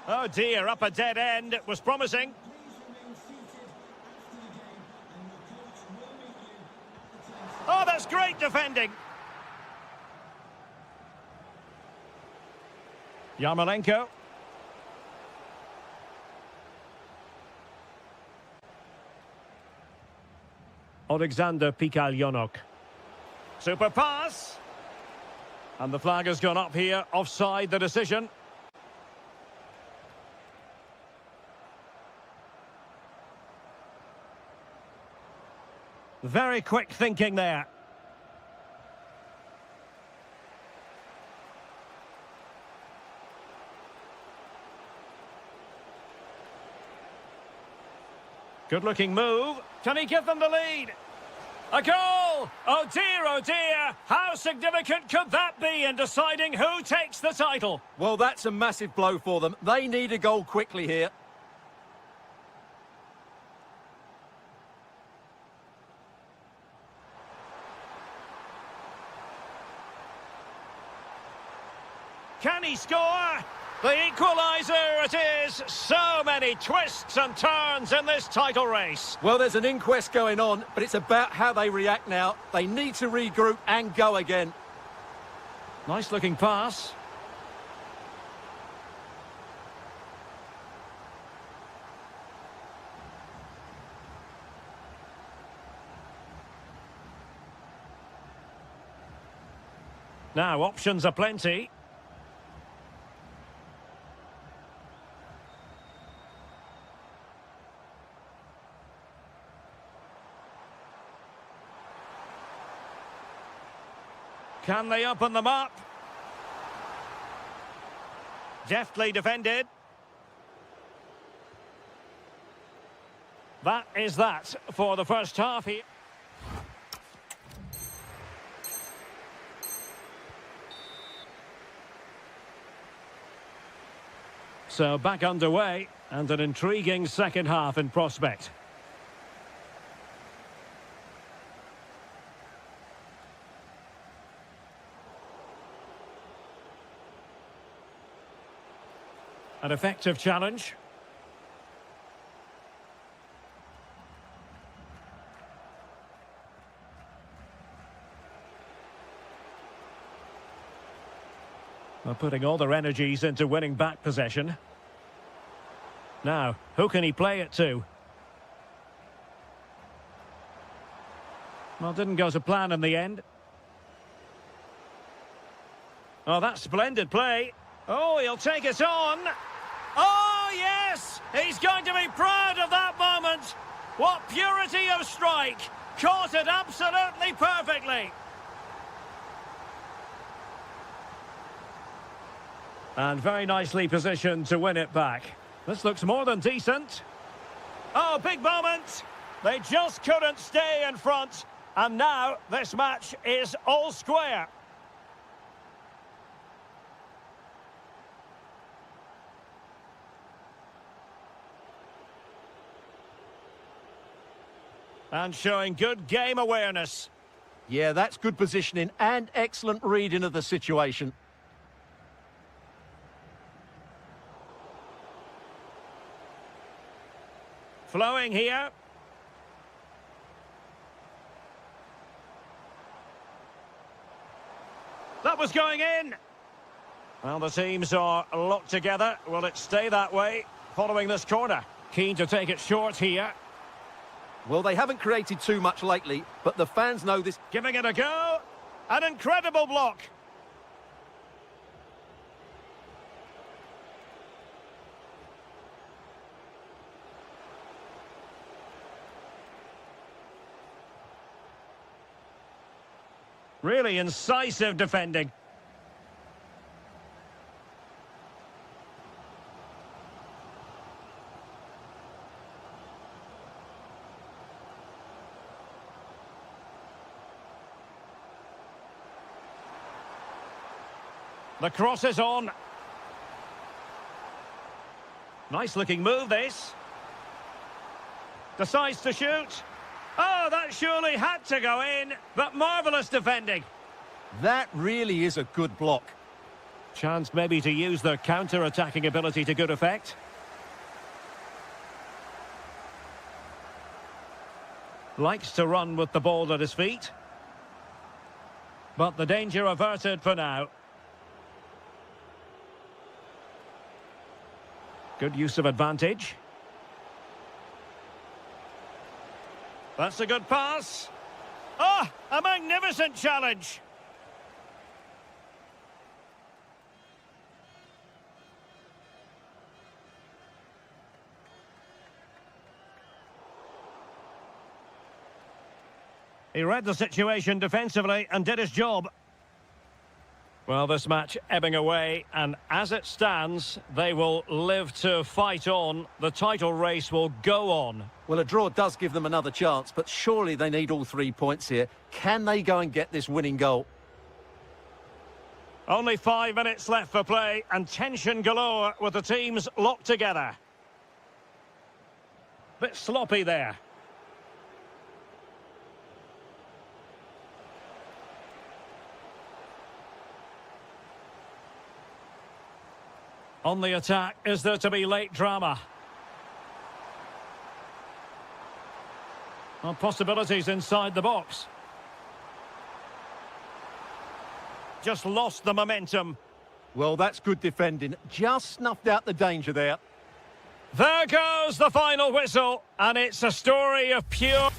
Oh dear, up a dead end. It was promising. Oh, that's great defending. Yarmolenko. Alexander Pikalyonok. Super pass. And the flag has gone up here. Offside the decision. Very quick thinking there. Good-looking move. Can he give them the lead? A goal! Oh dear, how significant could that be in deciding who takes the title? Well, that's a massive blow for them. They need a goal quickly here. Can he score? The equaliser it is! So many twists and turns in this title race. Well, there's an inquest going on, but it's about how they react now. They need to regroup and go again. Nice looking pass. Now, options are plenty. Can they open them up? Deftly defended. That is that for the first half here. So back underway, and an intriguing second half in prospect. An effective challenge. They're putting all their energies into winning back possession. Now, who can he play it to? Well, didn't go to plan in the end. Oh, that's splendid play. Oh, he'll take it on. Oh, yes! He's going to be proud of that moment. What purity of strike. Caught it absolutely perfectly. And very nicely positioned to win it back. This looks more than decent. Oh, big moment. They just couldn't stay in front. And now this match is all square. And showing good game awareness. Yeah, that's good positioning and excellent reading of the situation. Flowing here. That was going in. Well, the teams are locked together. Will it stay that way following this corner? Keen to take it short here. Well, they haven't created too much lately, but the fans know this. Giving it a go. An incredible block. Really incisive defending. The cross is on. Nice looking move, this. Decides to shoot. Oh, that surely had to go in, but marvellous defending. That really is a good block. Chance maybe to use their counter-attacking ability to good effect. Likes to run with the ball at his feet. But the danger averted for now. Good use of advantage. That's a good pass. Ah, a magnificent challenge. He read the situation defensively and did his job. Well, this match ebbing away, and as it stands, they will live to fight on. The title race will go on. Well, a draw does give them another chance, but surely they need all 3 points here. Can they go and get this winning goal? Only 5 minutes left for play, and tension galore with the teams locked together. Bit sloppy there. On the attack, is there to be late drama? Well, possibilities inside the box. Just lost the momentum. Well, that's good defending. Just snuffed out the danger there. There goes the final whistle, and it's a story of pure...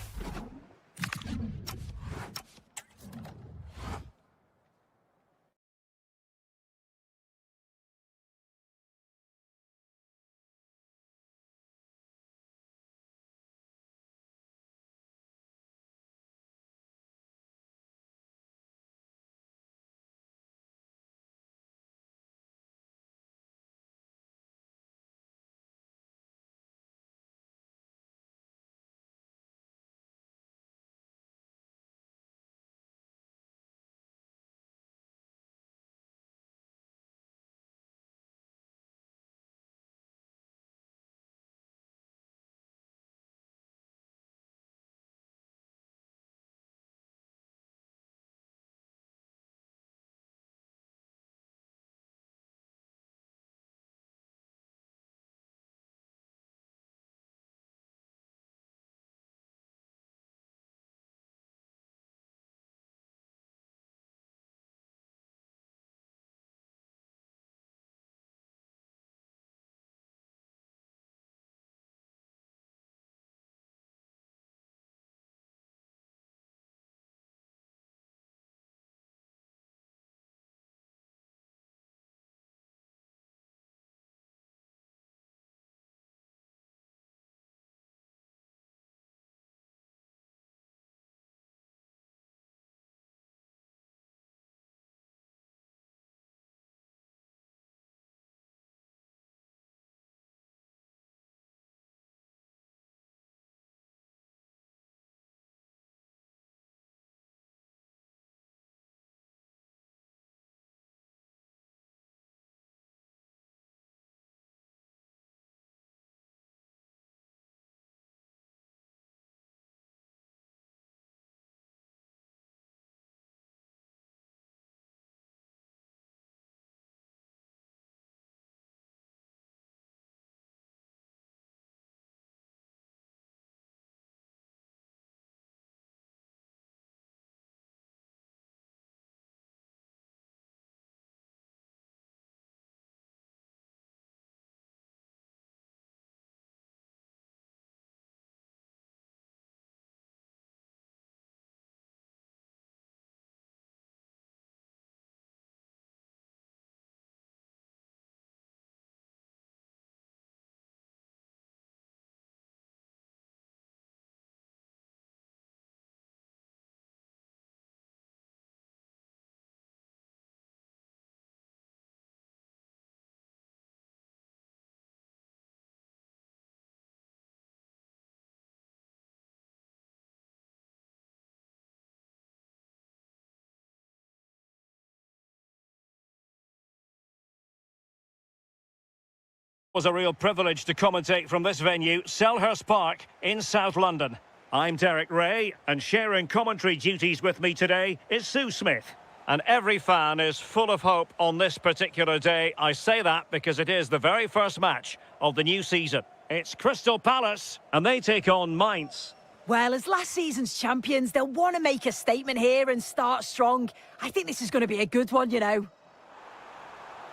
It was a real privilege to commentate from this venue, Selhurst Park in South London. I'm Derek Ray, and sharing commentary duties with me today is Sue Smith. And every fan is full of hope on this particular day. I say that because it is the very first match of the new season. It's Crystal Palace, and they take on Mainz. Well, as last season's champions, they'll want to make a statement here and start strong. I think this is going to be a good one, you know.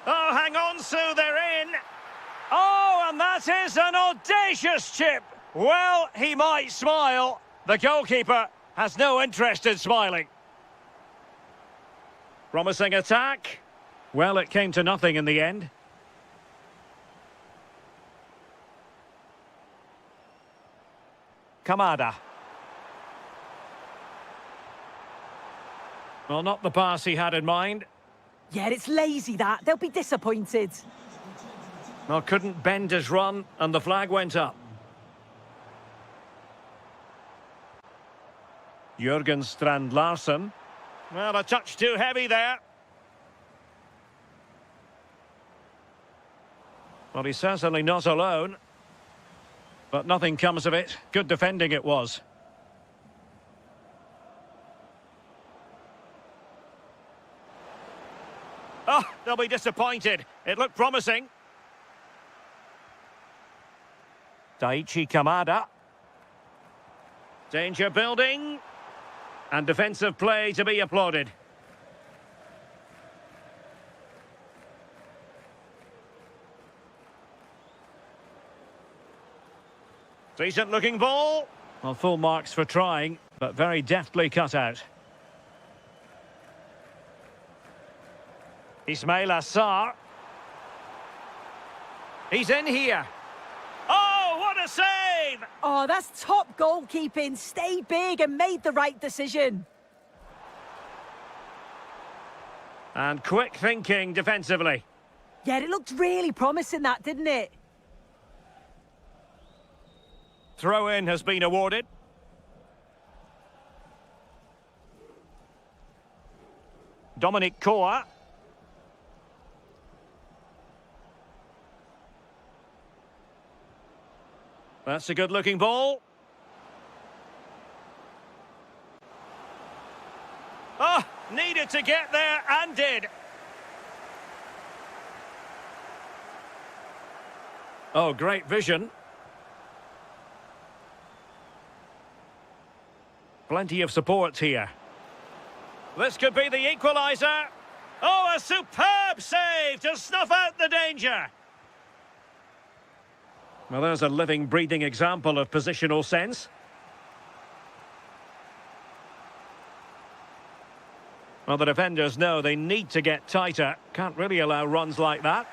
Oh, hang on, Sue, they're in. Oh, and that is an audacious chip. Well, he might smile. The goalkeeper has no interest in smiling. Promising attack. Well, it came to nothing in the end. Kamada. Well, not the pass he had in mind. Yeah, it's lazy, that. They'll be disappointed. Well, couldn't bend his run, and the flag went up. Jürgen Strand Larsen. Well, a touch too heavy there. Well, he's certainly not alone. But nothing comes of it. Good defending it was. Oh, they'll be disappointed. It looked promising. Daichi Kamada. Danger building. And defensive play to be applauded. Decent looking ball. Well, full marks for trying, but very deftly cut out. Ismail Assar. He's in here. Oh, what a save! Oh, that's top goalkeeping. Stayed big and made the right decision. And quick thinking defensively. Yeah, it looked really promising, that, didn't it? Throw-in has been awarded. Dominic Koa. That's a good-looking ball. Oh, needed to get there and did. Oh, great vision. Plenty of support here. This could be the equaliser. Oh, a superb save to snuff out the danger. Well, there's a living, breathing example of positional sense. Well, the defenders know they need to get tighter. Can't really allow runs like that.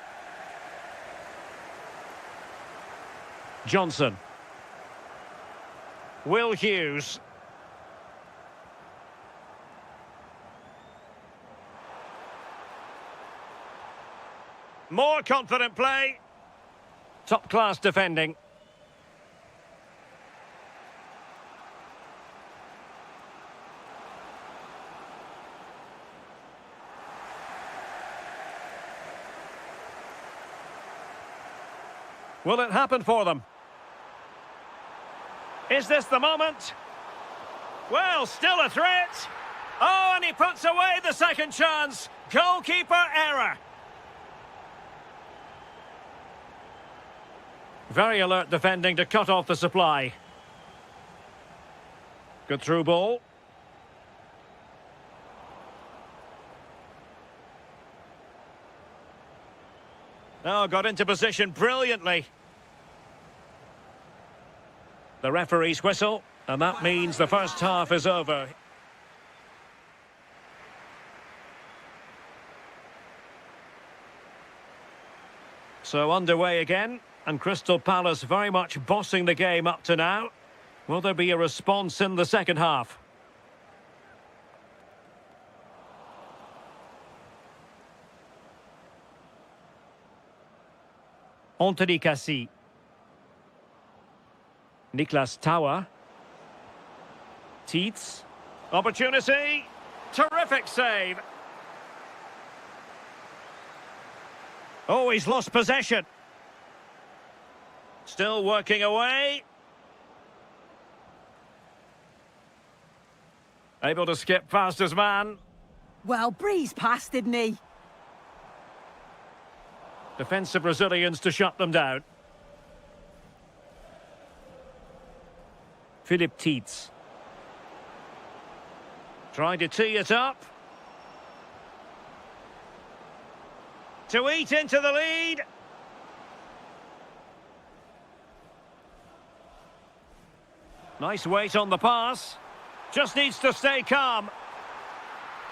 Johnson. Will Hughes. More confident play. Top-class defending. Will it happen for them? Is this the moment? Well, still a threat. Oh, and he puts away the second chance. Goalkeeper error. Very alert defending to cut off the supply. Good through ball. Oh, got into position brilliantly. The referee's whistle, and that means the first half is over. So underway again. And Crystal Palace very much bossing the game up to now. Will there be a response in the second half? Anthony Cassie. Niklas Tauer. Tietz. Opportunity. Terrific save. Oh, he's lost possession. Still working away. Able to skip past his man. Well, breezed past, didn't he? Defensive Brazilians to shut them down. Philip Tietz. Trying to tee it up. To eat into the lead. Nice weight on the pass. Just needs to stay calm.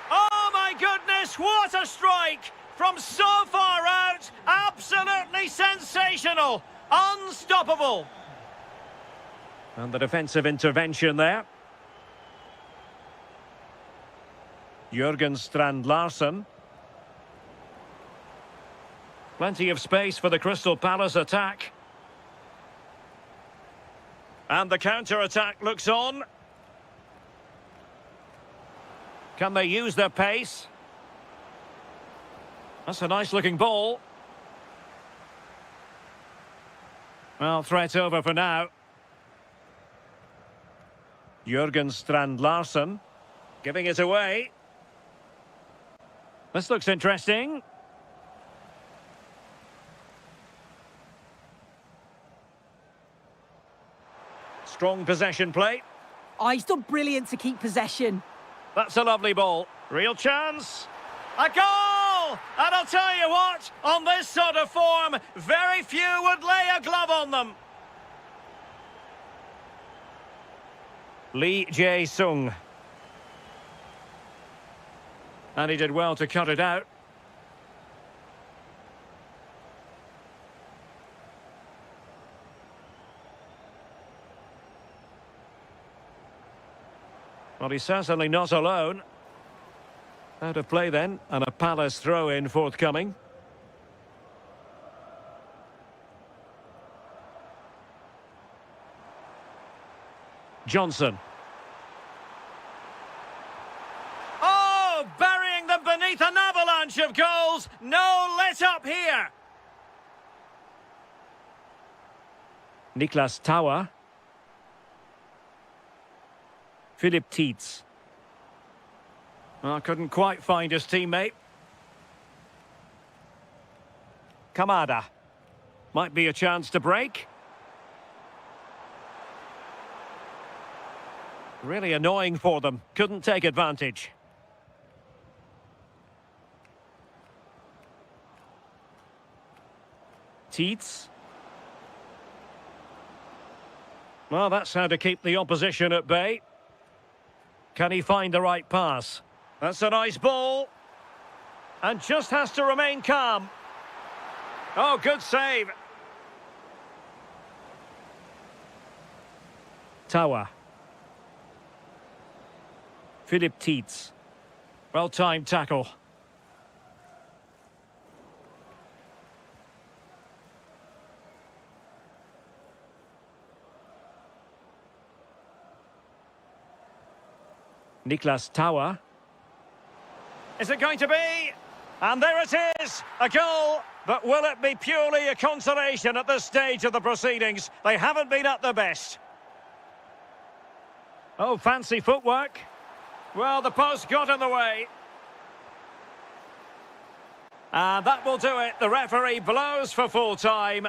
Oh my goodness, what a strike! From so far out, absolutely sensational. Unstoppable. And the defensive intervention there. Jürgen Strand Larsen. Plenty of space for the Crystal Palace attack. And the counter-attack looks on. Can they use their pace? That's a nice-looking ball. Well, threat over for now. Jürgen Strand Larsen giving it away. This looks interesting. Strong possession play. Oh, he's done brilliant to keep possession. That's a lovely ball. Real chance. A goal! And I'll tell you what, on this sort of form, very few would lay a glove on them. Lee Jae-sung. And he did well to cut it out. Well, he's certainly not alone. Out of play then, and a Palace throw-in forthcoming. Johnson. Oh, burying them beneath an avalanche of goals. No let-up here. Niklas Tauer. Philip Tietz. Oh, couldn't quite find his teammate. Kamada. Might be a chance to break. Really annoying for them. Couldn't take advantage. Tietz. Well, that's how to keep the opposition at bay. Can he find the right pass? That's a nice ball. And just has to remain calm. Oh, good save. Tauer. Philip Tietz. Well-timed tackle. Niklas Tauer. Is it going to be? And there it is, a goal. But will it be purely a consolation at this stage of the proceedings? They haven't been at their best. Oh, fancy footwork. Well, the post got in the way. And that will do it. The referee blows for full time.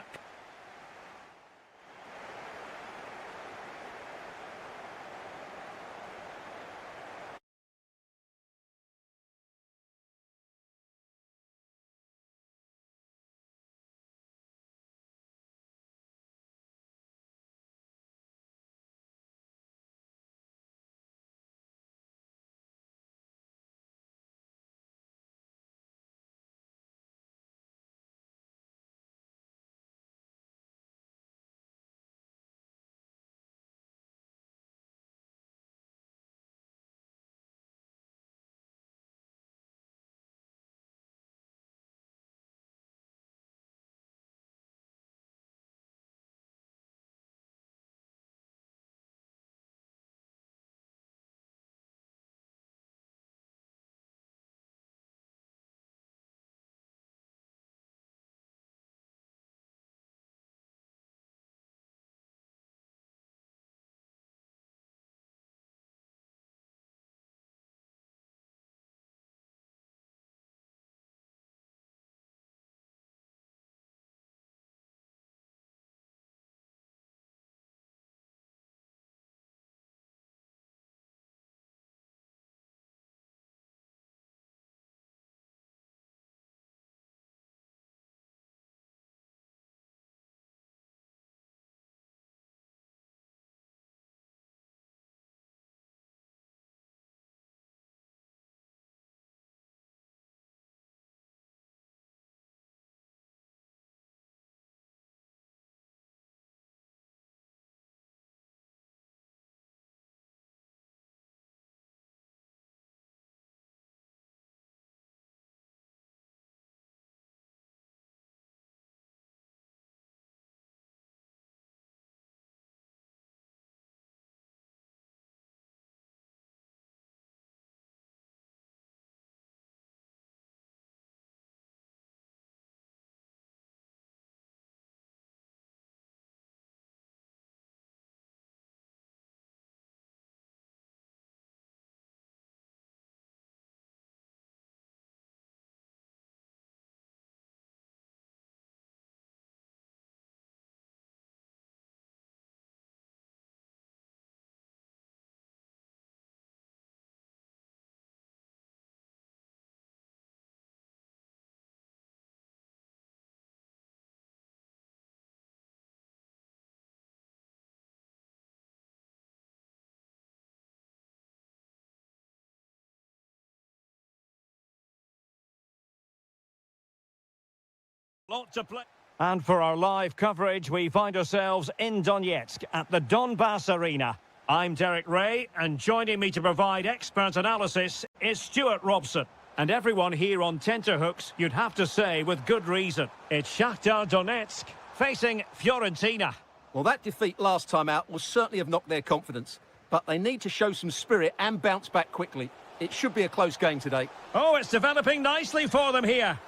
Lot to play. And for our live coverage, we find ourselves in Donetsk at the Donbass Arena. I'm Derek Ray, and joining me to provide expert analysis is Stuart Robson. And everyone here on tenterhooks, you'd have to say with good reason. It's Shakhtar Donetsk facing Fiorentina. Well, that defeat last time out will certainly have knocked their confidence, but they need to show some spirit and bounce back quickly. It should be a close game today. Oh, it's developing nicely for them here.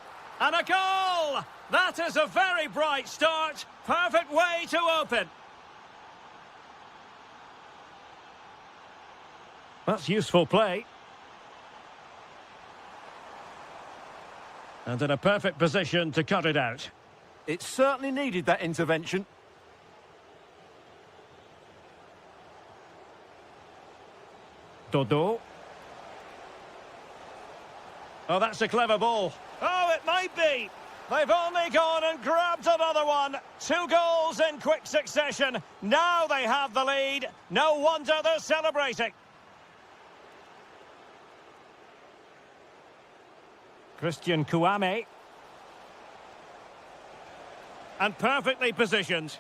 And a goal! That is a very bright start. Perfect way to open. That's useful play. And in a perfect position to cut it out. It certainly needed that intervention. Dodo. Oh, that's a clever ball. Oh, it might be. They've only gone and grabbed another one. 2 goals in quick succession. Now they have the lead. No wonder they're celebrating. Christian Kouame. And perfectly positioned.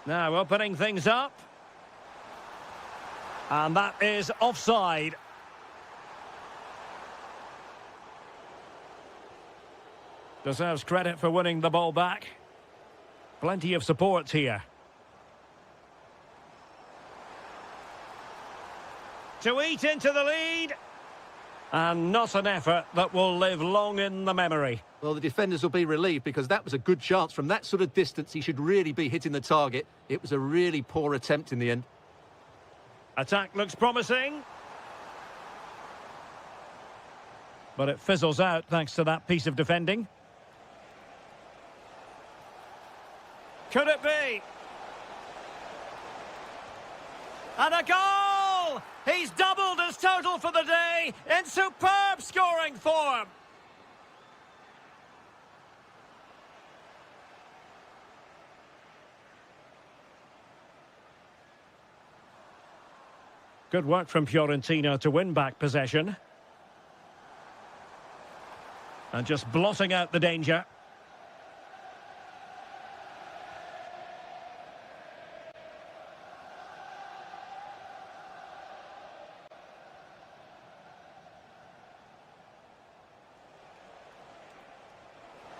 Now opening things up. And that is offside. Deserves credit for winning the ball back. Plenty of support here. To eat into the lead. And not an effort that will live long in the memory. Well, the defenders will be relieved because that was a good chance. From that sort of distance, he should really be hitting the target. It was a really poor attempt in the end. Attack looks promising. But it fizzles out thanks to that piece of defending. Could it be? And a goal! He's doubled his total for the day in superb scoring form. Good work from Fiorentina to win back possession. And just blotting out the danger.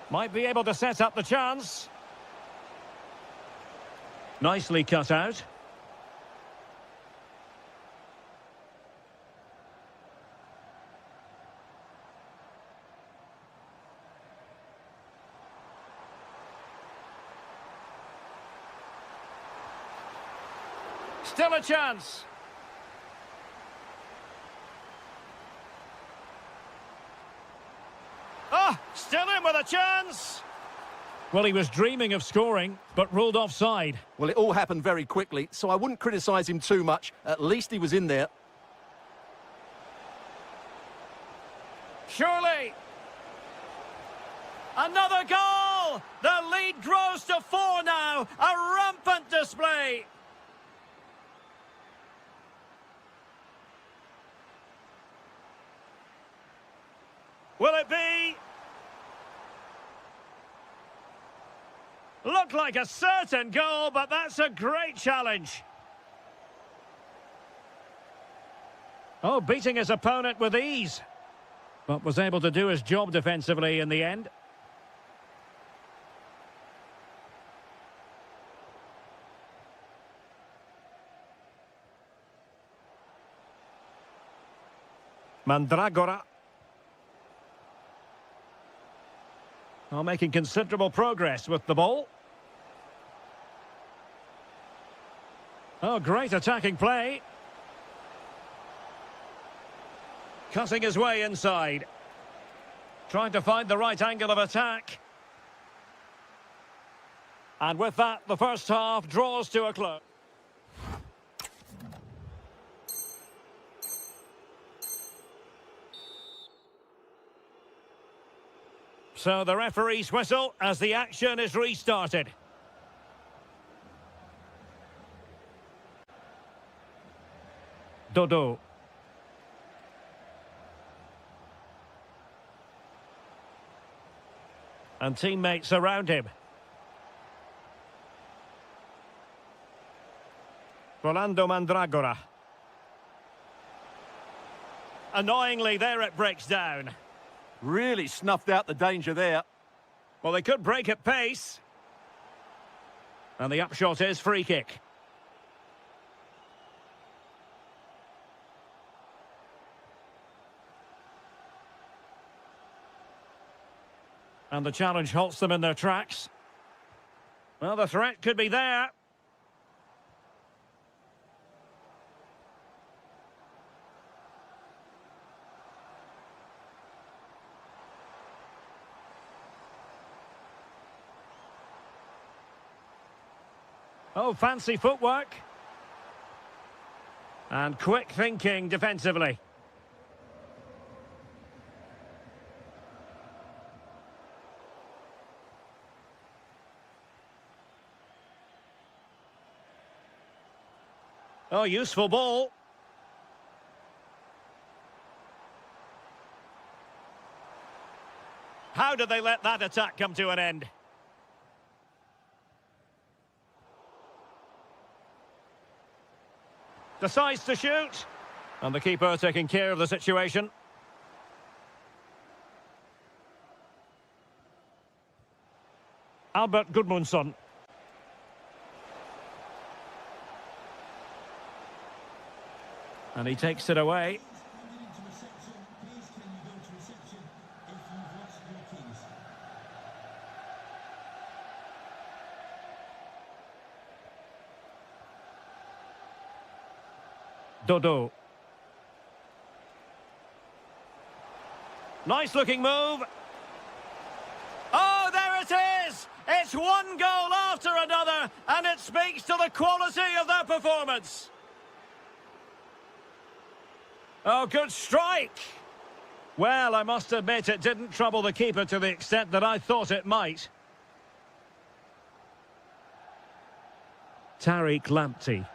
Might be able to set up the chance. Nicely cut out. Still a chance. Ah, still in with a chance. Well, he was dreaming of scoring, but ruled offside. Well, it all happened very quickly, so I wouldn't criticise him too much. At least he was in there. Surely. Another goal! The lead grows to 4 now. A rampant display. Will it be? Looked like a certain goal, but that's a great challenge. Oh, beating his opponent with ease. But was able to do his job defensively in the end. Mandragora. Well, making considerable progress with the ball. Oh, great attacking play. Cutting his way inside. Trying to find the right angle of attack. And with that, the first half draws to a close. So the referee's whistle as the action is restarted. Dodo. And teammates around him. Rolando Mandragora. Annoyingly, there it breaks down. Really snuffed out the danger there. Well, they could break at pace. And the upshot is free kick. And the challenge halts them in their tracks. Well, the threat could be there. Oh, fancy footwork. And quick thinking defensively. Oh, useful ball. How did they let that attack come to an end? Decides to shoot. And the keeper taking care of the situation. Albert Gudmundsson. And he takes it away. Dodo. Nice looking move. Oh, there it is! It's one goal after another, and it speaks to the quality of their performance. Oh, good strike. Well, I must admit it didn't trouble the keeper to the extent that I thought it might. Tariq Lamptey.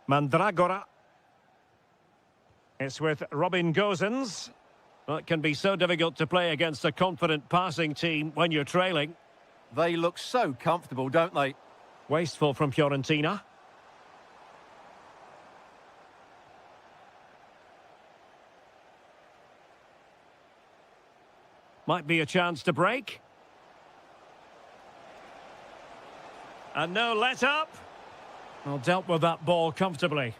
Mandragora. It's with Robin Gosens. Well, it can be so difficult to play against a confident passing team when you're trailing. They look so comfortable, don't they? Wasteful from Fiorentina. Might be a chance to break. And no let up. Well, dealt with that ball comfortably.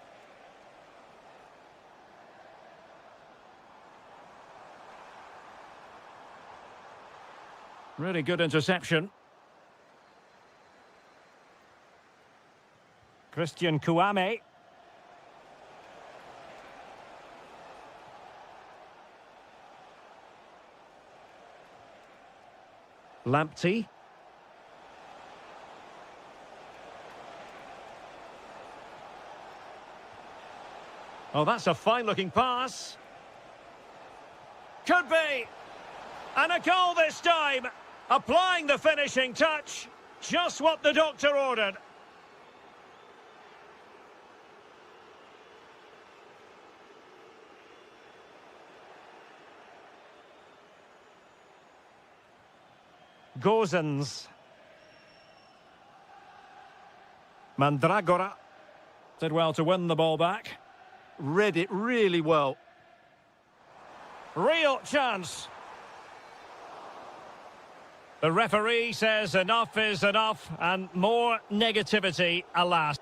Really good interception. Christian Kouame. Lamptey. Oh, that's a fine-looking pass. Could be. And a goal this time. Applying the finishing touch. Just what the doctor ordered. Gosens. Mandragora. Did well to win the ball back. Read it really well. Real chance. The referee says enough is enough, and more negativity, alas.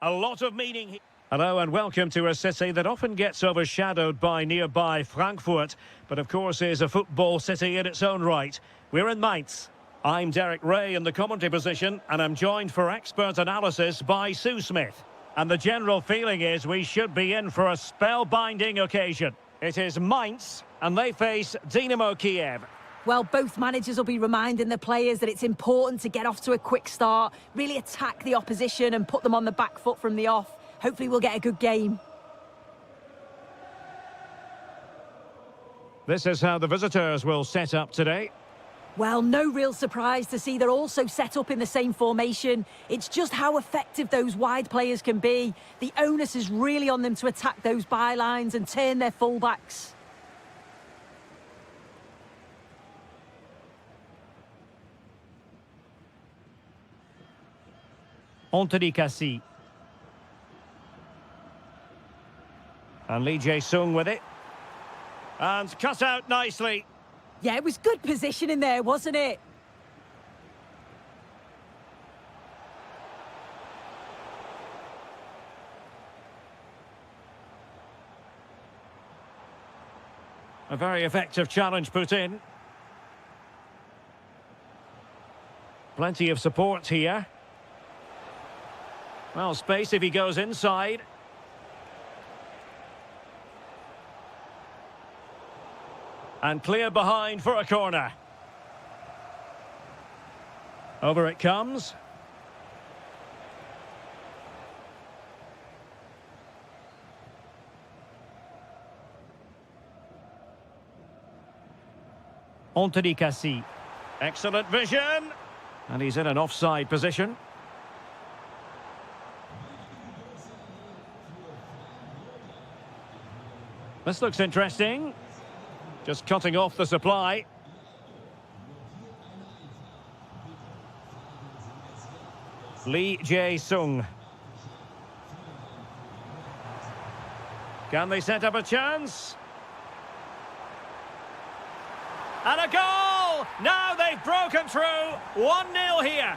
A lot of meaning here. Hello and welcome to a city that often gets overshadowed by nearby Frankfurt, but of course is a football city in its own right. We're in Mainz. I'm Derek Ray in the commentary position, and I'm joined for expert analysis by Sue Smith. And the general feeling is we should be in for a spellbinding occasion. It is Mainz, and they face Dynamo Kiev. Well, both managers will be reminding the players that it's important to get off to a quick start, really attack the opposition and put them on the back foot from the off. Hopefully we'll get a good game. This is how the visitors will set up today. Well, no real surprise to see they're also set up in the same formation. It's just how effective those wide players can be. The onus is really on them to attack those bylines and turn their fullbacks. Anthony Cassie. And Lee Jae-sung with it. And cut out nicely. Yeah, it was good positioning there, wasn't it? A very effective challenge put in. Plenty of support here. Well, space if he goes inside. And clear behind for a corner. Over it comes. Anthony Cassie. Excellent vision. And he's in an offside position. This looks interesting. Just cutting off the supply. Lee Jae-sung. Can they set up a chance? And a goal! Now they've broken through. 1-0 here.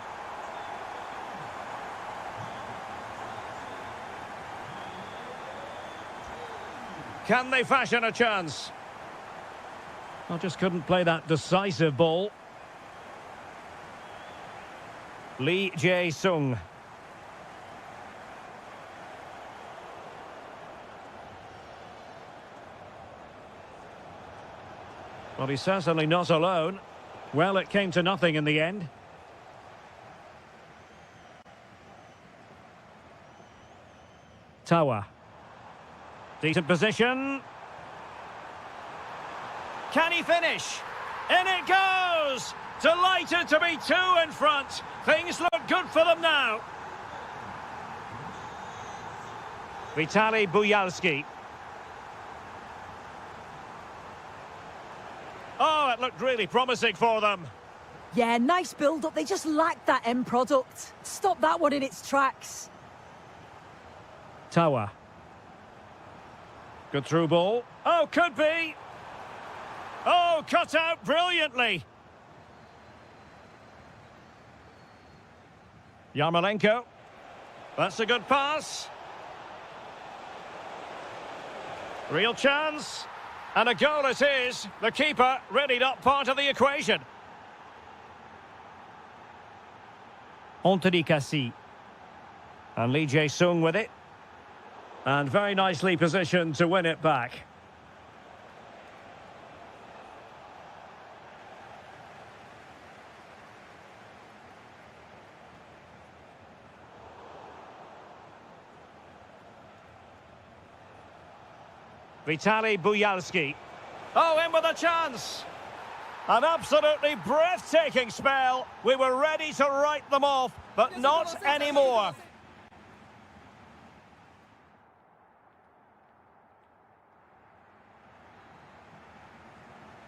Can they fashion a chance? I just couldn't play that decisive ball. Lee Jae-sung. Well, he's certainly not alone. Well, it came to nothing in the end. Tower. Decent position. Can he finish? In it goes! Delighted to be 2 in front. Things look good for them now. Vitaly Buyalski. Oh, it looked really promising for them. Yeah, nice build-up. They just lacked that end product. Stop that one in its tracks. Tower. Good through ball. Oh, could be. Oh, cut out brilliantly. Yarmolenko. That's a good pass. Real chance. And a goal it is. The keeper really not part of the equation. Anthony Cassie. And Lee Jae-sung with it. And very nicely positioned to win it back. Vitaly Buyalski. Oh, in with a chance. An absolutely breathtaking spell. We were ready to write them off, but not anymore.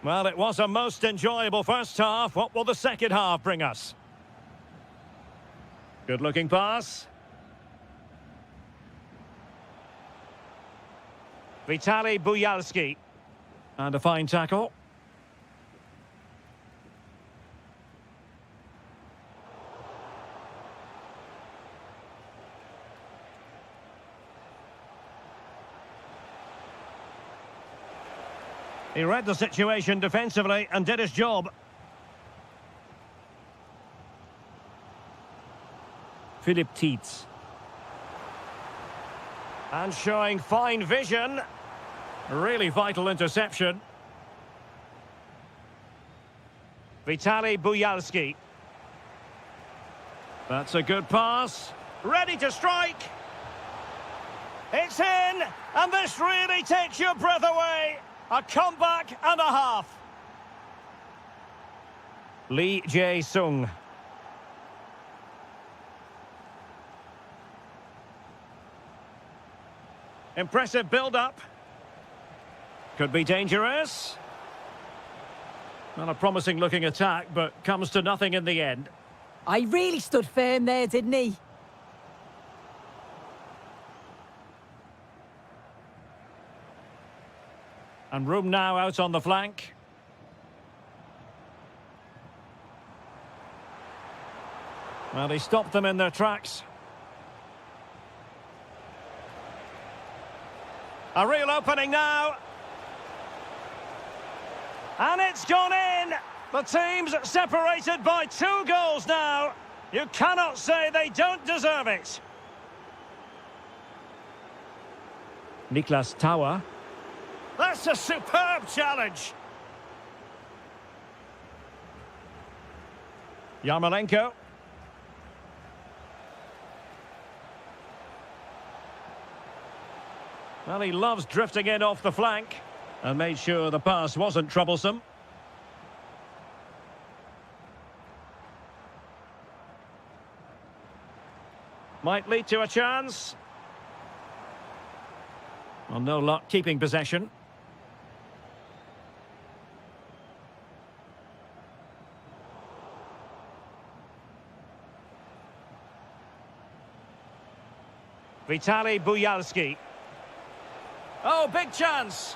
Well, it was a most enjoyable first half. What will the second half bring us? Good-looking pass. Vitaly Buyalski. And a fine tackle. He read the situation defensively and did his job. Philip Tietz. And showing fine vision. Really vital interception. Vitaly Buyalski. That's a good pass. Ready to strike. It's in, and this really takes your breath away. A comeback and a half. Lee Jae-sung. Impressive build-up. Could be dangerous. Not a promising-looking attack, but comes to nothing in the end. I really stood firm there, didn't he? And room now out on the flank. Well, he stopped them in their tracks. A real opening now. And it's gone in. The team's separated by 2 goals now. You cannot say they don't deserve it. Niklas Tauer. That's a superb challenge. Yarmolenko. Well, he loves drifting in off the flank and made sure the pass wasn't troublesome. Might lead to a chance. Well, no luck keeping possession. Vitaly Buyalski. Oh, big chance.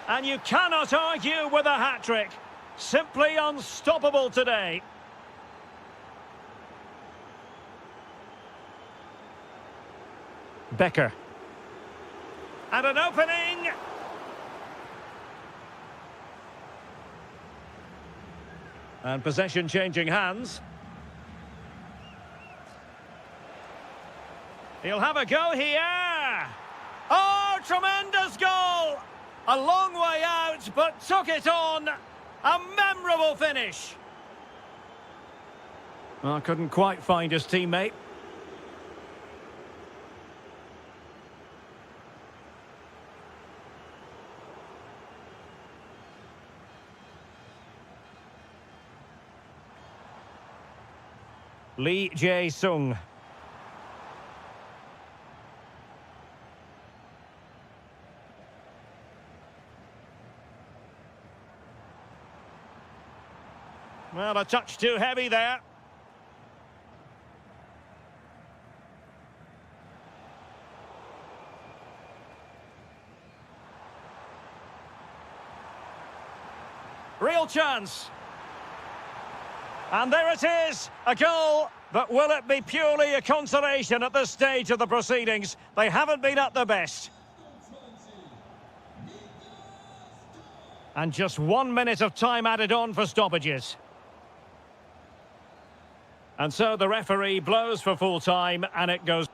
And you cannot argue with a hat-trick. Simply unstoppable today. Becker. And an opening. And possession changing hands. He'll have a go here. Oh, tremendous goal! A long way out, but took it on. A memorable finish. Well, couldn't quite find his teammate. Lee Jae-sung. Well, a touch too heavy there. Real chance. And there it is, a goal. But will it be purely a consolation at this stage of the proceedings? They haven't been at their best. And just 1 minute of time added on for stoppages. And so the referee blows for full time, and it goes...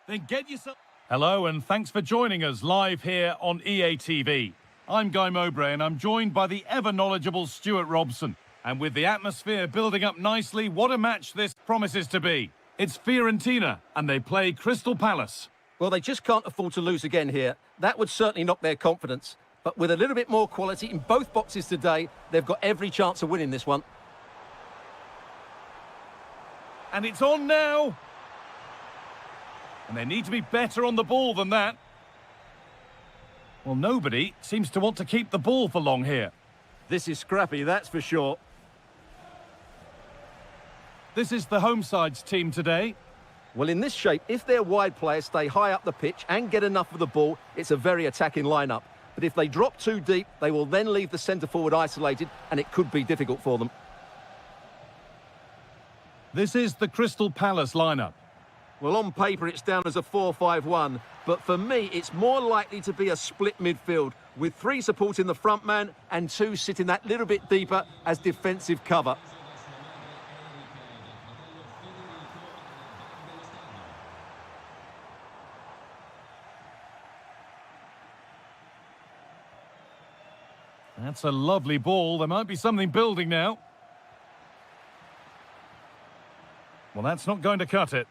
Then get yourself... Hello, and thanks for joining us live here on EA TV. I'm Guy Mowbray, and I'm joined by the ever-knowledgeable Stuart Robson. And with the atmosphere building up nicely, what a match this promises to be. It's Fiorentina, and they play Crystal Palace. Well, they just can't afford to lose again here. That would certainly knock their confidence. But with a little bit more quality in both boxes today, they've got every chance of winning this one. And it's on now. And they need to be better on the ball than that. Well, nobody seems to want to keep the ball for long here. This is scrappy, that's for sure. This is the home side's team today. Well, in this shape, if their wide players stay high up the pitch and get enough of the ball, it's a very attacking lineup. But if they drop too deep, they will then leave the centre-forward isolated, and it could be difficult for them. This is the Crystal Palace lineup. Well, on paper, it's down as a 4-5-1, but for me, it's more likely to be a split midfield, with 3 supporting the front man and 2 sitting that little bit deeper as defensive cover. That's a lovely ball. There might be something building now. Well, that's not going to cut it.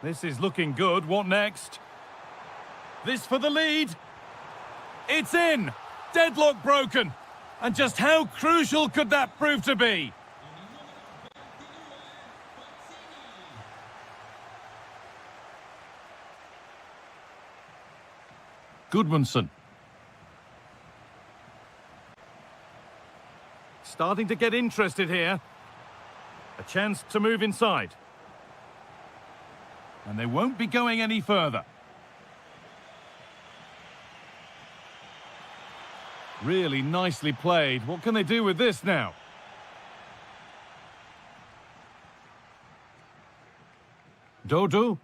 This is looking good. What next? This for the lead. It's in. Deadlock broken. And just how crucial could that prove to be? Goodmanson. Starting to get interested here. A chance to move inside. And they won't be going any further. Really nicely played. What can they do with this now? Dodo.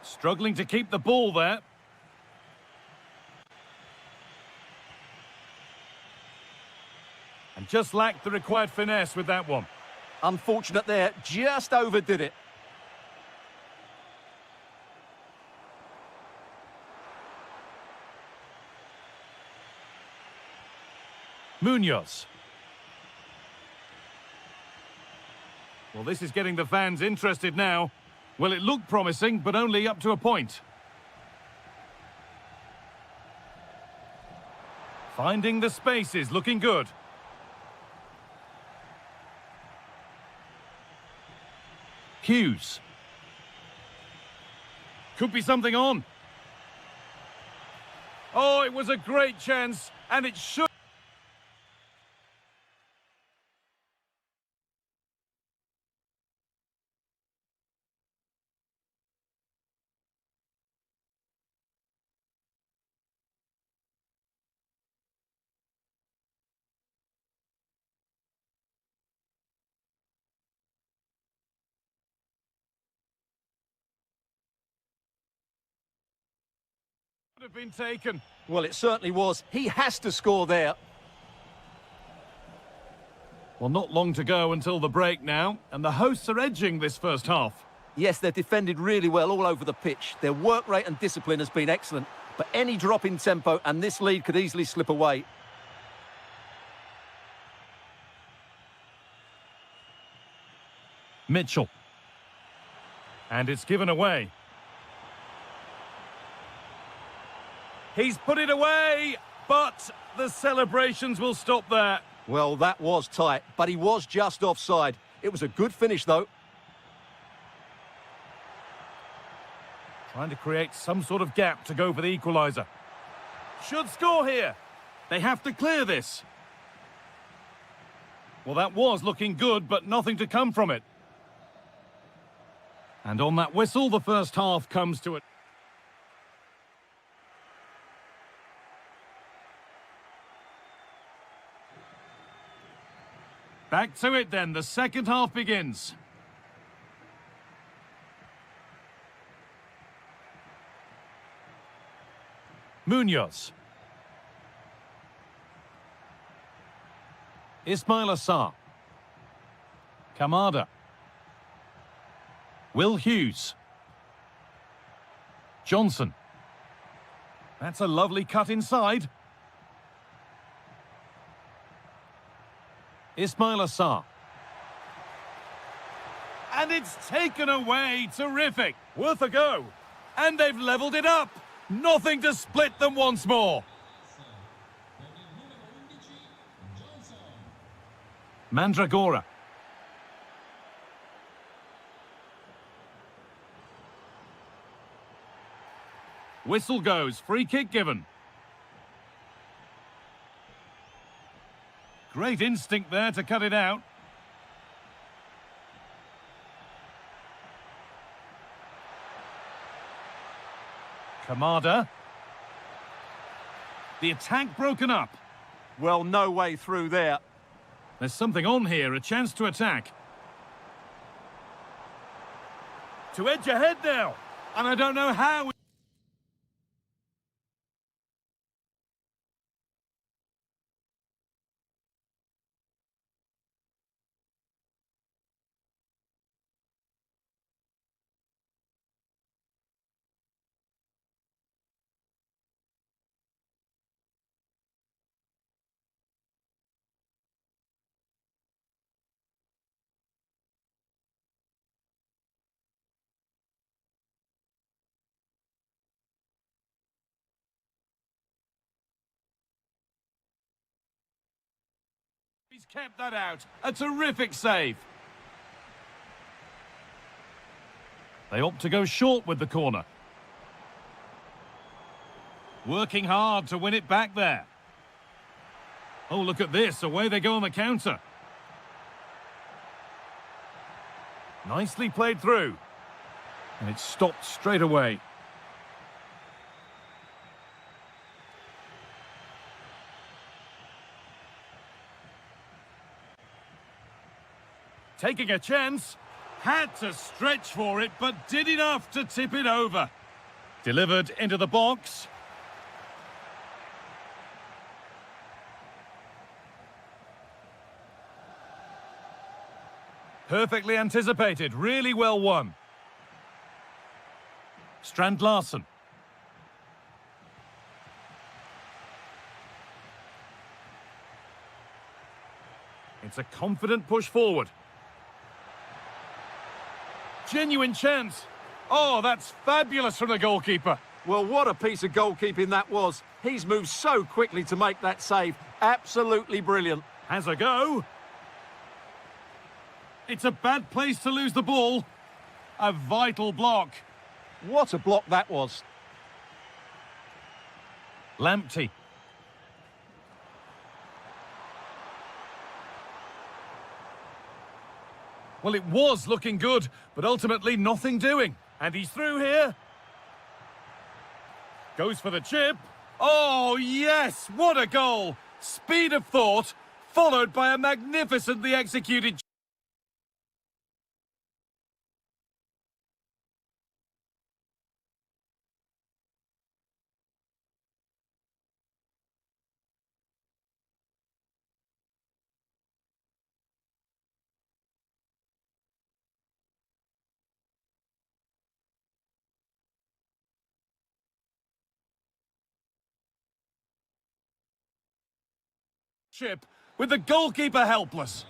Struggling to keep the ball there. And just lacked the required finesse with that one. Unfortunate there, just overdid it. Munoz. Well, this is getting the fans interested now. Well, it looked promising, but only up to a point. Finding the spaces, looking good. Hughes. Could be something on. Oh, it was a great chance, and it should... have been taken. Well, it certainly was. He has to score there. Well, not long to go until the break now, and the hosts are edging this first half. Yes, they've defended really well all over the pitch. Their work rate and discipline has been excellent, but any drop in tempo and this lead could easily slip away. Mitchell. And it's given away. He's put it away, but the celebrations will stop there. Well, that was tight, but he was just offside. It was a good finish, though. Trying to create some sort of gap to go for the equaliser. Should score here. They have to clear this. Well, that was looking good, but nothing to come from it. And on that whistle, the first half comes to it. Back to it then, the second half begins. Munoz. Ismail Assar. Kamada. Will Hughes. Johnson. That's a lovely cut inside. Ismail Assar. And it's taken away. Terrific. Worth a go. And they've levelled it up. Nothing to split them once more. Mandragora. Whistle goes. Free kick given. Great instinct there to cut it out. Kamada. The attack broken up. Well, no way through there. There's something on here, a chance to attack. To edge ahead now. And I don't know how... He's kept that out. A terrific save. They opt to go short with the corner. Working hard to win it back there. Oh, look at this. Away they go on the counter. Nicely played through. And it's stopped straight away. Taking a chance, had to stretch for it, but did enough to tip it over. Delivered into the box. Perfectly anticipated, really well won. Strand Larsen. It's a confident push forward. Genuine chance. Oh, that's fabulous from the goalkeeper. Well, what a piece of goalkeeping that was. He's moved so quickly to make that save. Absolutely brilliant. Has a go. It's a bad place to lose the ball. A vital block. What a block that was. Lamptey. Well, it was looking good, but ultimately nothing doing. And he's through here. Goes for the chip. Oh, yes! What a goal! Speed of thought, followed by a magnificently executed... chip with the goalkeeper helpless.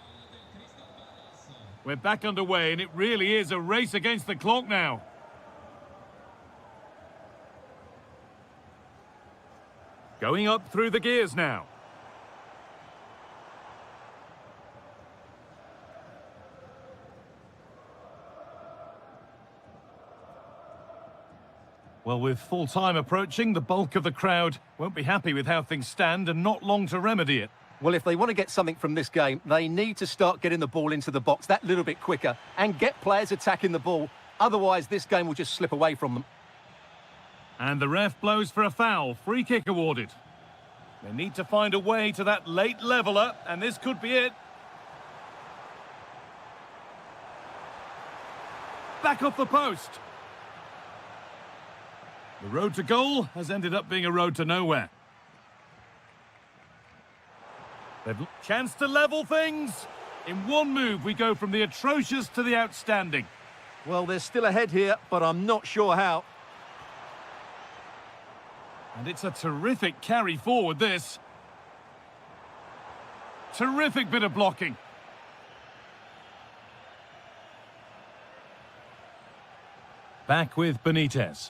We're back underway and it really is a race against the clock now. Going up through the gears now. Well, with full time approaching, the bulk of the crowd won't be happy with how things stand and not long to remedy it. Well, if they want to get something from this game, they need to start getting the ball into the box that little bit quicker and get players attacking the ball. Otherwise, this game will just slip away from them. And the ref blows for a foul. Free kick awarded. They need to find a way to that late leveller, and this could be it. Back off the post. The road to goal has ended up being a road to nowhere. They've chance to level things. In one move, we go from the atrocious to the outstanding. Well, they're still ahead here, but I'm not sure how. And it's a terrific carry forward, this. Terrific bit of blocking. Back with Benitez.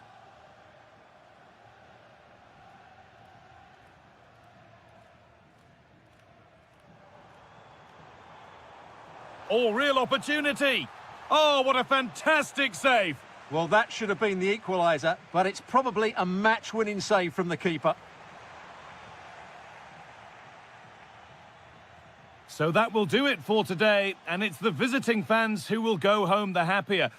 Oh, real opportunity. Oh, what a fantastic save. Well, that should have been the equaliser, but it's probably a match-winning save from the keeper. So that will do it for today, and it's the visiting fans who will go home the happier.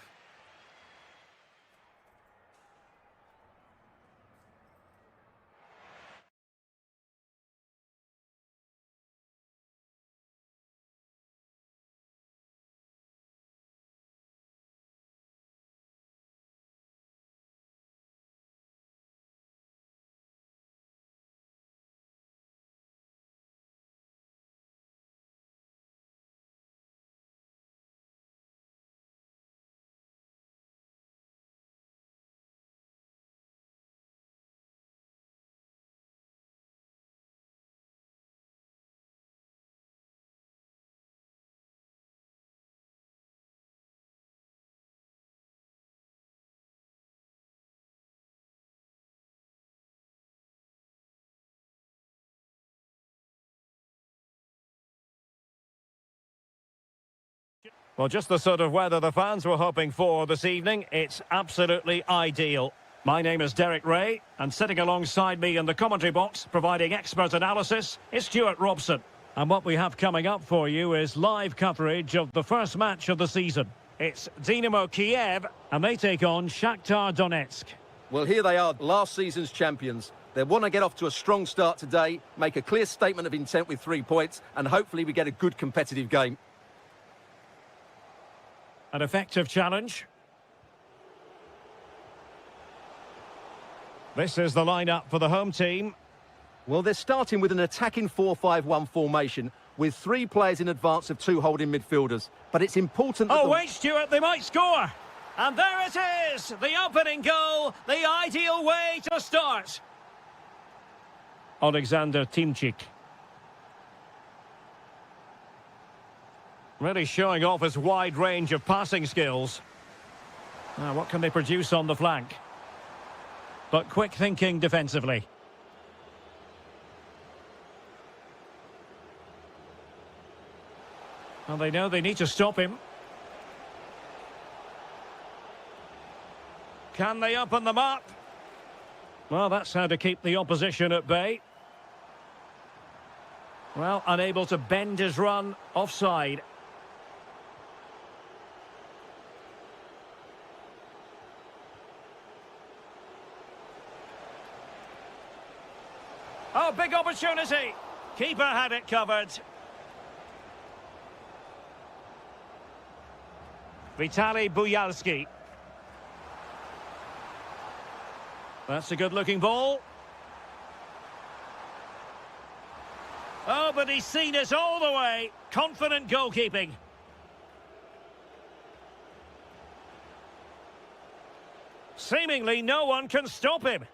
Well, just the sort of weather the fans were hoping for this evening. It's absolutely ideal. My name is Derek Ray, and sitting alongside me in the commentary box, providing expert analysis, is Stuart Robson. And what we have coming up for you is live coverage of the first match of the season. It's Dynamo Kiev, and they take on Shakhtar Donetsk. Well, here they are, last season's champions. They want to get off to a strong start today, make a clear statement of intent with 3 points, and hopefully we get a good competitive game. An effective challenge. This is the lineup for the home team. Well, they're starting with an attacking 4-5-1 formation with 3 players in advance of 2 holding midfielders. But it's important that... Oh, wait, Stuart, they might score. And there it is, the opening goal, the ideal way to start. Alexander Timchik. Really showing off his wide range of passing skills. Now, what can they produce on the flank? But quick thinking defensively. Well, they know they need to stop him. Can they open them up? Well, that's how to keep the opposition at bay. Well, unable to bend his run, offside. Oh, big opportunity. Keeper had it covered. Vitaly Buyalski. That's a good-looking ball. Oh, but he's seen it all the way. Confident goalkeeping. Seemingly no one can stop him.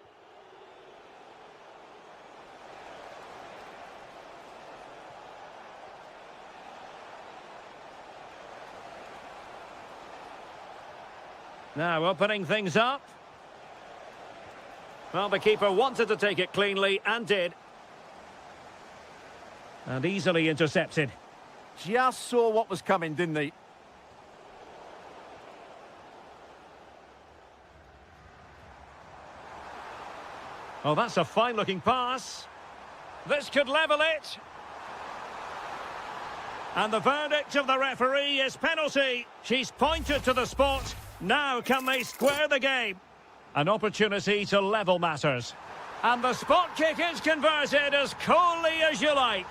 Now opening things up. Well, the keeper wanted to take it cleanly and did. And easily intercepted. Just saw what was coming, didn't he? Oh, that's a fine-looking pass. This could level it. And the verdict of the referee is penalty. She's pointed to the spot. Now can they square the game? An opportunity to level matters. And the spot kick is converted as coolly as you like.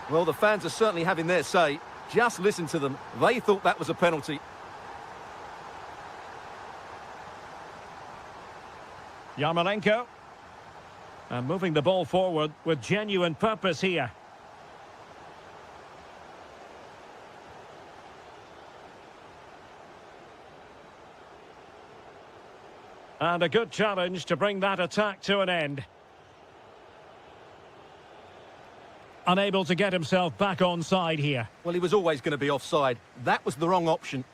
Well, the fans are certainly having their say. Just listen to them. They thought that was a penalty. Yarmolenko. And moving the ball forward with genuine purpose here. And a good challenge to bring that attack to an end. Unable to get himself back on side here. Well, he was always going to be offside. That was the wrong option.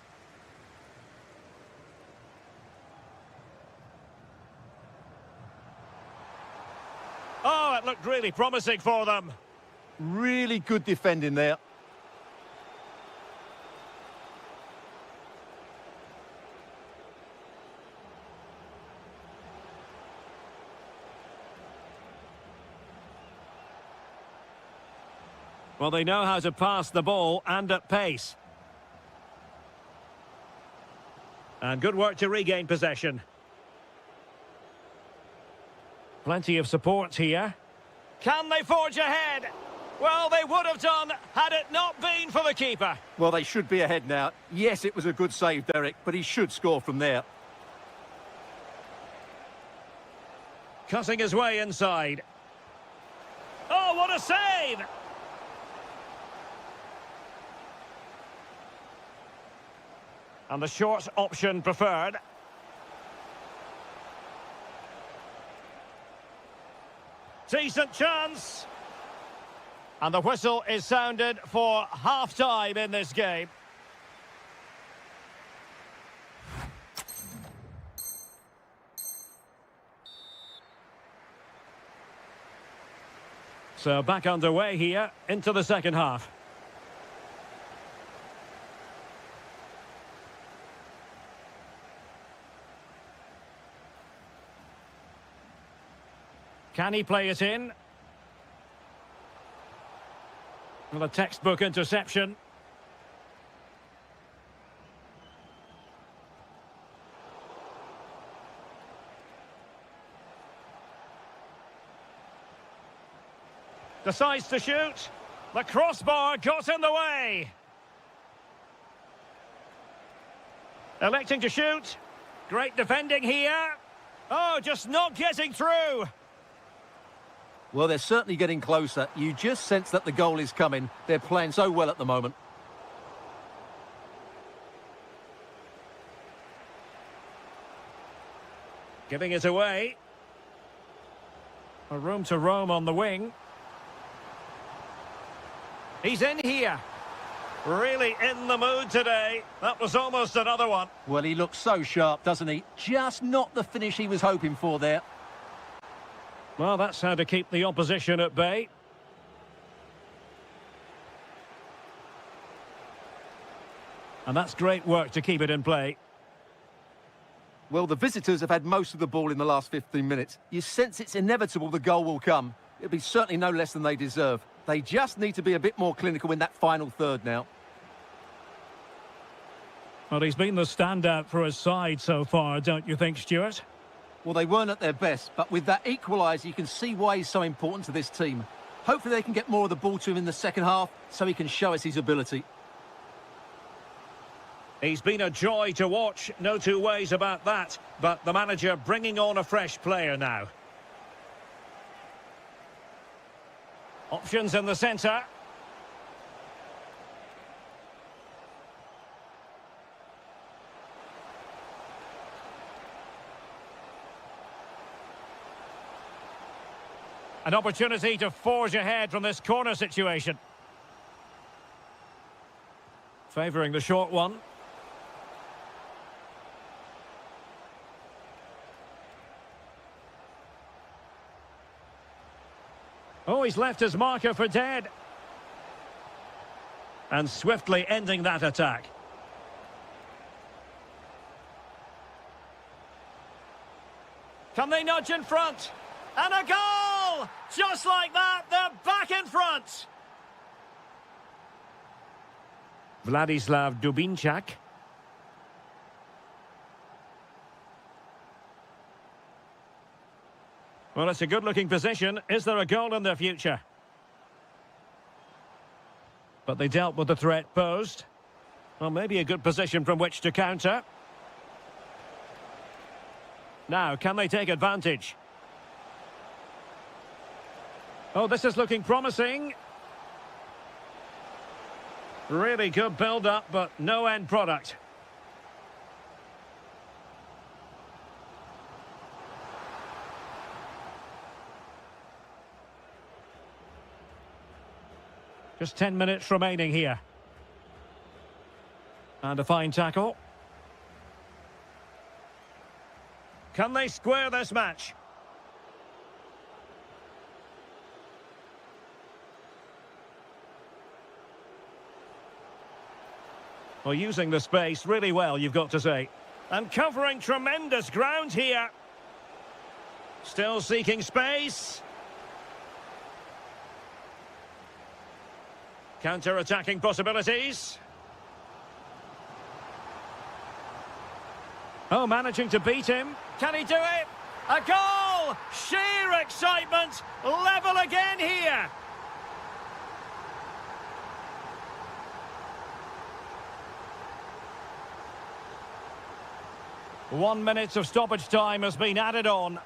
Oh, it looked really promising for them. Really good defending there. Well, they know how to pass the ball and at pace. And good work to regain possession. Plenty of support here. Can they forge ahead? Well, they would have done had it not been for the keeper. Well, they should be ahead now. Yes, it was a good save, Derek, but he should score from there. Cutting his way inside. Oh, what a save! And the short option preferred. Decent chance. And the whistle is sounded for half-time in this game. So back underway here into the second half. Can he play it in? Well, a textbook interception. Decides to shoot. The crossbar got in the way. Electing to shoot. Great defending here. Oh, just not getting through. Well, they're certainly getting closer. You just sense that the goal is coming. They're playing so well at the moment. Giving it away. A room to roam on the wing. He's in here. Really in the mood today. That was almost another one. Well, he looks so sharp, doesn't he? Just not the finish he was hoping for there. Well, that's how to keep the opposition at bay. And that's great work to keep it in play. Well, the visitors have had most of the ball in the last 15 minutes. You sense it's inevitable the goal will come. It'll be certainly no less than they deserve. They just need to be a bit more clinical in that final third now. Well, he's been the standout for his side so far, don't you think, Stuart? Well, they weren't at their best, but with that equaliser, you can see why he's so important to this team. Hopefully they can get more of the ball to him in the second half so he can show us his ability. He's been a joy to watch, no two ways about that. But the manager bringing on a fresh player now. Options in the centre. An opportunity to forge ahead from this corner situation. Favouring the short one. Oh, he's left his marker for dead. And swiftly ending that attack. Can they nudge in front? And a goal! Just like that, they're back in front. Vladislav Dubinčak. Well, it's a good-looking position. Is there a goal in their future? But they dealt with the threat posed. Well, maybe a good position from which to counter. Now, can they take advantage? Oh, this is looking promising. Really good build-up, but no end product. Just 10 minutes remaining here. And a fine tackle. Can they square this match? Well, using the space really well, you've got to say. And covering tremendous ground here. Still seeking space. Counter-attacking possibilities. Oh, managing to beat him. Can he do it? A goal! Sheer excitement! Level again here! One minute of stoppage time has been added on.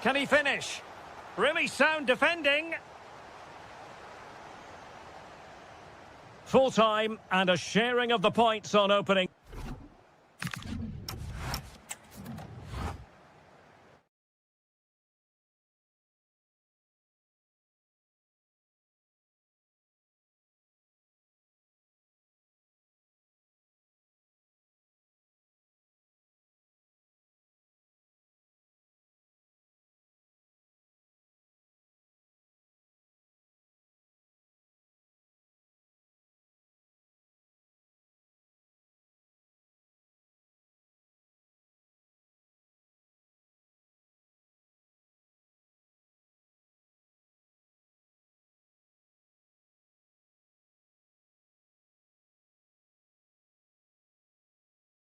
Can he finish? Really sound defending. Full time and a sharing of the points on opening.